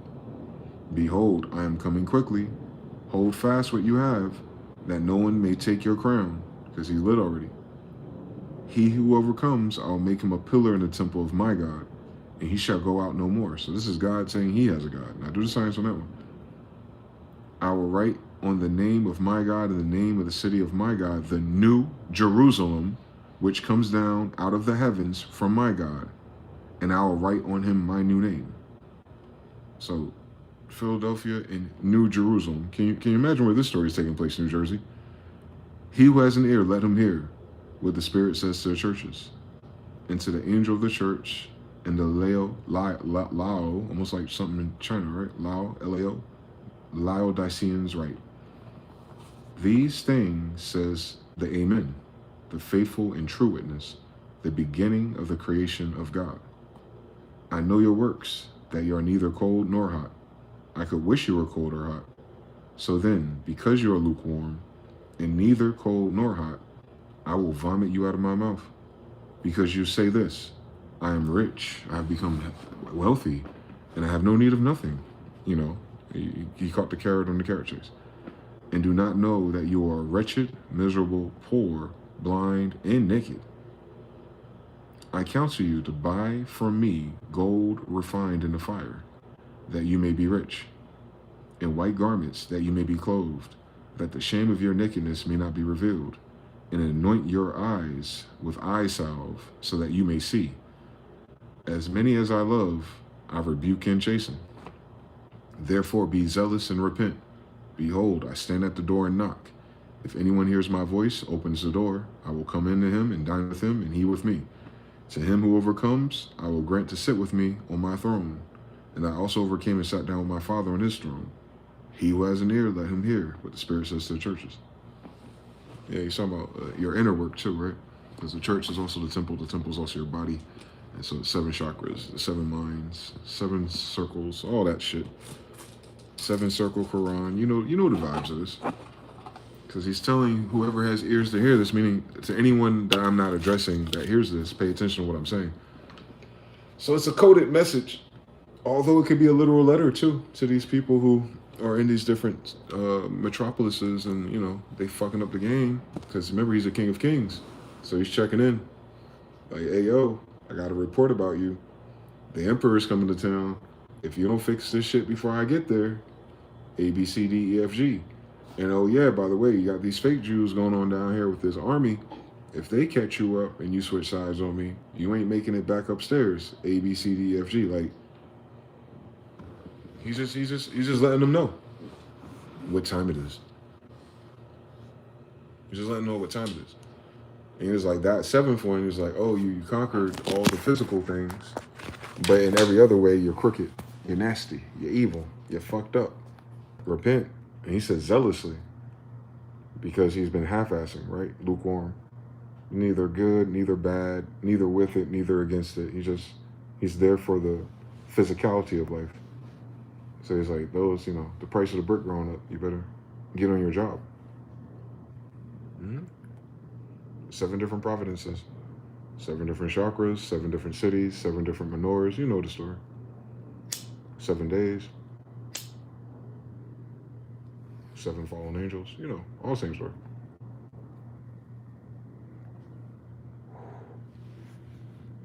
Speaker 1: Behold, I am coming quickly. Hold fast what you have, that no one may take your crown, because he's lit already. He who overcomes, I will make him a pillar in the temple of my God, and he shall go out no more. So this is God saying he has a God. Now do the science on that one. I will write on the name of my God and the name of the city of my God, the new Jerusalem, which comes down out of the heavens from my God, and I will write on him my new name. So Philadelphia and New Jerusalem. Can you imagine where this story is taking place, New Jersey? He who has an ear, let him hear what the Spirit says to the churches. And to the angel of the church, and the Lao, almost like something in China, right? Lao, L-A-O, Laodiceans, right? These things says the Amen, the faithful and true witness, the beginning of the creation of God. I know your works, that you are neither cold nor hot. I could wish you were cold or hot. So then, because you are lukewarm, and neither cold nor hot, I will vomit you out of my mouth. Because you say this, I am rich, I have become wealthy, and I have no need of nothing. You know, he caught the carrot on the carrot chase. And do not know that you are wretched, miserable, poor, blind, and naked. I counsel you to buy from me gold refined in the fire, that you may be rich, and white garments, that you may be clothed, that the shame of your nakedness may not be revealed, and anoint your eyes with eye salve, so that you may see. As many as I love, I rebuke and chasten. Therefore be zealous and repent. Behold, I stand at the door and knock. If anyone hears my voice, opens the door, I will come into him and dine with him, and he with me. To him who overcomes, I will grant to sit with me on my throne. And I also overcame and sat down with my Father on his throne. He who has an ear, let him hear what the Spirit says to the churches. Yeah, he's talking about your inner work too, right? Because the church is also the temple. The temple is also your body. And so 7 chakras, the 7 minds, 7 circles, all that shit. 7 circle Quran. You know the vibes of this. Because he's telling whoever has ears to hear this, meaning to anyone that I'm not addressing that hears this, pay attention to what I'm saying. So it's a coded message, although it could be a literal letter too to these people who are in these different metropolises, and they fucking up the game. Because remember, he's a king of kings, so he's checking in. Like, hey yo, I got a report about you. The emperor's coming to town. If you don't fix this shit before I get there, A, B, C, D, E, F, G. And oh yeah, by the way, you got these fake Jews going on down here with this army. If they catch you up and you switch sides on me, you ain't making it back upstairs. A, B, C, D, E, F, G. Like, he's just letting them know what time it is. He's just letting them know what time it is. And he was like, that 7th one is like, oh, you conquered all the physical things, but in every other way, you're crooked, you're nasty, you're evil, you're fucked up. Repent. And he said zealously, because he's been half-assing, right? Lukewarm. Neither good, neither bad, neither with it, neither against it. He's there for the physicality of life. So he's like, those, the price of the brick growing up, you better get on your job. 7 different providences, 7 different chakras, 7 different cities, 7 different menorahs. You know the story. 7 days. 7 fallen angels, all the same story.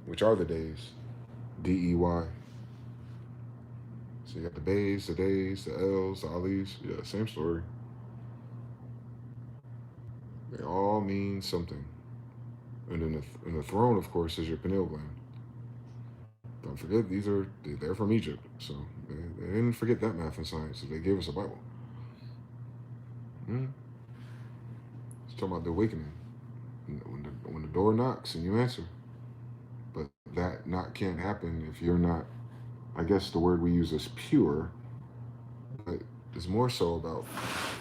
Speaker 1: Which are the days? D-E-Y. So you got the bays, the days, the L's, the Ali's. Yeah, same story. They all mean something. And then the throne, of course, is your pineal gland. Don't forget, they're from Egypt. So they didn't forget that math and science. So they gave us a Bible. It's talking about the awakening. When the door knocks and you answer. But that knock can't happen if you're not, I guess the word we use is pure. But it's more so about,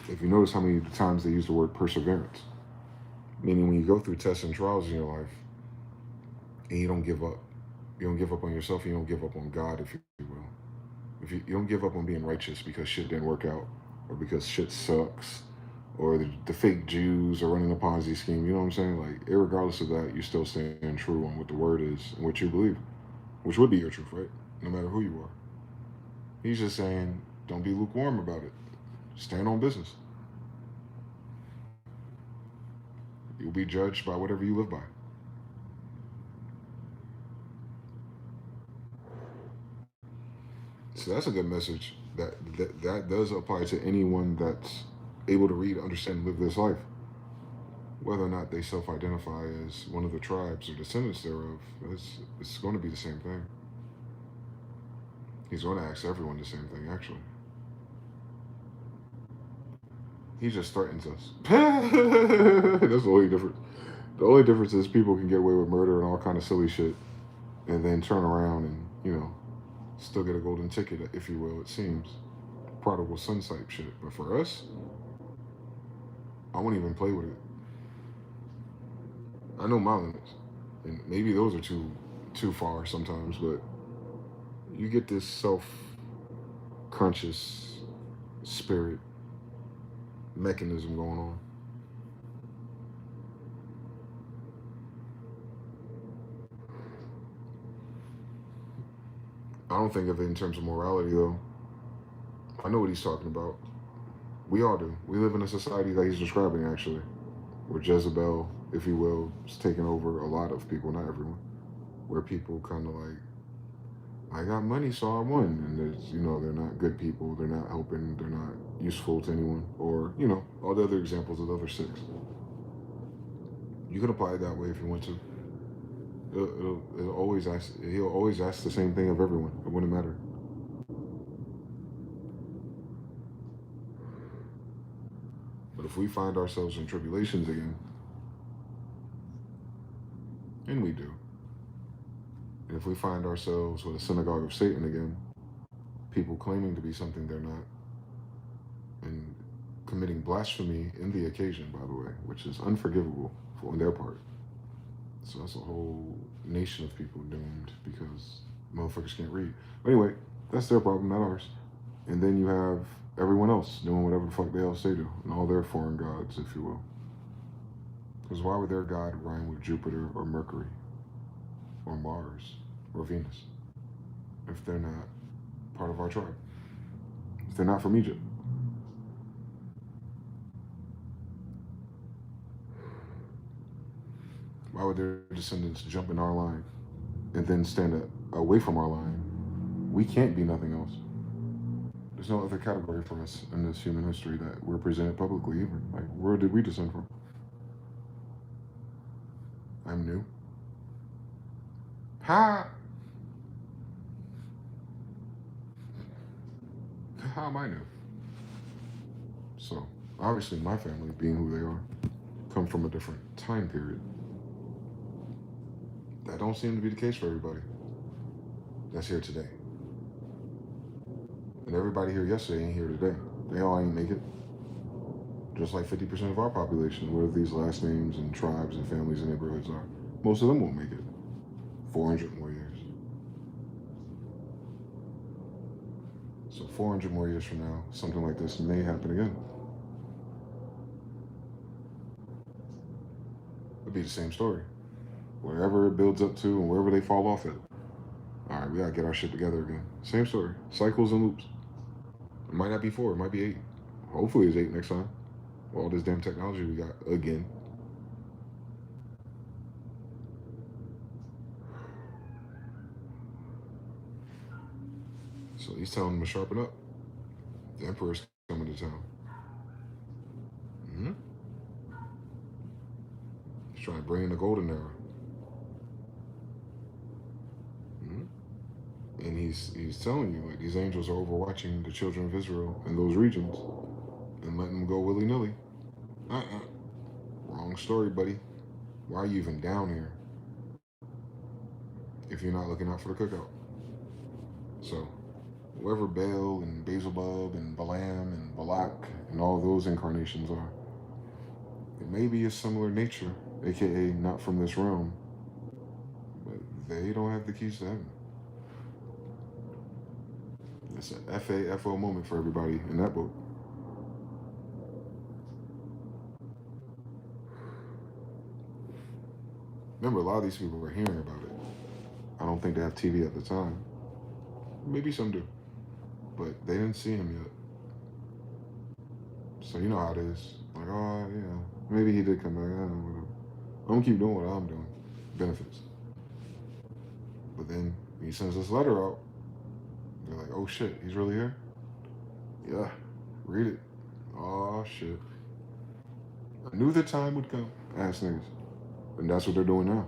Speaker 1: if you notice how many times they use the word perseverance. Meaning when you go through tests and trials in your life, and you don't give up. You don't give up on yourself, you don't give up on God, if you will. If you don't give up on being righteous because shit didn't work out, or because shit sucks, or the fake Jews are running a Ponzi scheme, you know what I'm saying? Like, irregardless of that, you still stand true on what the word is and what you believe, which would be your truth, right? No matter who you are. He's just saying, don't be lukewarm about it. Stand on business. You'll be judged by whatever you live by. So that's a good message. That does apply to anyone that's able to read, understand, and live this life. Whether or not they self-identify as one of the tribes or descendants thereof, it's going to be the same thing. He's going to ask everyone the same thing, actually. He just threatens us. That's the only difference. The only difference is people can get away with murder and all kind of silly shit, and then turn around and, still get a golden ticket, if you will, it seems. Prodigal son type shit. But for us, I won't even play with it. I know my limits. And maybe those are too far sometimes, but you get this self-conscious spirit mechanism going on. I don't think of it in terms of morality, though. I know what he's talking about. We all do. We live in a society that he's describing, actually, where Jezebel, if you will, is taking over a lot of people, not everyone, where people kind of like, I got money, so I won. And there's, they're not good people, they're not helping, they're not useful to anyone, or, all the other examples of the other 6. You can apply it that way if you want to. He'll always ask the same thing of everyone. It wouldn't matter. if we find ourselves in tribulations again, and we do, and if we find ourselves with a synagogue of Satan again, people claiming to be something they're not, and committing blasphemy in the occasion, by the way, which is unforgivable on their part. So that's a whole nation of people doomed because motherfuckers can't read. But anyway, that's their problem, not ours. And then you have everyone else doing whatever the fuck they else they do, and all their foreign gods, if you will. Because why would their god rhyme with Jupiter or Mercury or Mars or Venus if they're not part of our tribe? If they're not from Egypt? Why would their descendants jump in our line and then stand away from our line? We can't be nothing else. There's no other category for us in this human history that we're presented publicly either. Like, where did we descend from? I'm new. How am I new? So, obviously my family, being who they are, come from a different time period. That don't seem to be the case for everybody that's here today. And everybody here yesterday ain't here today. They all ain't make it. Just like 50% of our population, where these last names and tribes and families and neighborhoods are. Most of them won't make it. 400 more years. So 400 more years from now, something like this may happen again. It'll be the same story. Wherever it builds up to and wherever they fall off at. All right, we gotta get our shit together again. Same story. Cycles and loops. It might not be 4, it might be 8. Hopefully it's 8 next time. With all this damn technology we got again. So he's telling them to sharpen up. The Emperor's coming to town. He's trying to bring in the golden era. And he's telling you, like, these angels are overwatching the children of Israel in those regions and letting them go willy-nilly. Wrong story, buddy. Why are you even down here if you're not looking out for the cookout? So, whoever Baal and Beelzebub and Balaam and Balak and all those incarnations are, it may be a similar nature, aka not from this realm, but they don't have the keys to heaven. It's an FAFO moment for everybody in that book. Remember, a lot of these people were hearing about it. I don't think they have TV at the time. Maybe some do. But they didn't see him yet. So you know how it is. Like, oh, yeah, maybe he did come back. I don't know, whatever. I'm going to keep doing what I'm doing. Benefits. But then he sends this letter out. They're like, oh shit, he's really here? Yeah, read it. Oh shit. I knew the time would come. Ass niggas. And that's what they're doing now.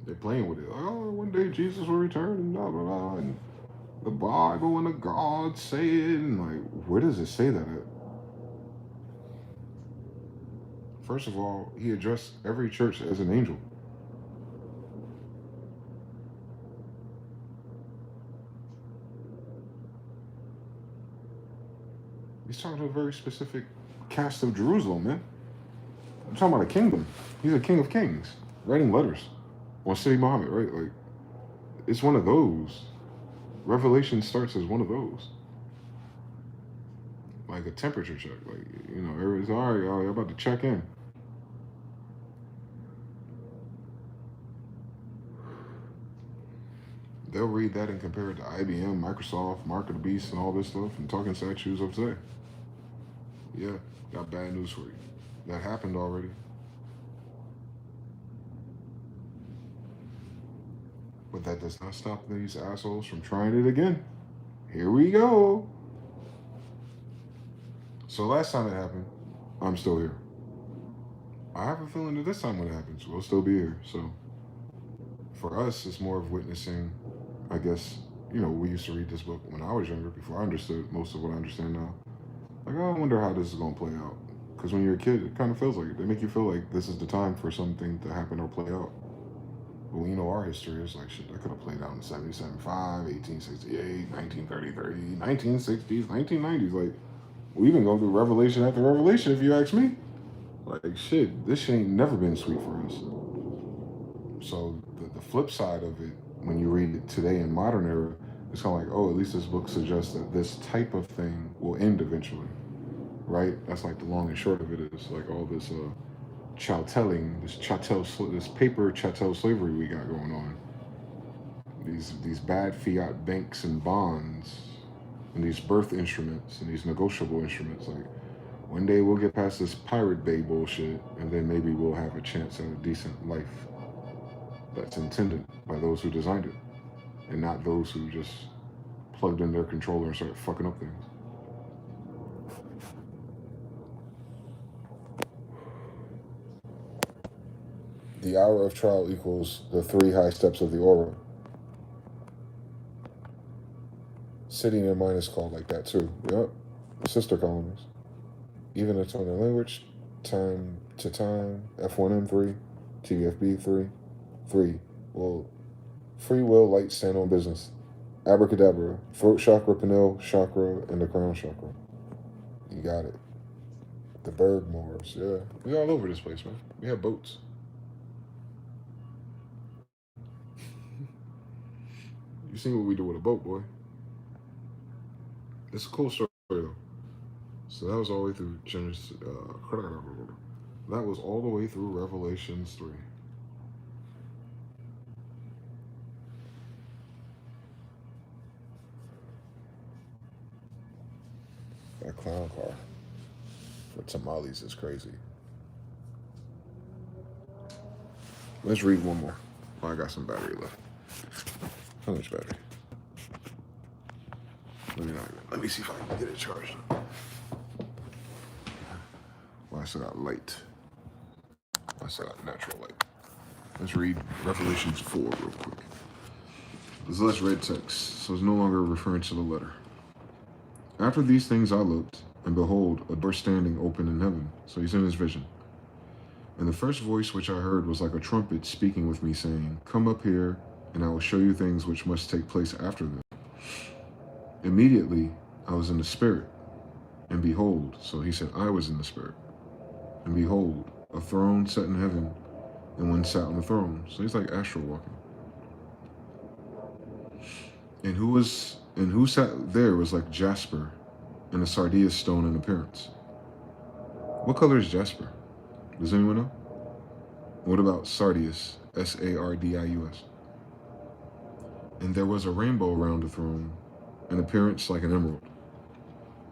Speaker 1: They're playing with it. Like, oh, one day Jesus will return and blah, blah, blah. And the Bible and the gods say it. And like, where does it say that at? First of all, he addressed every church as an angel. He's talking to a very specific cast of Jerusalem, man. I'm talking about a kingdom. He's a king of kings, writing letters on City Muhammad, right? Like, it's one of those. Revelation starts as one of those. Like a temperature check. Like, you know, everybody's all right, y'all, you're about to check in. They'll read that and compare it to IBM, Microsoft, Mark of the Beast, and all this stuff, and talking statues of today. Yeah, got bad news for you. That happened already. But that does not stop these assholes from trying it again. Here we go. So last time it happened, I'm still here. I have a feeling that this time when it happens, we'll still be here. So for us, it's more of witnessing, I guess, you know, we used to read this book when I was younger, before I understood most of what I understand now. Like, oh, I wonder how this is going to play out. Because when you're a kid, it kind of feels like it. They make you feel like this is the time for something to happen or play out. But when you know our history, it's like shit, that could have played out in 70-75, 1868, 1933, 1960s, 1990s. Like, we've been going through revelation after revelation, if you ask me. Like, shit, this shit ain't never been sweet for us. So the flip side of it, when you read it today in modern era, it's kind of like, oh, at least this book suggests that this type of thing will end eventually, right? That's like the long and short of it is like all this chatteling, this paper chattel slavery we got going on. These bad fiat banks and bonds, and these birth instruments and these negotiable instruments. Like, one day we'll get past this Pirate Bay bullshit, and then maybe we'll have a chance at a decent life that's intended by those who designed it, and not those who just plugged in their controller and started fucking up things. The hour of trial equals the 3 high steps of the aura. City near mine is called like that too. Yep. Sister colonies. Even a tone of language, time to time, F1M3, TVFB 3, 3. Well, free will, light, stand on business. Abracadabra, throat chakra, pineal chakra, and the crown chakra. You got it. The Bergmores, yeah. We all over this place, man. We have boats. You seen what we do with a boat, boy. It's a cool story, though. So that was all the way through Genesis. That was all the way through Revelations 3. That clown car for tamales is crazy. Let's read one more. Oh, I got some battery left. How much battery? Let me see if I can get it charged. Well, I still got light. I still got natural light. Let's read Revelations 4 real quick. There's less red text, so it's no longer referring to the letter. After these things I looked, and behold, a door standing open in heaven. So he's in his vision. And the first voice which I heard was like a trumpet speaking with me, saying, "Come up here, and I will show you things which must take place after them." Immediately, I was in the Spirit, and behold, so he said, I was in the Spirit, and behold, a throne set in heaven, and one sat on the throne. So he's like astral walking. And who sat there was like jasper, and a sardius stone in appearance. What color is jasper? Does anyone know? What about sardius? Sardius. And there was a rainbow around the throne, an appearance like an emerald.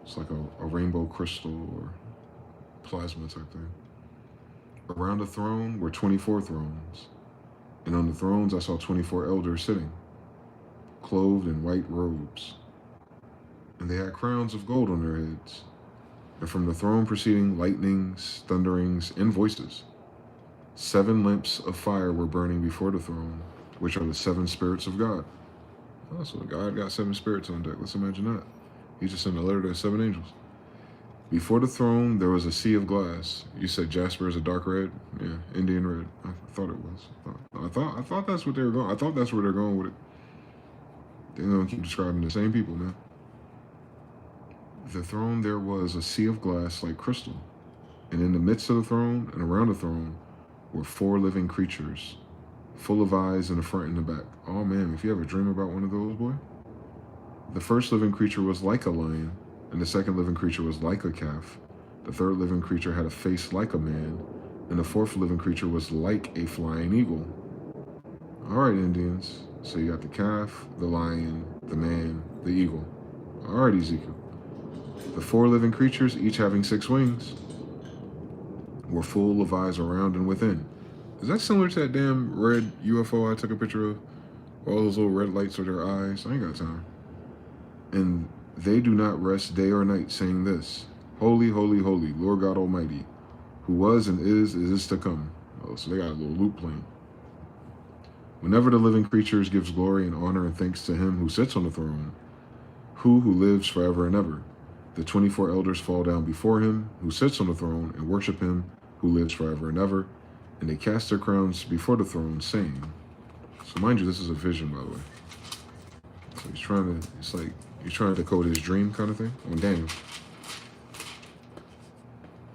Speaker 1: It's like a rainbow crystal or plasma type thing. Around the throne were 24 thrones, and on the thrones I saw 24 elders sitting, clothed in white robes, and they had crowns of gold on their heads, and from the throne proceeding lightnings, thunderings, and voices. 7 lamps of fire were burning before the throne, which are the 7 spirits of God. Oh, so God got 7 spirits on deck. Let's imagine that. He just sent a letter to 7 angels. Before the throne, there was a sea of glass. You said jasper is a dark red? Yeah, Indian red. I thought it was. I thought that's what they were going. I thought that's where they're going with it. They're gonna keep describing the same people, man. The throne, there was a sea of glass like crystal, and in the midst of the throne and around the throne were 4 living creatures, full of eyes in the front and the back. Oh man, if you ever dream about one of those, boy. The first living creature was like a lion, and the second living creature was like a calf. The third living creature had a face like a man, and the fourth living creature was like a flying eagle. All right, Indians. So you got the calf, the lion, the man, the eagle. All right, Ezekiel. The 4 living creatures, each having 6 wings, were full of eyes around and within. Is that similar to that damn red UFO I took a picture of? All those little red lights with their eyes? I ain't got time. And they do not rest day or night, saying this, Holy, holy, holy, Lord God Almighty, who was and is to come. Oh, so they got a little loop playing. Whenever the living creatures gives glory and honor and thanks to him who sits on the throne, who lives forever and ever.
Speaker 3: The 24 elders fall down before him who sits on the throne and worship him who lives forever and ever. And they cast their crowns before the throne, saying, so mind you, this is a vision, by the way. So it's like he's trying to decode his dream kind of thing on Daniel.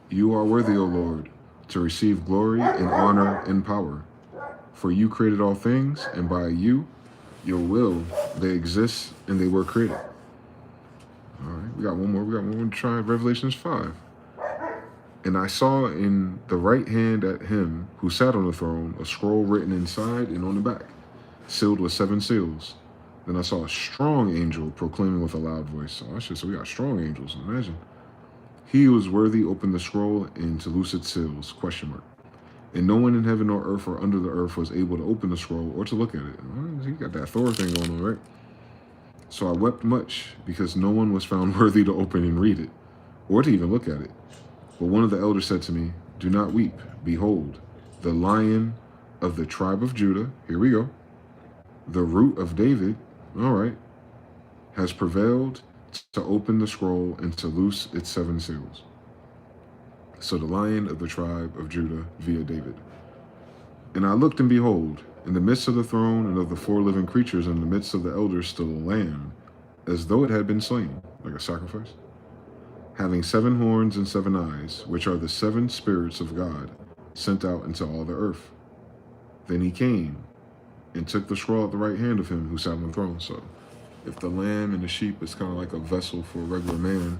Speaker 3: You are worthy, O Lord, to receive glory and honor and power. For you created all things, and by you, your will, they exist and they were created. All right, we got one more to try. Revelations 5. And I saw in the right hand at him who sat on the throne a scroll written inside and on the back, sealed with 7 seals. Then I saw a strong angel proclaiming with a loud voice. Oh shit, so we got strong angels, imagine. He who is worthy opened the scroll and to loose its seals, ? And no one in heaven or earth or under the earth was able to open the scroll or to look at it. Well, he got that Thor thing going on, right? So I wept much because no one was found worthy to open and read it, or to even look at it. But one of the elders said to me, do not weep. Behold, the Lion of the tribe of Judah, here we go, the root of David, all right, has prevailed to open the scroll and to loose its 7 seals. So the Lion of the tribe of Judah via David. And I looked, and behold, in the midst of the throne and of the 4 living creatures, in the midst of the elders, stood a lamb, as though it had been slain, like a sacrifice, having 7 horns and 7 eyes, which are the 7 spirits of God, sent out into all the earth. Then he came and took the scroll at the right hand of him who sat on the throne. So if the lamb and the sheep is kind of like a vessel for a regular man,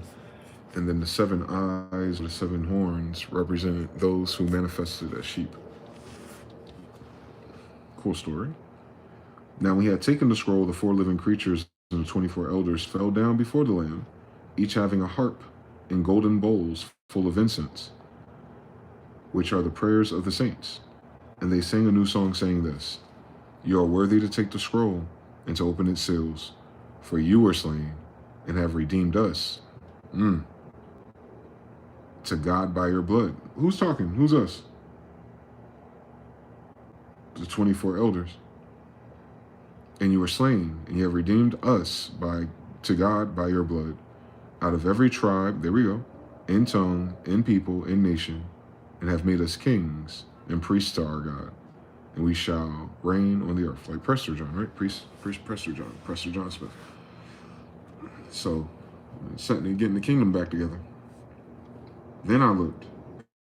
Speaker 3: and then the 7 eyes or the 7 horns represent those who manifested as sheep. Cool story. Now when he had taken the scroll, the 4 living creatures and the 24 elders fell down before the Lamb, each having a harp and golden bowls full of incense, which are the prayers of the saints. And they sang a new song, saying this, you are worthy to take the scroll and to open its seals, for you were slain and have redeemed us to God by your blood. Who's talking? Who's us? The 24 elders. And you were slain, and you have redeemed us to God by your blood, out of every tribe, there we go, in tongue, in people, in nation, and have made us kings and priests to our God. And we shall reign on the earth. Like Prester John, right? Priest Prester John Smith. So, getting the kingdom back together. Then I looked,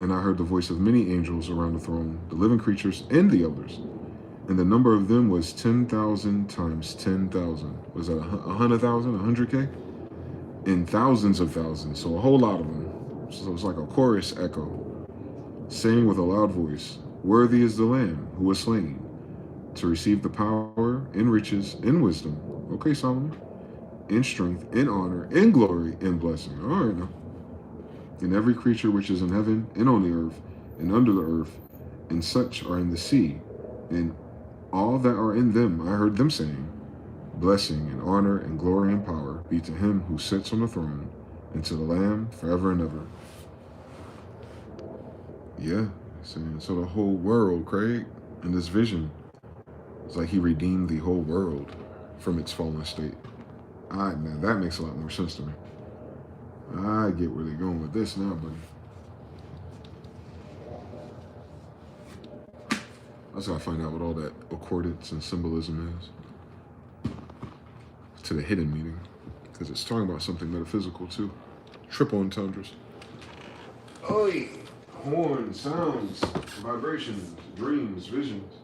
Speaker 3: and I heard the voice of many angels around the throne, the living creatures and the elders. And the number of them was 10,000 times 10,000. Was that 100,000, 100K? And thousands of thousands, so a whole lot of them. So it's like a chorus echo, saying with a loud voice, worthy is the Lamb who was slain, to receive the power and riches and wisdom. Okay, Solomon. In strength, in honor, in glory, in blessing. All right now. And every creature which is in heaven and on the earth and under the earth, and such are in the sea, and all that are in them, I heard them saying, blessing and honor and glory and power be to him who sits on the throne and to the Lamb forever and ever. Yeah, so the whole world, Craig, in this vision, it's like he redeemed the whole world from its fallen state. Now that makes a lot more sense to me. I get where they're going with this now, buddy. I just gotta find out what all that accordance and symbolism is to the hidden meaning, because it's talking about something metaphysical too. Triple entendres. Oi! Horns, sounds, vibrations, dreams, visions.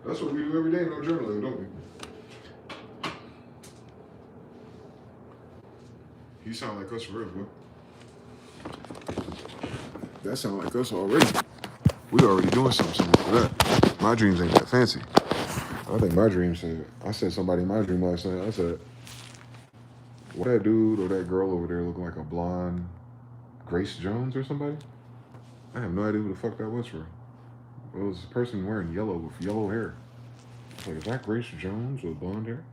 Speaker 3: That's what we do every day in our journaling, don't we? You sound like us for real, boy. That sound like us already. We already doing something similar to that. My dreams ain't that fancy. I think my dream said, I said somebody in my dream last night, I said, what that dude or that girl over there look like a blonde Grace Jones or somebody? I have no idea who the fuck that was for. It was a person wearing yellow with yellow hair. Like, is that Grace Jones with blonde hair?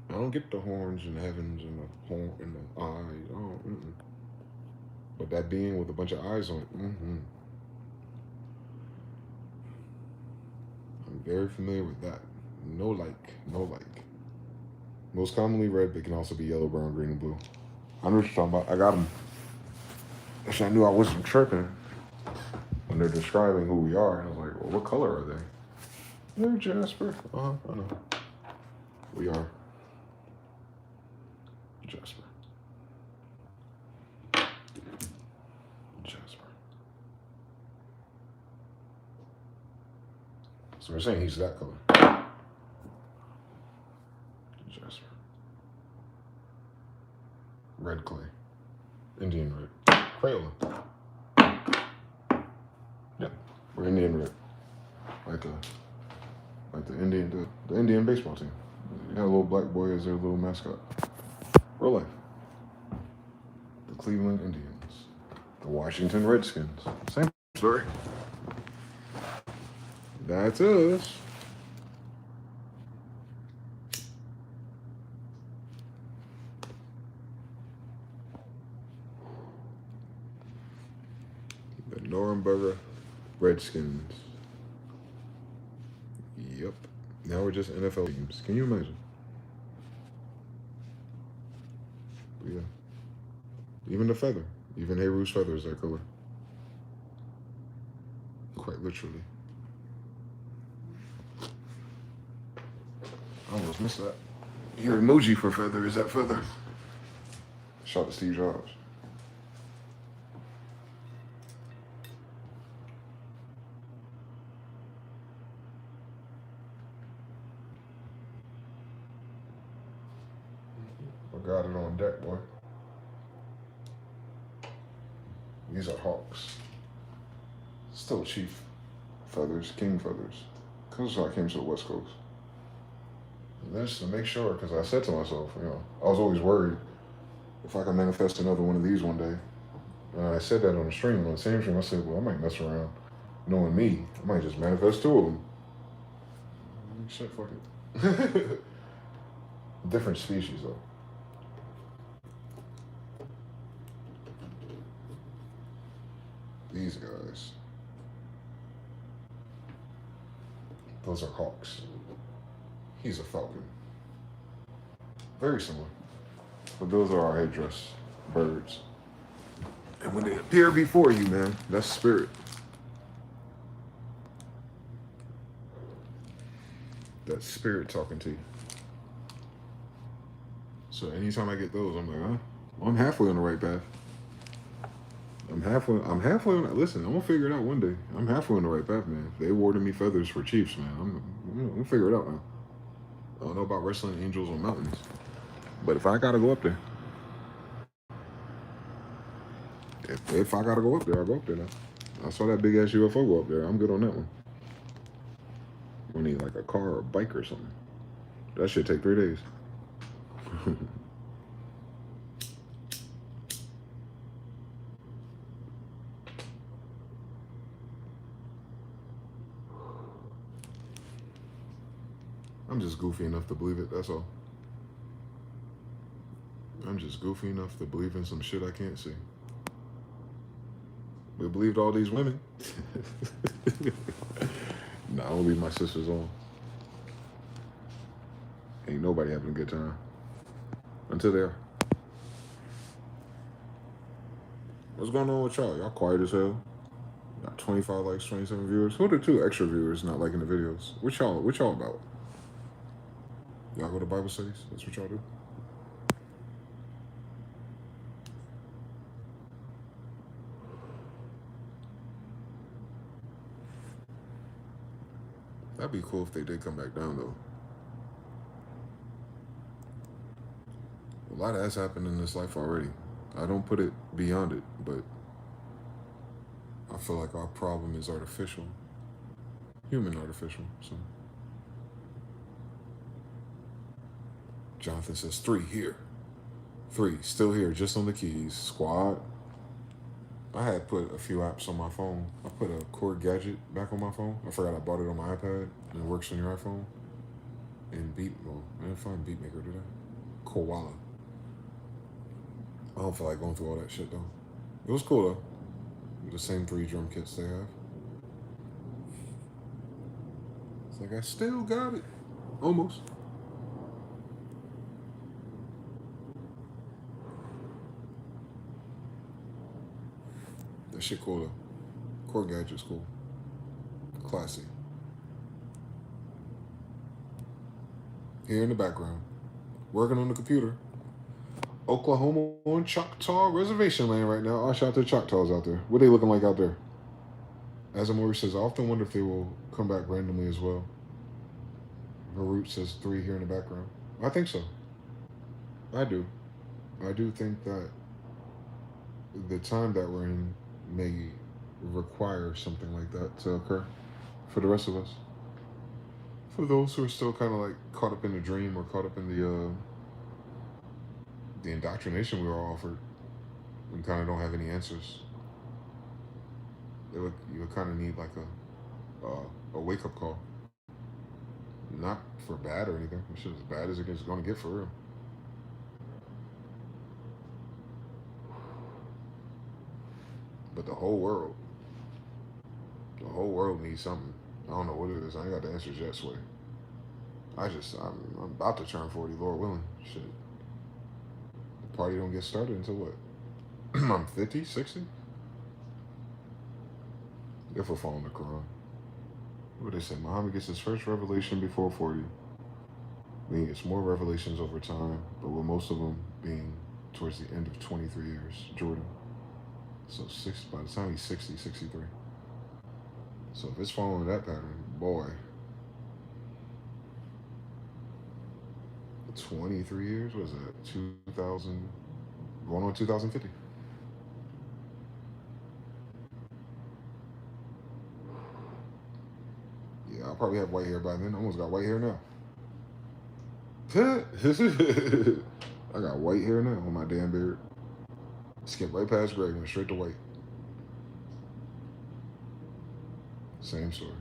Speaker 3: I don't get the horns and the heavens and the horn and the eyes. Oh, But that being with a bunch of eyes on it, I'm very familiar with that. No like. Most commonly red, but can also be yellow, brown, green, and blue.
Speaker 1: I know what you're talking about. I got them. Actually, I knew I wasn't tripping when they're describing who we are. And I was like, well, what color are they? They're Jasper. I know. We are Jasper. Jasper. So we're saying he's that color. Jasper. Red clay. Indian red. Crayola. Yeah. We're Indian red. Like the Indian baseball team. They had a little black boy as their little mascot. Real life. The Cleveland Indians. The Washington Redskins. Same story. That's us. The Nuremberg Redskins. Yep. Now we're just NFL teams. Can you imagine? Yeah. Even the feather. Even Heru's feather is that color. Quite literally. I almost missed that. Your emoji for feather is that feather. Shout out to Steve Jobs. I got it on deck, boy. These are hawks. Still chief feathers, king feathers. Because I came to the West Coast. And that's to make sure, because I said to myself, I was always worried if I could manifest another one of these one day. And I said that on the stream, on the same stream. I said, well, I might mess around. Knowing me, I might just manifest two of them. Shit, fuck it. Different species, though. These guys. Those are hawks. He's a falcon. Very similar. But those are our headdress birds. And when they appear before you, man, that's spirit. That's spirit talking to you. So anytime I get those, I'm like, I'm halfway on the right path. I'm halfway on. Listen, I'm gonna figure it out one day. I'm halfway on the right path, man. They awarded me feathers for Chiefs, man. I'm gonna figure it out now. I don't know about wrestling angels on mountains, but if I gotta go up there, if I gotta go up there, I'll go up there now. I saw that big ass UFO go up there. I'm good on that one. We need like a car or a bike or something. That should take 3 days. I'm just goofy enough to believe it, that's all. I'm just goofy enough to believe in some shit I can't see. We believed all these women. Nah, I'll leave my sisters on. Ain't nobody having a good time. Until they are. What's going on with y'all? Y'all quiet as hell. Got 25 likes, 27 viewers. Who are the 2 extra viewers not liking the videos? What y'all about? Y'all go to Bible studies? That's what y'all do? That'd be cool if they did come back down, though. A lot has happened in this life already. I don't put it beyond it, but I feel like our problem is artificial. Human artificial, so. Jonathan says 3 here. 3 still here, just on the keys. Squad. I had put a few apps on my phone. I put a Cord Gadget back on my phone. I forgot I bought it on my iPad and it works on your iPhone. And I didn't find Beatmaker, did I? Koala. I don't feel like going through all that shit though. It was cool though. The same 3 drum kits they have. It's like I still got it. Almost.
Speaker 3: That shit cool though. Core Gadget's cool. Classy. Here in the background, working on the computer. Oklahoma on Choctaw Reservation land right now. I'll shout out to the Choctaws out there. What they looking like out there? As Amori says, I often wonder if they will come back randomly as well. Varut says 3 here in the background. I think so. I do. I do think that the time that we're in may require something like that to occur for the rest of us. For those who are still kind of like caught up in the dream or caught up in the indoctrination we were offered and kind of don't have any answers. You would kind of need like a wake-up call. Not for bad or anything. It's just as bad as it's going to get for real. But the whole world needs something. I don't know what it is. I ain't got the answers yet, Sway. I'm about to turn 40, Lord willing. Shit. The party don't get started until what? I'm 50, 60? If we're following the Quran. What they say? Muhammad gets his first revelation before 40. Then he gets more revelations over time, but with most of them being towards the end of 23 years. Jordan. So by the time he's 60, 63. So if it's following that pattern, boy. 23 years? What is that? 2000, going on 2050. Yeah, I'll probably have white hair by then. I almost got white hair now. I got white hair now on my damn beard. Skipped right past gray, went straight to white. Same story.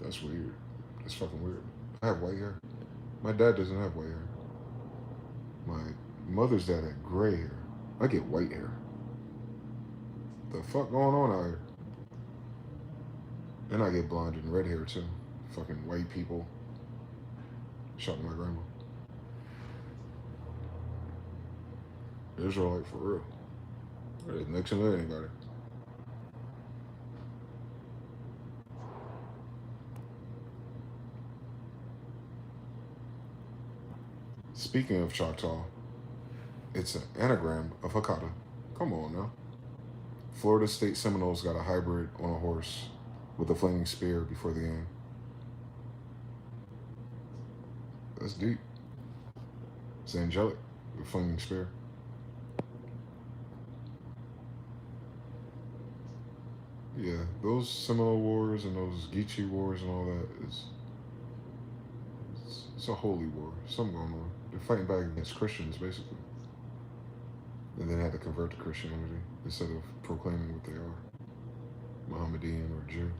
Speaker 3: That's weird. That's fucking weird. I have white hair. My dad doesn't have white hair. My mother's dad had gray hair. I get white hair. The fuck going on out here? And I get blonde and red hair too. Fucking white people. Shout out to my grandma. Israelite for real. There's Nixon or anybody. Speaking of Choctaw, it's an anagram of Hakata. Come on now. Florida State Seminoles got a hybrid on a horse with a flaming spear before the game. That's deep. It's angelic, the flaming spear. Yeah, those Seminole Wars and those Geechee Wars and all that it's a holy war. Something going on. They're fighting back against Christians, basically. And then had to convert to Christianity instead of proclaiming what they are, Mohammedan or Jew.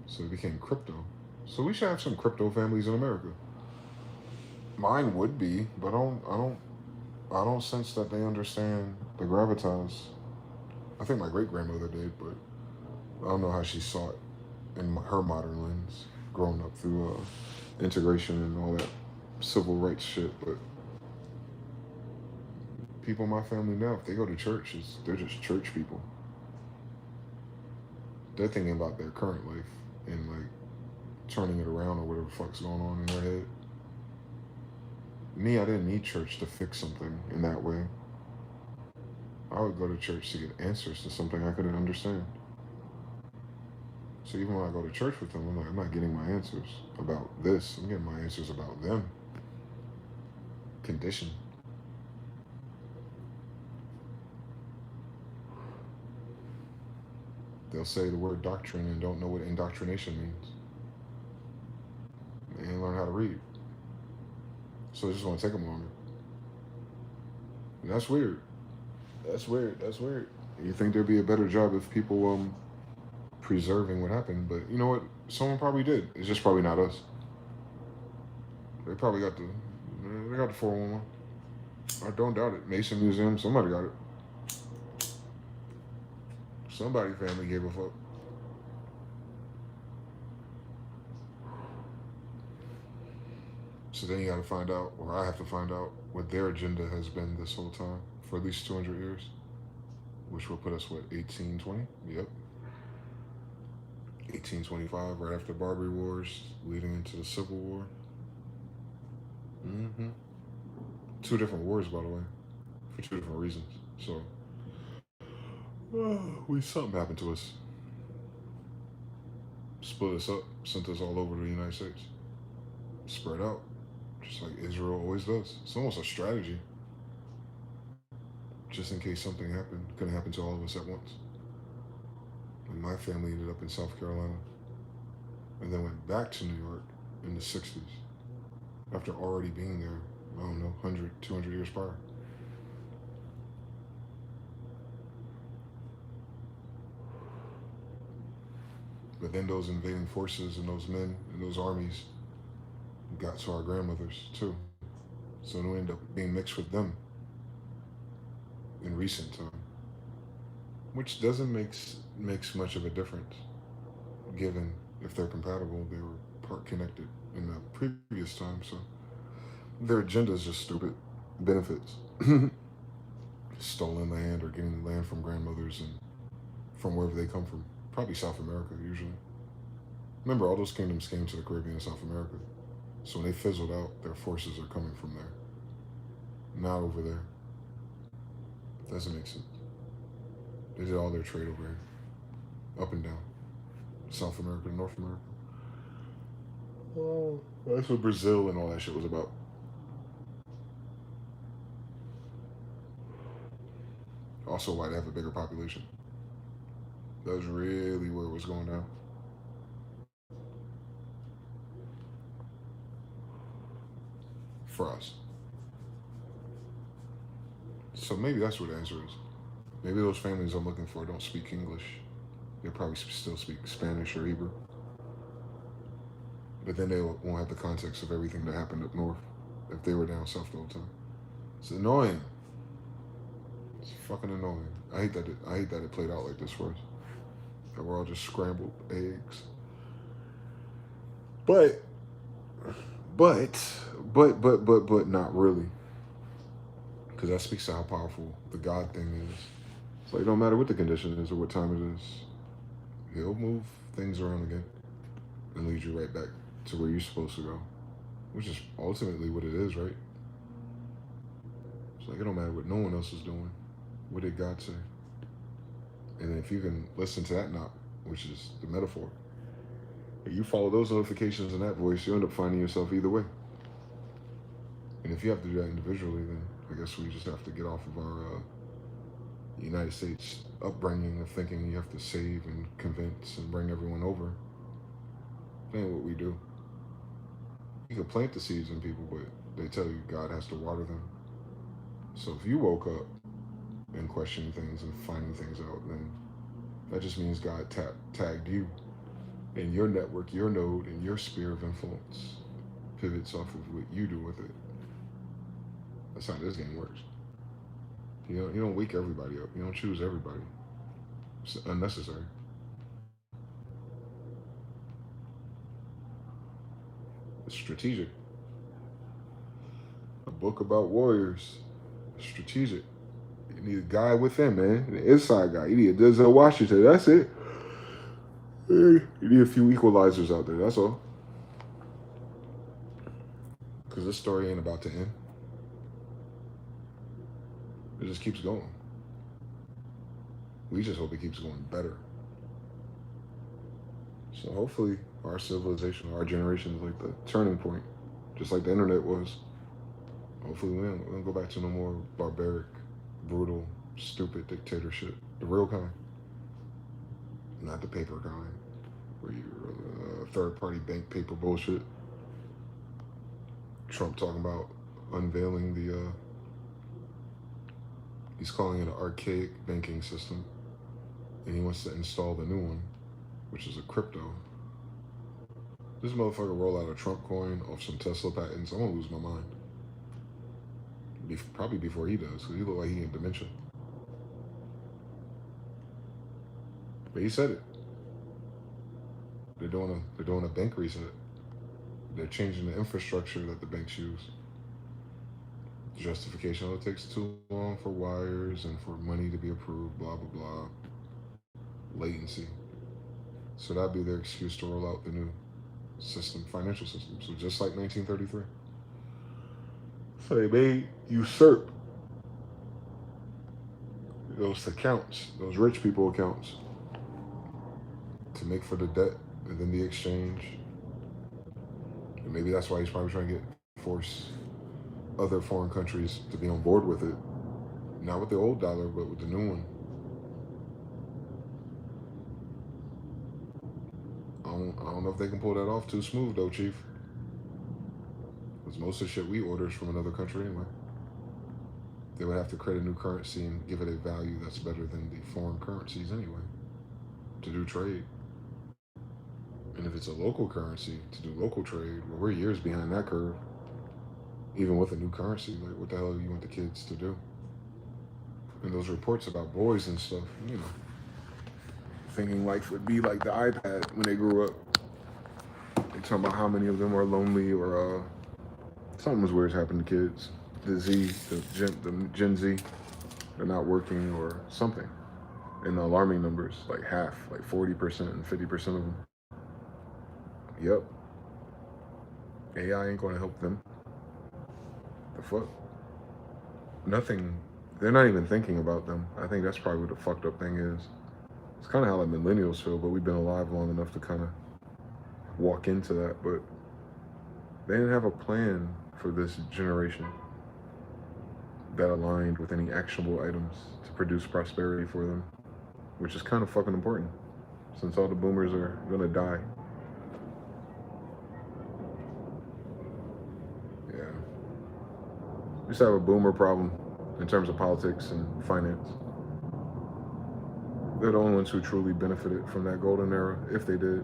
Speaker 3: So it became crypto. So we should have some crypto families in America. Mine would be, but I don't sense that they understand the gravitas. I think my great-grandmother did, but I don't know how she saw it in her modern lens, growing up through integration and all that civil rights shit. But people in my family now, if they go to church, they're just church people. They're thinking about their current life and like turning it around or whatever the fuck's going on in their head. Me, I didn't need church to fix something in that way. I would go to church to get answers to something I couldn't understand. So even when I go to church with them, I'm like, I'm not getting my answers about this. I'm getting my answers about them. Condition. They'll say the word doctrine and don't know what indoctrination means. They ain't learn how to read. So it's just going to take them longer. And that's weird. That's weird. You think there'd be a better job if people preserving what happened, but you know what? Someone probably did. It's just probably not us. They probably got the 411. I don't doubt it. Mason Museum, somebody got it. Somebody family gave a fuck. So then you got to find out, or I have to find out, what their agenda has been this whole time for at least 200 years, which will put us, what, 1820? Yep. 1825, right after Barbary Wars, leading into the Civil War. Mm-hmm. 2 different wars, by the way, for 2 different reasons. So, something happened to us. Split us up, sent us all over the United States. Spread out, just like Israel always does. It's almost a strategy, just in case something happened. Couldn't happen to all of us at once. And my family ended up in South Carolina, and then went back to New York in the 60s, after already being there, I don't know, 100, 200 years prior. But then those invading forces and those men and those armies got to our grandmothers too. So we ended up being mixed with them in recent time, which doesn't makes much of a difference, given if they're compatible, they were part connected in the previous time. So their agenda is just stupid. Benefits. Stolen land or getting land from grandmothers and from wherever they come from. Probably South America, usually. Remember, all those kingdoms came to the Caribbean and South America. So when they fizzled out, their forces are coming from there, not over there. Doesn't make sense. They did all their trade over here, up and down, South America, North America. Oh, that's what Brazil and all that shit was about. Also, why they have a bigger population. That was really where it was going down. For us. So maybe that's what the answer is. Maybe those families I'm looking for don't speak English. They probably still speak Spanish or Hebrew. But then they won't have the context of everything that happened up north if they were down south the whole time. It's annoying. It's fucking annoying. I hate that it played out like this for us. That we're all just scrambled eggs. But not really. Because that speaks to how powerful the God thing is. It's like, it don't matter what the condition is or what time it is. He'll move things around again and lead you right back to where you're supposed to go. Which is ultimately what it is, right? It's like, it don't matter what no one else is doing. What did God say? And if you can listen to that knock, which is the metaphor, if you follow those notifications and that voice, you end up finding yourself either way. And if you have to do that individually, then I guess we just have to get off of our United States upbringing of thinking you have to save and convince and bring everyone over. That ain't what we do. You can plant the seeds in people, but they tell you God has to water them. So if you woke up and questioning things and finding things out, then that just means God tagged you. And your network, your node, and your sphere of influence pivots off of what you do with it. That's how this game works. You don't wake everybody up. You don't choose everybody. It's unnecessary. It's strategic. A book about warriors. It's strategic. You need a guy within, man. An inside guy. You need a Denzel Washington. That's it. You need a few equalizers out there. That's all. Because this story ain't about to end. It just keeps going. We just hope it keeps going better. So hopefully our civilization, our generation is like the turning point, just like the internet was. Hopefully we don't go back to no more barbaric, brutal, stupid dictatorship. The real kind. Not the paper kind, where you're third-party bank paper bullshit. Trump talking about unveiling the, he's calling it an archaic banking system, and he wants to install the new one, which is a crypto. This motherfucker roll out a Trump coin off some Tesla patents, I'm gonna lose my mind. Probably before he does, because he look like he in dementia. But he said it. They're doing a bank reset. They're changing the infrastructure that the banks use. Justification, oh, it takes too long for wires and for money to be approved, blah, blah, blah. Latency. So that'd be their excuse to roll out the new system, financial system. So just like 1933. So they may usurp those accounts, those rich people accounts, to make for the debt and then the exchange. And maybe that's why he's probably trying to force other foreign countries to be on board with it. Not with the old dollar, but with the new one. I don't know if they can pull that off too smooth though, Chief. Because most of the shit we order is from another country anyway. They would have to create a new currency and give it a value that's better than the foreign currencies anyway, to do trade. And if it's a local currency to do local trade, well, we're years behind that curve. Even with a new currency, like what the hell do you want the kids to do? And those reports about boys and stuff, you know, thinking life would be like the iPad when they grew up. They talking about how many of them are lonely or something was weird's happened to kids. The Gen Z, they're not working or something. And the alarming numbers, like half, like 40% and 50% of them. Yep. AI ain't going to help them. The fuck? Nothing. They're not even thinking about them. I think that's probably what the fucked up thing is. It's kind of how like millennials feel, but we've been alive long enough to kind of walk into that. But they didn't have a plan for this generation that aligned with any actionable items to produce prosperity for them, which is kind of fucking important since all the boomers are gonna die. Yeah. We used to have a boomer problem in terms of politics and finance. They're the only ones who truly benefited from that golden era, if they did.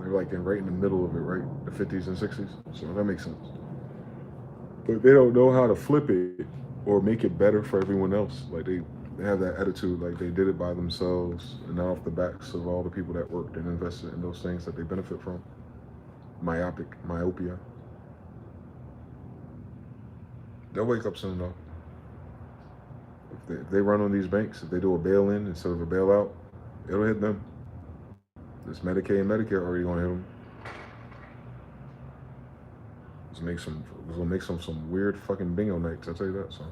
Speaker 3: They're like right in the middle of it, right? The 50s and 60s. So that makes sense. But they don't know how to flip it or make it better for everyone else. Like they have that attitude like they did it by themselves and not off the backs of all the people that worked and invested in those things that they benefit from. Myopia. They'll wake up soon though. If they run on these banks, if they do a bail-in instead of a bailout, it'll hit them. This Medicaid and Medicare already gonna hit them. It's gonna make some weird fucking bingo nights, I'll tell you that. So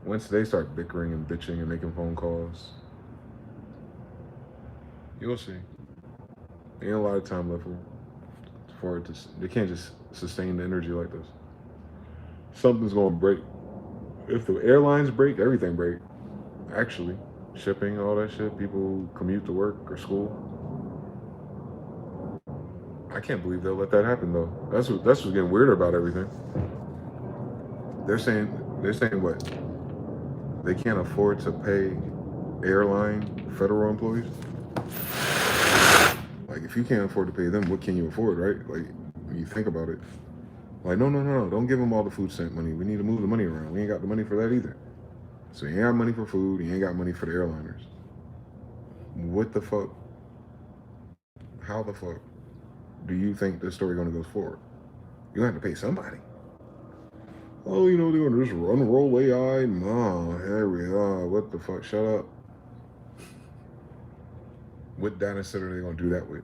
Speaker 3: once they start bickering and bitching and making phone calls, you'll see. Ain't a lot of time left for it to. They can't just sustain the energy like this. Something's gonna break. If the airlines break, everything break. Actually, shipping, all that shit. People commute to work or school. I can't believe they'll let that happen though. That's what's getting weirder about everything. They're saying what? They can't afford to pay airline federal employees. Like if you can't afford to pay them, what can you afford, right? Like when you think about it. Like no, don't give them all the food stamp money. We need to move the money around. We ain't got the money for that either. So you ain't got money for food. You ain't got money for the airliners. What the fuck? How the fuck do you think this story gonna go forward? You have to pay somebody. Oh, you know, they're gonna just roll AI. No, here we are. What the fuck? Shut up. What data center are they gonna do that with?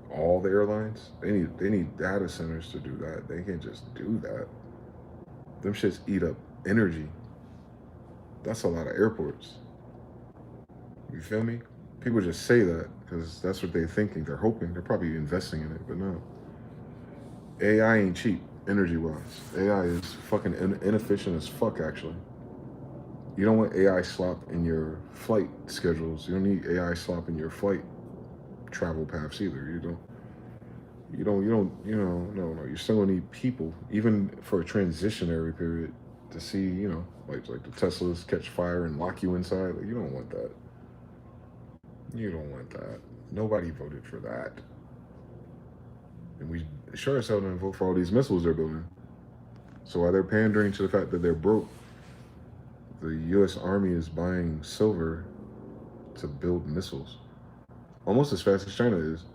Speaker 3: All the airlines? They need data centers to do that. They can't just do that. Them shits eat up energy. That's a lot of airports. You feel me? People just say that because that's what they're thinking. They're hoping. They're probably investing in it, but no. AI ain't cheap, energy-wise. AI is fucking inefficient as fuck, actually. You don't want AI slop in your flight schedules. You don't need AI slop in your flight travel paths either. No. You still gonna need people, even for a transitionary period, to see, like the Teslas catch fire and lock you inside. Like, you don't want that. You don't want that. Nobody voted for that. And we sure as hell didn't vote for all these missiles they're building. So while they're pandering to the fact that they're broke, the U.S. Army is buying silver to build missiles. Almost as fast as China is.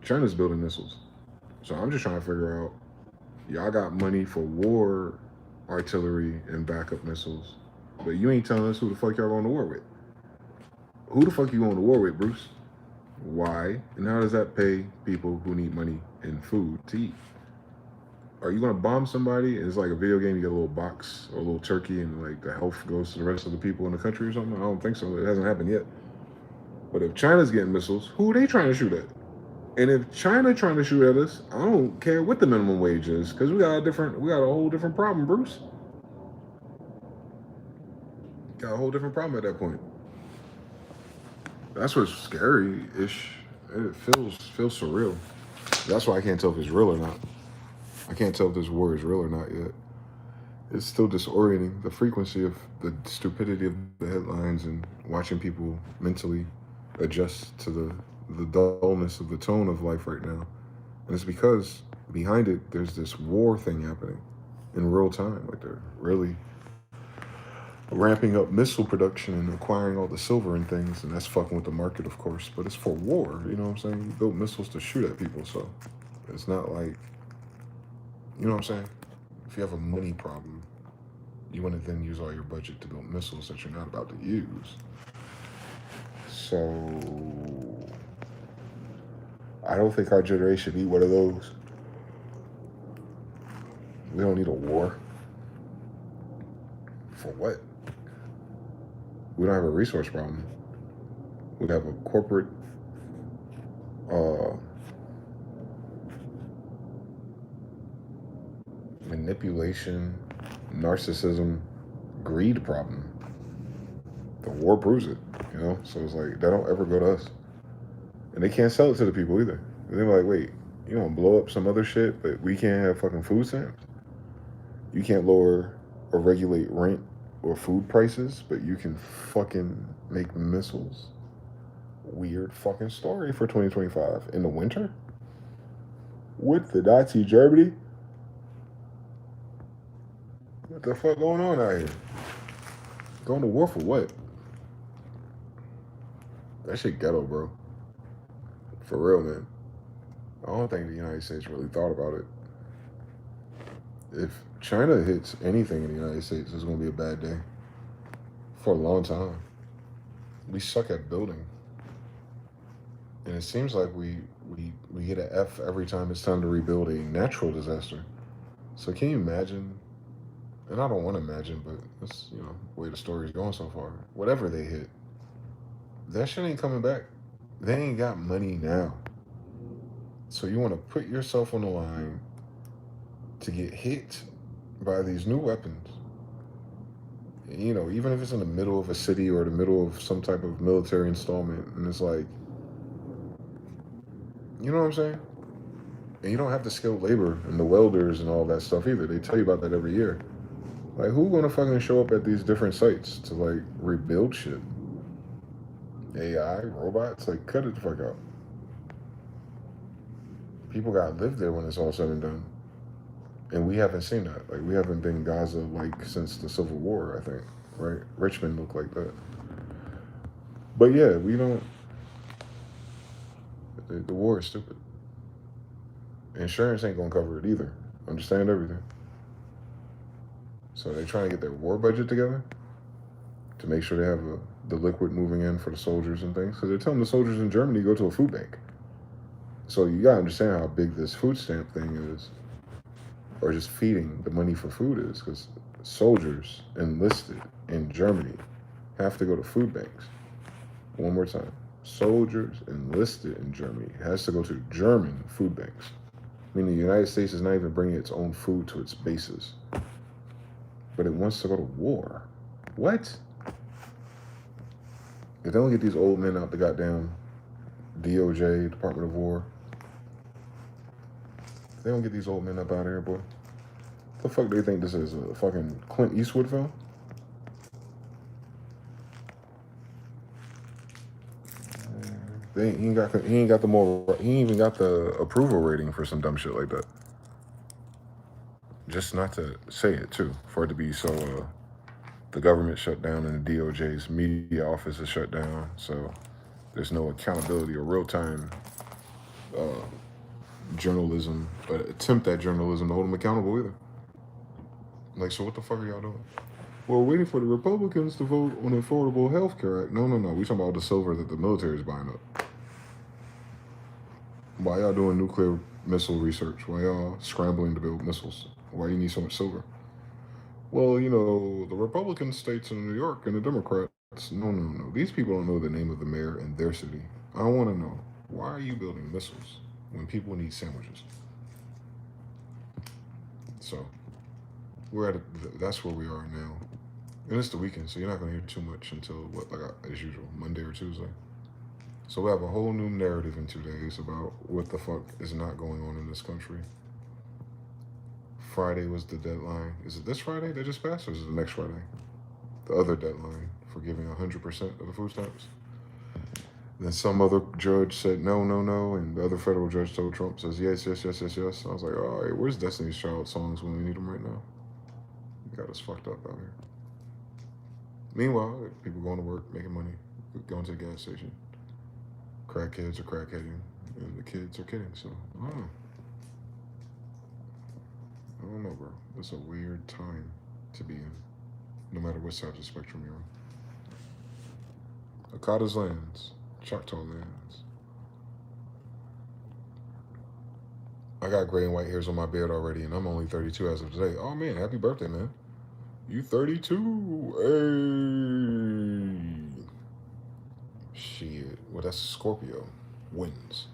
Speaker 3: China's building missiles. So I'm just trying to figure out, y'all got money for war artillery and backup missiles, but you ain't telling us who the fuck y'all going to war with. Who the fuck you going to war with, Bruce? Why? And how does that pay people who need money and food to eat? Are you gonna bomb somebody and it's like a video game, you get a little box or a little turkey and like the health goes to the rest of the people in the country or something? I don't think so. It hasn't happened yet. But if China's getting missiles, who are they trying to shoot at? And if China trying to shoot at us, I don't care what the minimum wage is, because we got a whole different problem, Bruce. Got a whole different problem at that point. That's what's scary-ish. It feels surreal. That's why I can't tell if it's real or not. I can't tell if this war is real or not yet. It's still disorienting. The frequency of the stupidity of the headlines and watching people mentally adjust to the dullness of the tone of life right now. And it's because behind it, there's this war thing happening in real time. Like they're really ramping up missile production and acquiring all the silver and things, and that's fucking with the market, of course. But it's for war, you know what I'm saying? You build missiles to shoot at people, so it's not like, you know what I'm saying? If you have a money problem, you want to then use all your budget to build missiles that you're not about to use. So I don't think our generation need one of those. We don't need a war. For what? We don't have a resource problem. We have a corporate manipulation, narcissism, greed problem. The war proves it, you know? So it's like, that don't ever go to us. And they can't sell it to the people either. They're like, wait, you don't blow up some other shit, but we can't have fucking food stamps? You can't lower or regulate rent or food prices, but you can fucking make missiles? Weird fucking story for 2025. In the winter? With the Nazi Germany? What the fuck going on out here? Going to war for what? That shit ghetto, bro. For real, man. I don't think the United States really thought about it. If China hits anything in the United States, it's going to be a bad day. For a long time. We suck at building. And it seems like we get an F every time it's time to rebuild a natural disaster. So can you imagine? And I don't want to imagine, but that's, you know, the way the story's going so far. Whatever they hit, that shit ain't coming back. They ain't got money now. So you want to put yourself on the line to get hit by these new weapons. You know, even if it's in the middle of a city or the middle of some type of military installment, and it's like, you know what I'm saying? And you don't have the skilled labor and the welders and all that stuff either. They tell you about that every year. Like, who gonna fucking show up at these different sites to, like, rebuild shit? AI, robots? Like, cut it the fuck out. People gotta live there when it's all said and done. And we haven't seen that. Like, we haven't been Gaza, like, since the Civil War, I think. Right? Richmond looked like that. But yeah, we don't... The war is stupid. Insurance ain't gonna cover it either. Understand everything. So they're trying to get their war budget together to make sure they have the liquid moving in for the soldiers and things. Because they're telling the soldiers in Germany to go to a food bank. So you gotta understand how big this food stamp thing is, or just feeding the money for food is, because soldiers enlisted in Germany have to go to food banks. One more time. Soldiers enlisted in Germany has to go to German food banks. Meaning the United States is not even bringing its own food to its bases. But it wants to go to war. What? If they don't get these old men out the goddamn DOJ, Department of War, if they don't get these old men up out of here, boy, what the fuck do they think this is? A fucking Clint Eastwood film? He ain't even got the approval rating for some dumb shit like that. Just not to say it too, for it to be so. The government shut down and the DOJ's media office is shut down, so there's no accountability or real time journalism, attempt at journalism to hold them accountable either. Like, so what the fuck are y'all doing? Well, we're waiting for the Republicans to vote on the Affordable Health Care Act. No. We talking about the silver that the military is buying up. Why y'all doing nuclear missile research? Why y'all scrambling to build missiles? Why you need so much silver? Well, you know, the Republican states in New York and the Democrats. No. These people don't know the name of the mayor in their city. I want to know, why are you building missiles when people need sandwiches? So, that's where we are now. And it's the weekend, so you're not going to hear too much until, as usual, Monday or Tuesday. So we'll have a whole new narrative in 2 days about what the fuck is not going on in this country. Friday was the deadline. Is it this Friday that just passed, or is it the next Friday? The other deadline for giving 100% of the food stamps. Then some other judge said no, and the other federal judge told Trump, says yes. I was like, all right, where's Destiny's Child songs when we need them right now? You got us fucked up out here. Meanwhile, people going to work, making money, going to the gas station. Crackheads are crackheading, and the kids are kidding, so I don't know, bro. It's a weird time to be in, no matter what side of the spectrum you're on. Okada's lands, Choctaw lands. I got gray and white hairs on my beard already, and I'm only 32 as of today. Oh man, happy birthday, man. You 32. Hey. Shit. Well, that's Scorpio. Wins.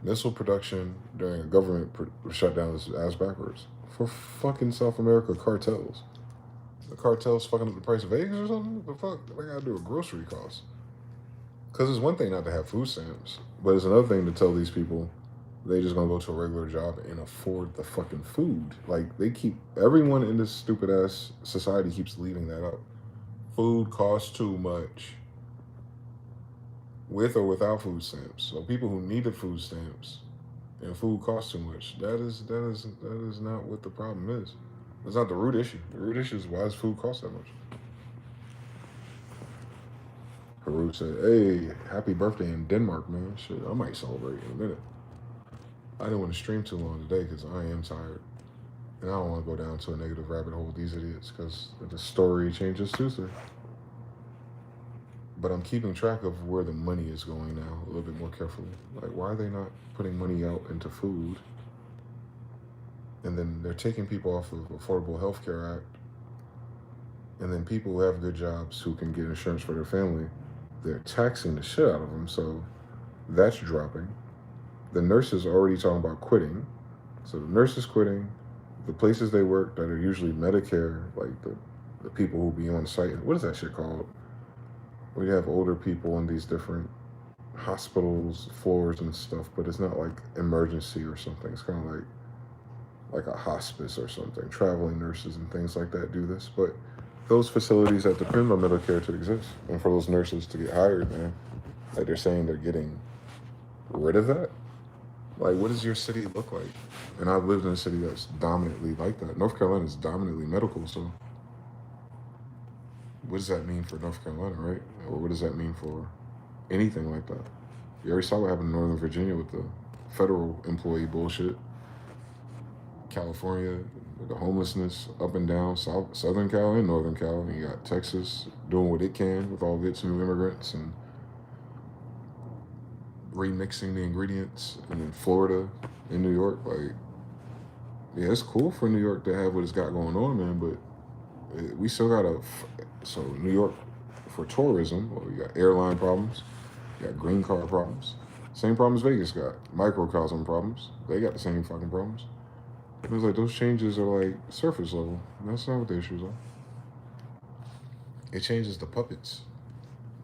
Speaker 3: Missile production during a government shutdown is ass backwards. For fucking South America cartels. The cartels fucking up the price of eggs or something? The fuck? They gotta do a grocery cost. Because it's one thing not to have food stamps, but it's another thing to tell these people they just gonna go to a regular job and afford the fucking food. Like, everyone in this stupid ass society keeps leaving that up. Food costs too much. With or without food stamps. So people who needed food stamps and food costs too much, that is not what the problem is. That's not the root issue. The root issue is, why does food cost that much? Haru said, hey, happy birthday in Denmark, man. Shit, I might celebrate in a minute. I didn't want to stream too long today because I am tired. And I don't want to go down to a negative rabbit hole with these idiots because the story changes Tuesday. But I'm keeping track of where the money is going now a little bit more carefully. Like, why are they not putting money out into food? And then they're taking people off of Affordable Health Care Act. And then people who have good jobs who can get insurance for their family, they're taxing the shit out of them. So that's dropping. The nurses are already talking about quitting. So the nurses quitting. The places they work that are usually Medicare, like the people who be on site. What is that shit called? Where you have older people in these different hospitals, floors and stuff, but it's not like emergency or something. It's kind of like a hospice or something. Traveling nurses and things like that do this. But those facilities that depend on Medicare to exist, and for those nurses to get hired, man, like they're saying they're getting rid of that. Like, what does your city look like? And I've lived in a city that's dominantly like that. North Carolina is dominantly medical, so what does that mean for North Carolina, right? Or what does that mean for anything like that? You already saw what happened in Northern Virginia with the federal employee bullshit. California, the homelessness up and down, Southern Cal and Northern Cal. And you got Texas doing what it can with all of its new immigrants and remixing the ingredients. And then Florida and New York, like, yeah, it's cool for New York to have what it's got going on, man, but we still got so New York for tourism, well, you got airline problems, you got green card problems, same problems Vegas got, microcosm problems, they got the same fucking problems. It was like, those changes are like surface level. That's not what the issues are. It changes the puppets.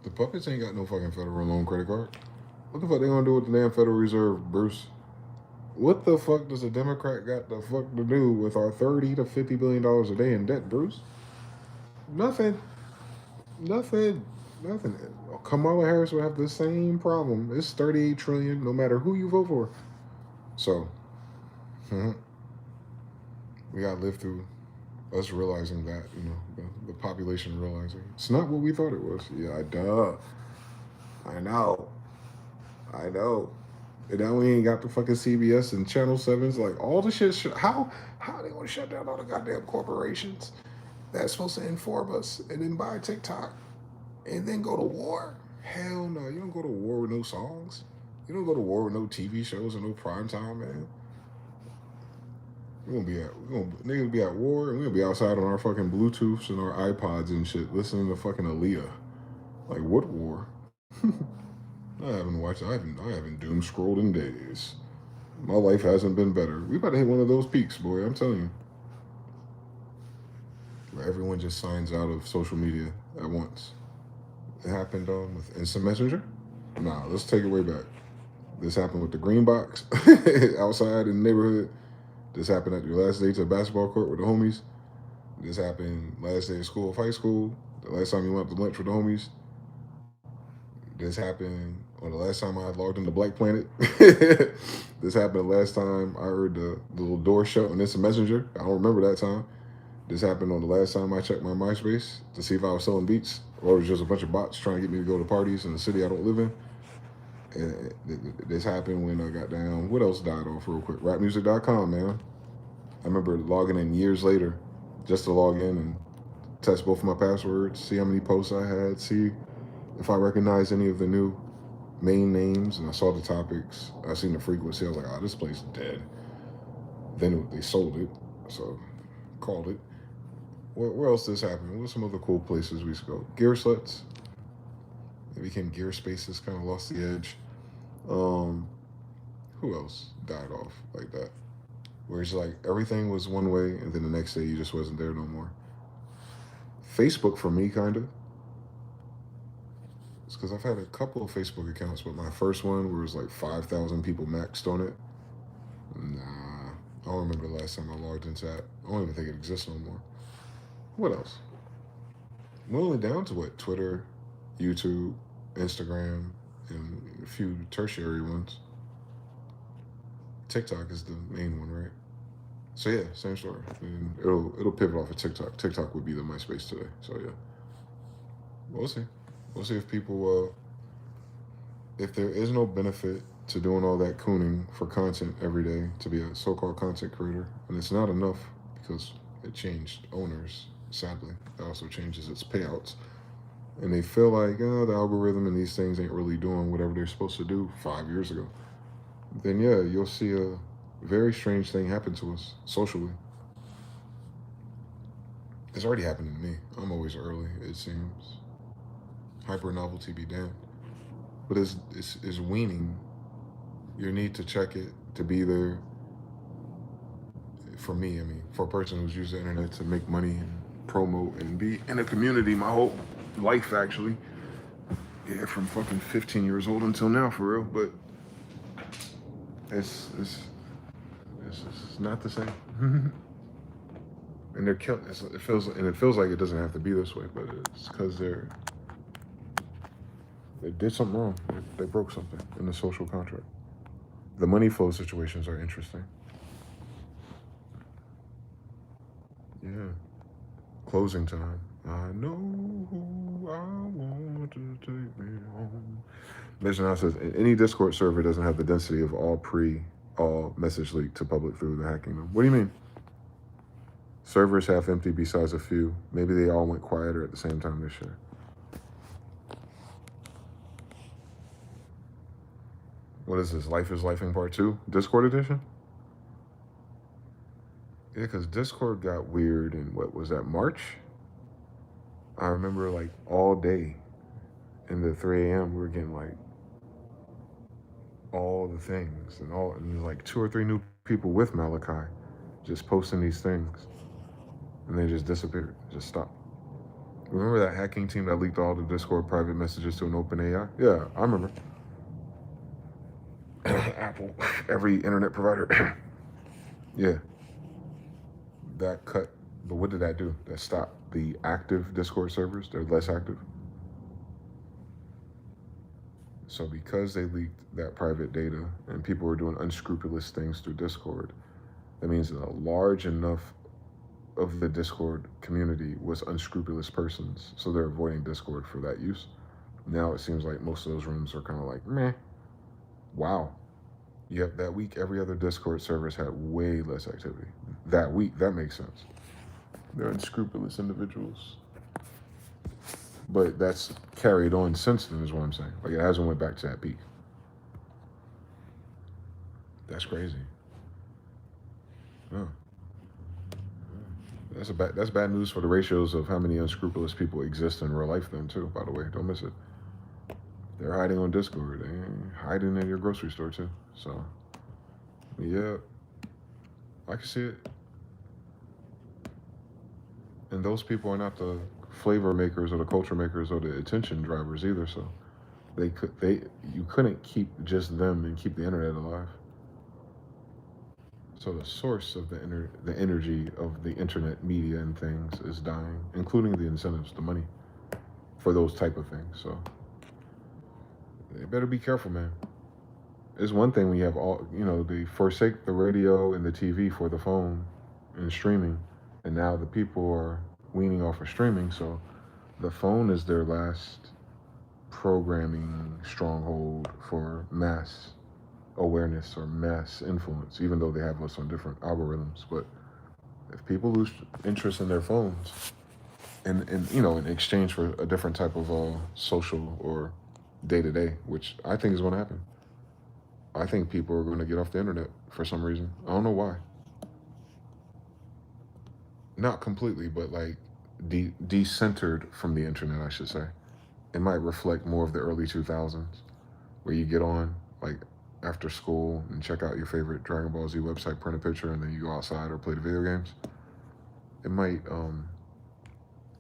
Speaker 3: The puppets ain't got no fucking federal loan credit card. What the fuck they gonna do with the damn Federal Reserve, Bruce? What the fuck does a Democrat got the fuck to do with our $30 to $50 billion a day in debt, Bruce? Nothing. Kamala Harris will have the same problem. It's $38 trillion no matter who you vote for. So, we gotta live through us realizing that, you know, the population realizing it's not what we thought it was. Yeah, duh. I know. And now we ain't got the fucking CBS and Channel 7s. Like, all the shit. How they want to shut down all the goddamn corporations that's supposed to inform us and then buy TikTok and then go to war? Hell no. You don't go to war with no songs. You don't go to war with no TV shows and no prime time, man. Niggas be at war and we're gonna be outside on our fucking Bluetooths and our iPods and shit listening to fucking Aaliyah. Like, what war? I haven't doom scrolled in days. My life hasn't been better. We about to hit one of those peaks, boy, I'm telling you. Where everyone just signs out of social media at once. It happened with Instant Messenger. Nah, let's take it way back. This happened with the green box outside in the neighborhood. This happened at your last day to a basketball court with the homies. This happened last day of school of high school. The last time you went up to lunch with the homies. This happened on the last time I logged into Black Planet. This happened the last time I heard the little door shut on Instant Messenger. I don't remember that time. This happened on the last time I checked my MySpace to see if I was selling beats or it was just a bunch of bots trying to get me to go to parties in the city I don't live in. And this happened when I got down. What else died off real quick? Rapmusic.com, man. I remember logging in years later just to log in and test both of my passwords, see how many posts I had, see if I recognized any of the new main names, and I saw the topics. I seen the frequency. I was like, oh, this place is dead. Then they sold it, so called it. Where else this happened? What some other cool places we used to go? Gear Sluts. It became Gear Spaces, kind of lost the edge. Who else died off like that? Where it's like everything was one way, and then the next day you just wasn't there no more. Facebook for me, kind of. It's because I've had a couple of Facebook accounts, but my first one where it was like 5,000 people maxed on it. Nah, I don't remember the last time I logged into that. I don't even think it exists no more. What else? We're only down to what? Twitter, YouTube, Instagram, and a few tertiary ones. TikTok is the main one, right? So yeah, same story. And it'll pivot off of TikTok. TikTok would be the MySpace today. So yeah, we'll see. We'll see if people, if there is no benefit to doing all that cooning for content every day to be a so-called content creator, and it's not enough because it changed owners. Sadly, it also changes its payouts, and they feel like the algorithm and these things ain't really doing whatever they're supposed to do 5 years ago. Then yeah, you'll see a very strange thing happen to us socially. It's already happening to me. I'm always early, it seems. Hyper novelty be damned. But it's weaning your need to check it, to be there. For me, I mean, for a person who's used the internet to make money and promote and be in a community my whole life, actually. Yeah, from fucking 15 years old until now, for real. But it's not the same. And they're killing. It feels like it doesn't have to be this way, but it's because they did something wrong. They broke something in the social contract. The money flow situations are interesting. Yeah. Closing time. I know who I want to take me home. Now says any Discord server doesn't have the density of all message leak to public through the hacking them. What do you mean? Servers half empty besides a few. Maybe they all went quieter at the same time this year. What is this? Life is Lifing Part 2? Discord edition? Yeah, because Discord got weird in, what was that, March? I remember like all day in the 3 a.m. we were getting like all the things and like 2 or 3 new people with Malachi just posting these things. And they just disappeared, just stopped. Remember that hacking team that leaked all the Discord private messages to an open AI? Yeah, I remember. Apple, every internet provider. Yeah. That cut, but what did that do? That stopped the active Discord servers. They're less active. So because they leaked that private data and people were doing unscrupulous things through Discord, that means that a large enough of the Discord community was unscrupulous persons. So they're avoiding Discord for that use. Now it seems like most of those rooms are kind of like, meh. Wow. Yep, that week every other Discord servers had way less activity. That week, that makes sense. They're unscrupulous individuals. But that's carried on since then, is what I'm saying. Like, it hasn't went back to that peak. That's crazy. Oh. That's bad news for the ratios of how many unscrupulous people exist in real life then too, by the way. Don't miss it. They're hiding on Discord. They're hiding in your grocery store too. So yeah, I can see it. And those people are not the flavor makers or the culture makers or the attention drivers either. So you couldn't keep just them and keep the internet alive. So the source of the energy of the internet media and things is dying, including the incentives, the money for those type of things. So they better be careful, man. It's one thing when you have they forsake the radio and the TV for the phone and streaming, and now the people are weaning off of streaming. So the phone is their last programming stronghold for mass awareness or mass influence, even though they have us on different algorithms. But if people lose interest in their phones in exchange for a different type of social or day-to-day, which I think is going to happen, I think people are going to get off the internet for some reason. I don't know why. Not completely, but like decentered from the internet, I should say. It might reflect more of the early 2000s, where you get on like after school and check out your favorite Dragon Ball Z website, print a picture, and then you go outside or play the video games. It might,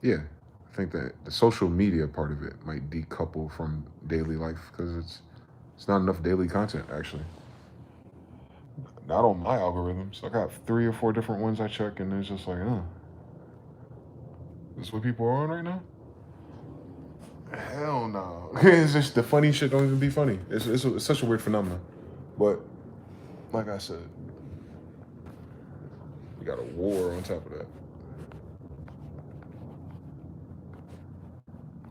Speaker 3: yeah, I think that the social media part of it might decouple from daily life because it's not enough daily content actually. Not on my algorithms. I got 3 or 4 different ones I check, and it's just like, this is what people are on right now? Hell no. It's just the funny shit don't even be funny. It's such a weird phenomenon. But like I said, we got a war on top of that.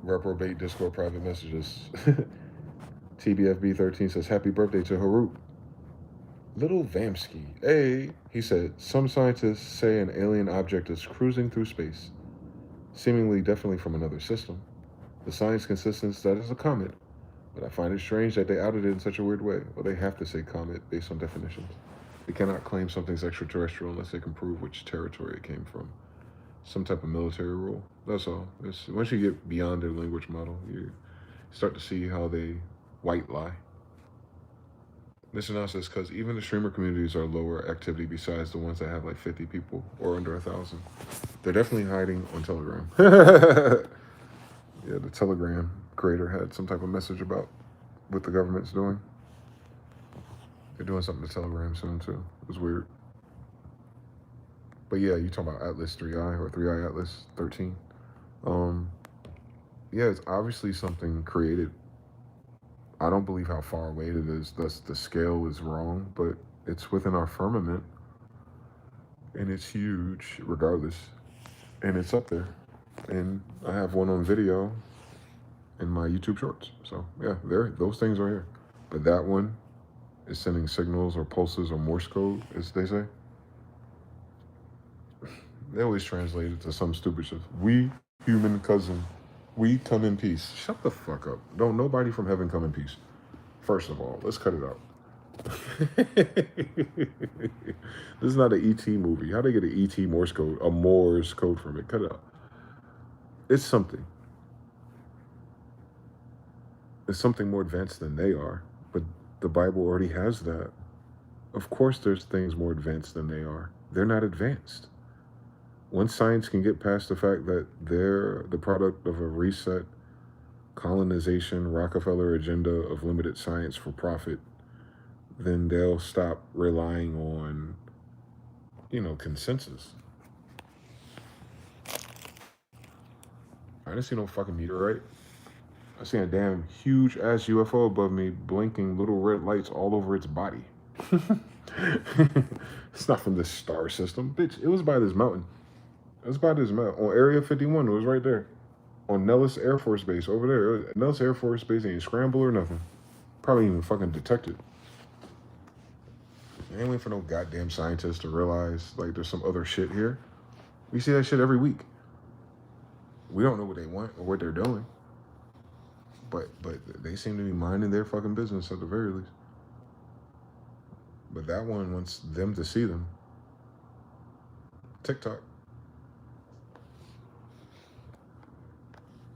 Speaker 3: Reprobate Discord private messages. TBFB13 says, happy birthday to Harut. Little Vamsky. He said, some scientists say an alien object is cruising through space, seemingly definitely from another system. The science consists that it's a comet, but I find it strange that they outed it in such a weird way. Well, they have to say comet based on definitions. They cannot claim something's extraterrestrial unless they can prove which territory it came from. Some type of military rule. That's all. Once you get beyond their language model, you start to see how they white lie. Mr. Now says, because even the streamer communities are lower activity besides the ones that have like 50 people or under 1,000. They're definitely hiding on Telegram. Yeah, the Telegram creator had some type of message about what the government's doing. They're doing something to Telegram soon too. It was weird. But yeah, you talking about Atlas 3i or 3i Atlas 13. Yeah, it's obviously something created. I don't believe how far away it is. Thus, the scale is wrong, but it's within our firmament, and it's huge, regardless. And it's up there, and I have one on video in my YouTube shorts. So yeah, those things are here. But that one is sending signals or pulses or Morse code, as they say. They always translate it to some stupid shit. We, human cousin, we come in peace. Shut the fuck up. Don't nobody from heaven come in peace. First of all, let's cut it out. This is not an ET movie. How they get an ET Morse code, a Morse code from it? Cut it out. It's something. It's something more advanced than they are. But the Bible already has that. Of course there's things more advanced than they are. They're not advanced. Once science can get past the fact that they're the product of a reset, colonization, Rockefeller agenda of limited science for profit, then they'll stop relying on, consensus. I didn't see no fucking meteorite. I seen a damn huge ass UFO above me blinking little red lights all over its body. It's not from this star system. Bitch, it was by this mountain. It was by this mountain. On Area 51, it was right there. On Nellis Air Force Base, over there. Nellis Air Force Base ain't scramble or nothing. Probably even fucking detected. I ain't waiting for no goddamn scientist to realize like there's some other shit here. We see that shit every week. We don't know what they want or what they're doing. But they seem to be minding their fucking business at the very least. But that one wants them to see them. TikTok.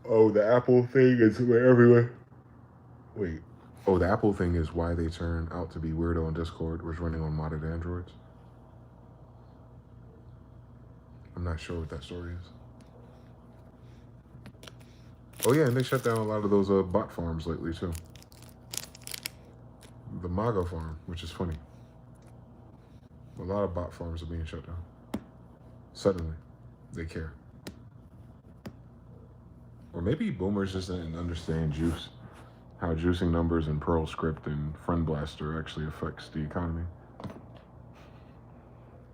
Speaker 3: Oh, the Apple thing is everywhere. Wait. Oh, the Apple thing is why they turn out to be weirdo on Discord was running on modded Androids. I'm not sure what that story is. Oh yeah, and they shut down a lot of those bot farms lately too. The MAGA farm, which is funny. A lot of bot farms are being shut down. Suddenly, they care. Or maybe boomers just didn't understand juice. How juicing numbers in Perl script and Friend Blaster actually affects the economy.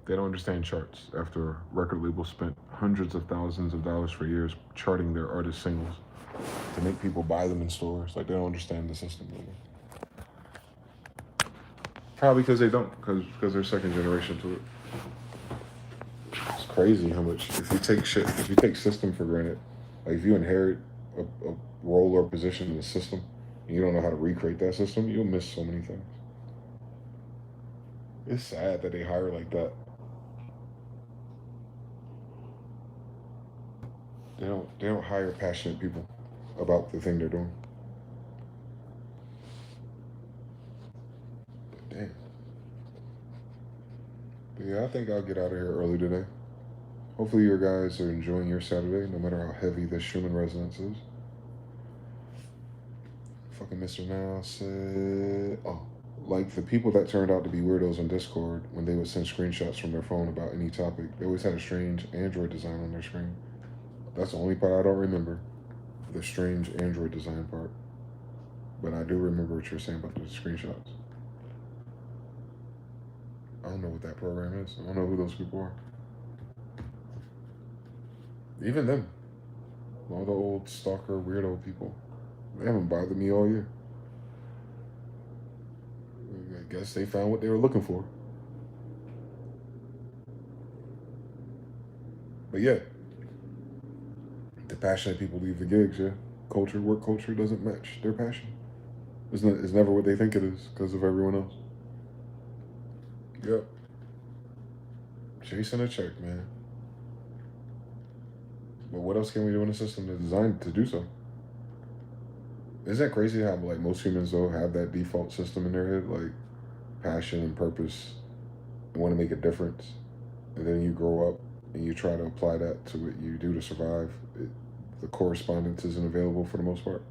Speaker 3: They don't understand charts after record labels spent hundreds of thousands of dollars for years charting their artist singles to make people buy them in stores. Like, they don't understand the system really. Probably because they don't, because they're second generation to it. It's crazy how much, if you take system for granted, like if you inherit a role or position in the system, and you don't know how to recreate that system, you'll miss so many things. It's sad that they hire like that. They don't hire passionate people about the thing they're doing. But damn. But yeah, I think I'll get out of here early today. Hopefully you guys are enjoying your Saturday, no matter how heavy this Schumann resonance is. Fucking Mr. Now said, oh, like the people that turned out to be weirdos on Discord when they would send screenshots from their phone about any topic, they always had a strange Android design on their screen. That's the only part I don't remember, the strange Android design part. But I do remember what you're saying about the screenshots. I don't know what that program is. I don't know who those people are. Even them. All the old stalker weirdo people. They haven't bothered me all year. I guess they found what they were looking for. But yeah. The passionate people leave the gigs, yeah. Work culture doesn't match their passion. It's never what they think it is because of everyone else. Yep. Chasing a check, man. But what else can we do in a system that's designed to do so? Isn't that crazy how like most humans though have that default system in their head, like passion and purpose, and want to make a difference, and then you grow up and you try to apply that to what you do to survive. The correspondence isn't available for the most part.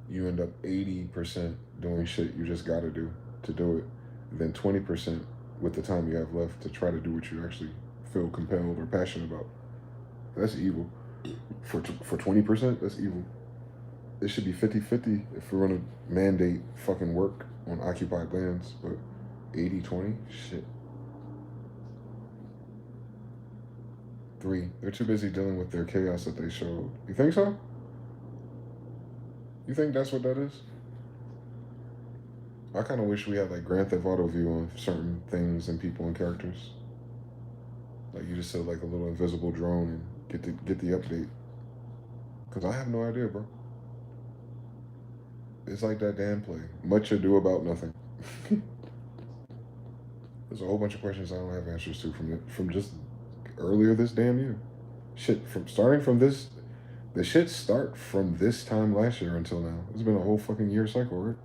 Speaker 3: You end up 80% doing shit you just got to do it, and then 20% with the time you have left to try to do what you actually feel compelled or passionate about. That's evil. For 20%, that's evil. It should be 50-50 if we're gonna mandate fucking work on occupied lands, but 80-20, shit. 3, they're too busy dealing with their chaos that they showed. You think so? You think that's what that is? I kind of wish we had like Grand Theft Auto view on certain things and people and characters. Like you just said, like a little invisible drone and get the update. Cause I have no idea, bro. It's like that damn play. Much ado about nothing. There's a whole bunch of questions I don't have answers to from just earlier this damn year. Shit, the shit start from this time last year until now. It's been a whole fucking year cycle, right?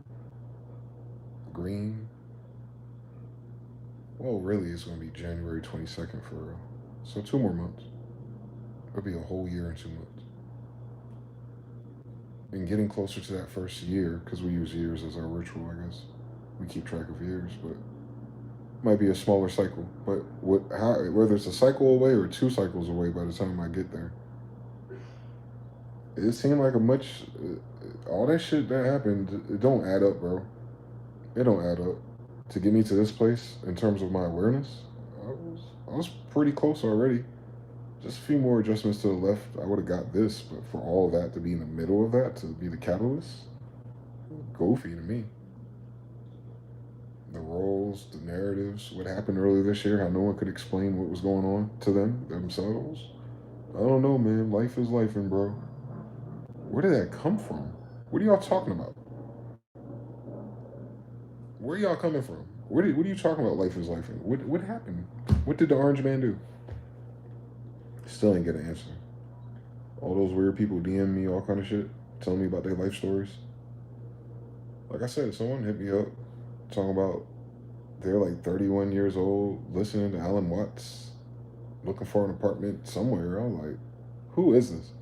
Speaker 3: Green. Well, really, it's going to be January 22nd for real. So 2 more months. It'll be a whole year and 2 months. And getting closer to that first year, because we use years as our ritual, I guess. We keep track of years, but it might be a smaller cycle. But whether it's a cycle away or 2 cycles away by the time I get there, it seemed like all that shit that happened, it don't add up, bro. It don't add up. To get me to this place in terms of my awareness, I was pretty close already. Just a few more adjustments to the left, I would have got this, but for all of that to be in the middle of that, to be the catalyst, goofy to me. The roles, the narratives, what happened earlier this year, how no one could explain what was going on to them themselves. I don't know, man. Life is life, and bro. Where did that come from? What are y'all talking about? Where are y'all coming from? What are you talking about? Life is life, and what happened? What did the orange man do? Still ain't get an answer. All those weird people DM me all kind of shit, telling me about their life stories. Like I said, someone hit me up talking about they're like 31 years old, listening to Alan Watts, looking for an apartment somewhere. I'm like, who is this?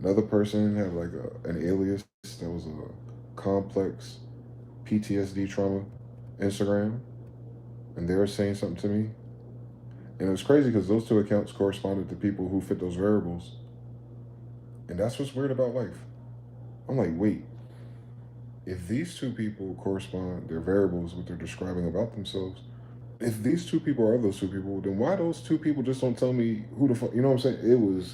Speaker 3: Another person had like an alias that was a complex PTSD trauma Instagram, and they were saying something to me. And it was crazy because those two accounts corresponded to people who fit those variables. And that's what's weird about life. I'm like, wait, if these two people correspond, their variables, what they're describing about themselves, if these two people are those two people, then why those two people just don't tell me who the fuck, you know what I'm saying?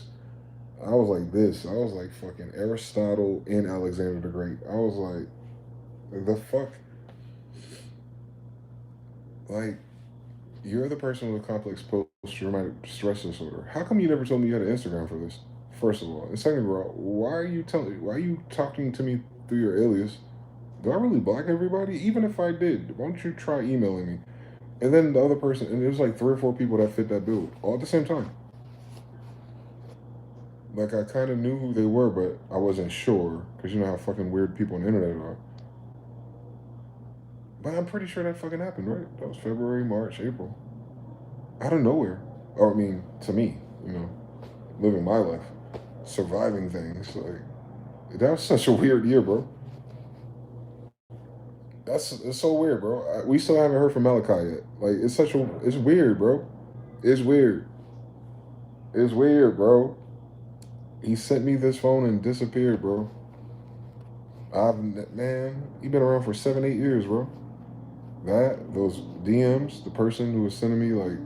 Speaker 3: I was like this. I was like fucking Aristotle and Alexander the Great. I was like, the fuck? Like, you're the person with a complex post-traumatic stress disorder. How come you never told me you had an Instagram for this? First of all, and second of all, why are you talking to me through your alias? Do I really block everybody? Even if I did, why don't you try emailing me? And then the other person, and there's like three or four people that fit that bill all at the same time. Like I kind of knew who they were, but I wasn't sure because you know how fucking weird people on the internet are. But I'm pretty sure that fucking happened, right? That was February, March, April, out of nowhere. Or I mean, to me, you know, living my life, surviving things. Like that was such a weird year, bro. It's so weird, bro. We still haven't heard from Malachi yet. Like it's weird, bro. It's weird. It's weird, bro. He sent me this phone and disappeared, bro. Man, he been around for 7, 8 years, bro. Those DMs, the person who was sending me like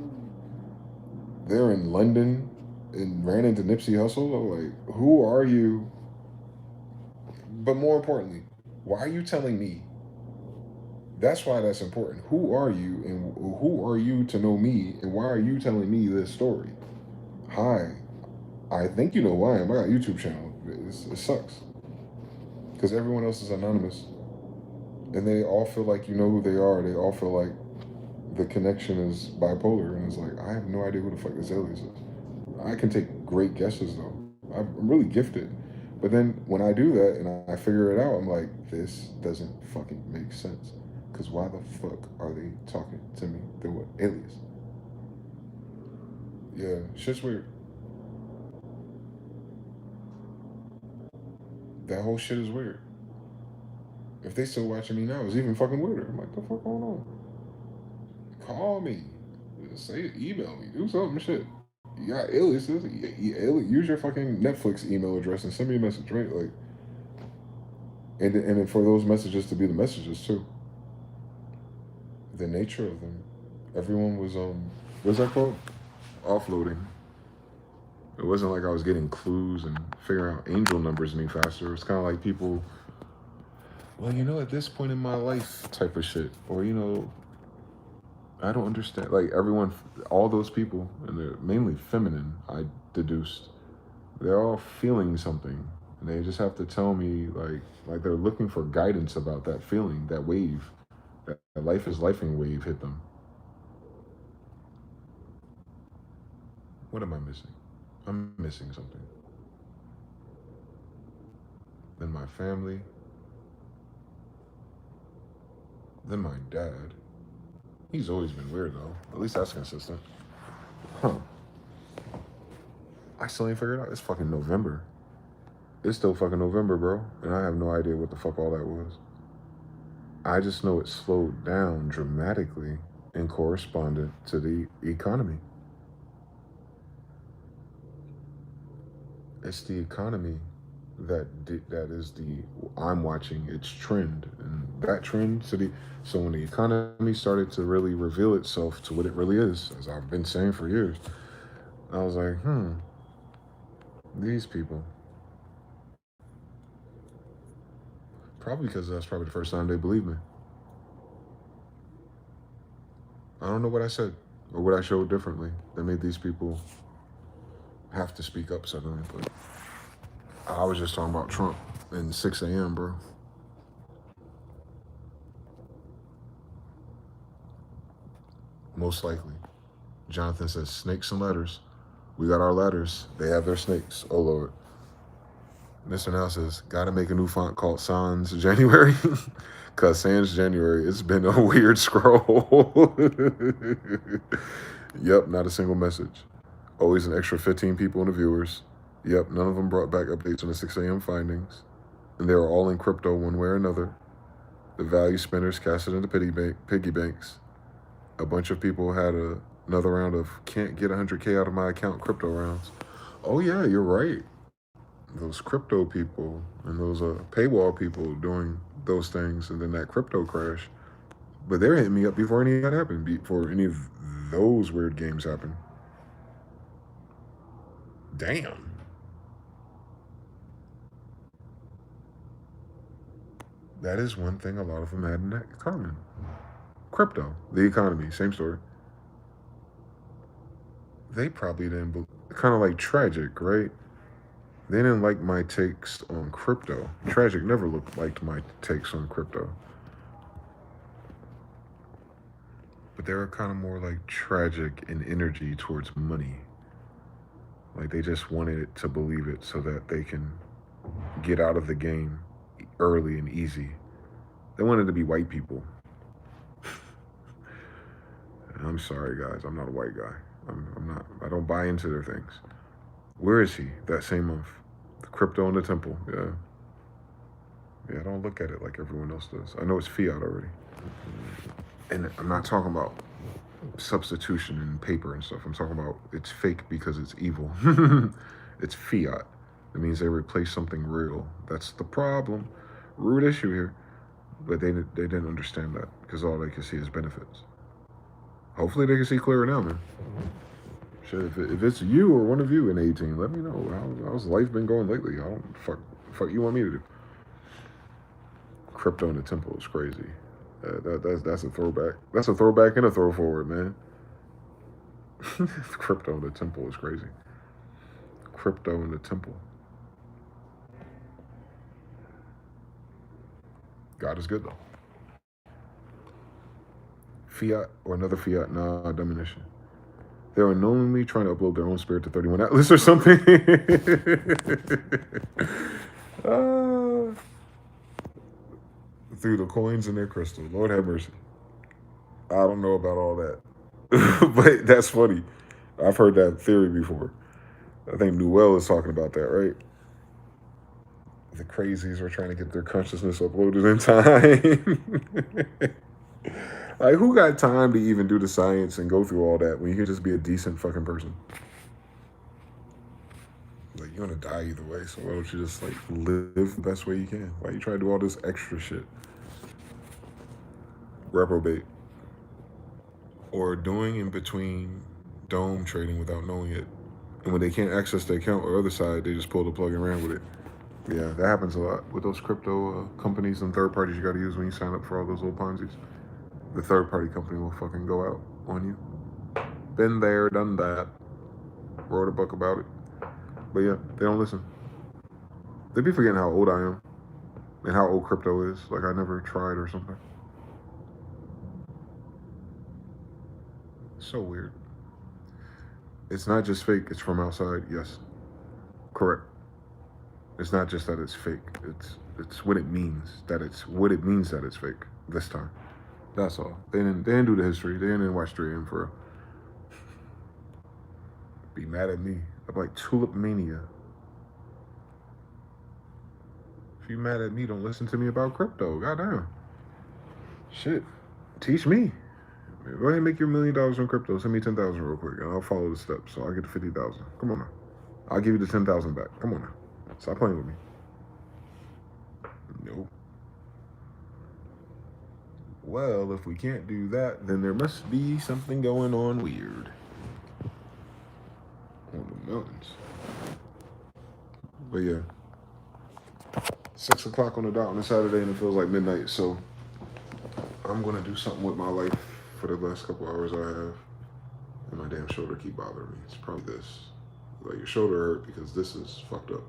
Speaker 3: they're in London and ran into Nipsey Hussle. I'm like, who are you? But more importantly, why are you telling me? That's why that's important. Who are you and who are you to know me and why are you telling me this story? Hi, I think you know who I am. I got a YouTube channel. It sucks because everyone else is anonymous and they all feel like you know who they are. They all feel like the connection is bipolar, and it's like I have no idea who the fuck this alias is. I can take great guesses though. I'm really gifted, but then when I do that and I figure it out, I'm like, this doesn't fucking make sense. Cause why the fuck are they talking to me through an alias? Yeah, shit's weird. That whole shit is weird. If they still watching me now, it's even fucking weirder. I'm like, the fuck going on? Call me. Say email me. Do something shit. You got aliases. Use your fucking Netflix email address and send me a message, right? Like, and for those messages to be the messages too. The nature of them. Everyone was what's that called? Offloading. It wasn't like I was getting clues and figuring out angel numbers any faster. It's kind of like people, well, you know, at this point in my life type of shit. Or, you know, I don't understand. Like everyone, all those people, and they're mainly feminine, I deduced, they're all feeling something. And they just have to tell me, like they're looking for guidance about that feeling, that wave, that life is lifing wave hit them. What am I missing? I'm missing something. Then my family, then my dad. He's always been weird though. At least that's consistent. Huh. I still ain't figured it out. It's fucking November. It's still fucking November, bro. And I have no idea what the fuck all that was. I just know it slowed down dramatically and corresponded to the economy. It's the economy that is the I'm watching its trend, and that trend to the so when the economy started to really reveal itself to what it really is, as I've been saying for years, I was like, these people. Probably because that's probably the first time they believed me. I don't know what I said or what I showed differently that made these people have to speak up suddenly. But I was just talking about Trump and 6 a.m., bro. Most likely. Jonathan says, snakes and ladders. We got our ladders. They have their snakes. Oh, Lord. Mr. Now says, gotta make a new font called Sans January. Because Sans January, it's been a weird scroll. Yep, not a single message. Always an extra 15 people in the viewers. Yep, none of them brought back updates on the 6 a.m. findings. And they were all in crypto one way or another. The value spinners cast it into piggy banks. A bunch of people had another round of can't get 100K out of my account crypto rounds. Oh, yeah, you're right. Those crypto people and those paywall people doing those things, and then that crypto crash. But they're hitting me up before any of that happened, before any of those weird games happened. Damn. That is one thing a lot of them had in common. Crypto, the economy, same story. They probably didn't, kind of like Tragic, right? They didn't like my takes on crypto. Tragic never liked my takes on crypto. But they were kind of more like Tragic in energy towards money. Like they just wanted to believe it so that they can get out of the game early and easy. They wanted to be white people. I'm sorry, guys. I'm not a white guy. I'm not. I don't buy into their things. Where is he? That same month. The crypto in the temple. Yeah. Yeah, I don't look at it like everyone else does. I know it's fiat already. And I'm not talking about substitution in paper and stuff. I'm talking about it's fake because it's evil. It's fiat. It means they replace something real. That's the problem. Root issue here. But they didn't understand that because all they can see is benefits. Hopefully they can see clearer now, man. Shit, if it's you or one of you in 18, let me know. How's life been going lately? I don't fuck you want me to do. Crypto in the temple is crazy. That's a throwback. That's a throwback and a throw forward, man. Crypto in the temple is crazy. Crypto in the temple. God is good though. Fiat or another fiat, nah, domination. They are knowingly trying to upload their own spirit to 31 Atlas or something. Through the coins in their crystal. Lord have mercy. I don't know about all that. But that's funny. I've heard that theory before. I think Noel is talking about that, right? The crazies are trying to get their consciousness uploaded in time. Like, who got time to even do the science and go through all that when you can just be a decent fucking person? Like, you're gonna die either way, so why don't you just, like, live the best way you can? Why you try to do all this extra shit? Reprobate. Or doing in between dome trading without knowing it. And when they can't access the account or other side, they just pull the plug and ran with it. Yeah, that happens a lot with those crypto companies and third parties you gotta use when you sign up for all those little Ponzi's. The third party company will fucking go out on you. Been there, done that. Wrote a book about it. But yeah, they don't listen. They be forgetting how old I am and how old crypto is. Like I never tried or something. So weird. It's not just fake, it's from outside, yes. Correct. It's not just that it's fake. It's what it means. That it's fake this time. That's all. They didn't do the history. They didn't watch 3M for real. Be mad at me. I'm like Tulip Mania. If you mad at me, don't listen to me about crypto. Goddamn. Shit. Teach me. Go ahead and make your $1 million on crypto. Send me 10,000 real quick, and I'll follow the steps. So I'll get to 50,000. Come on now. I'll give you the 10,000 back. Come on now. Stop playing with me. Nope. Well, if we can't do that, then there must be something going on weird on the mountains. But yeah, 6 o'clock on the dot on a Saturday, and it feels like midnight. So I'm gonna do something with my life for the last couple hours I have. And my damn shoulder keep bothering me. It's probably this. Like, your shoulder hurt because this is fucked up.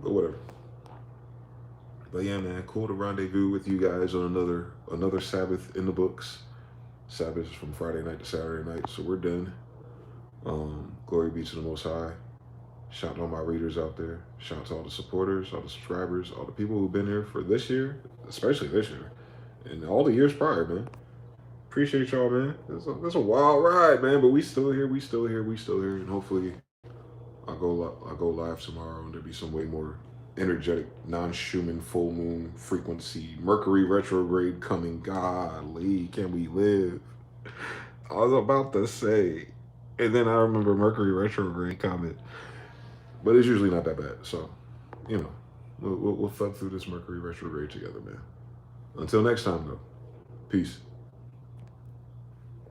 Speaker 3: But whatever. But yeah, man, cool to rendezvous with you guys on another Sabbath in the books. Sabbath is from Friday night to Saturday night, so we're done. Glory be to the Most High. Shout out to all my readers out there. Shout out to all the supporters, all the subscribers, all the people who've been here for this year, especially this year, and all the years prior, man. Appreciate y'all, man. It's a wild ride, man, but we still here, and hopefully I'll go live tomorrow, and there'll be some way more energetic, non-Schumann full moon frequency, Mercury retrograde coming. Golly, can we live? I was about to say, and then I remember Mercury retrograde coming, but it's usually not that bad. So, you know, we'll thug through this Mercury retrograde together, man. Until next time, though. Peace.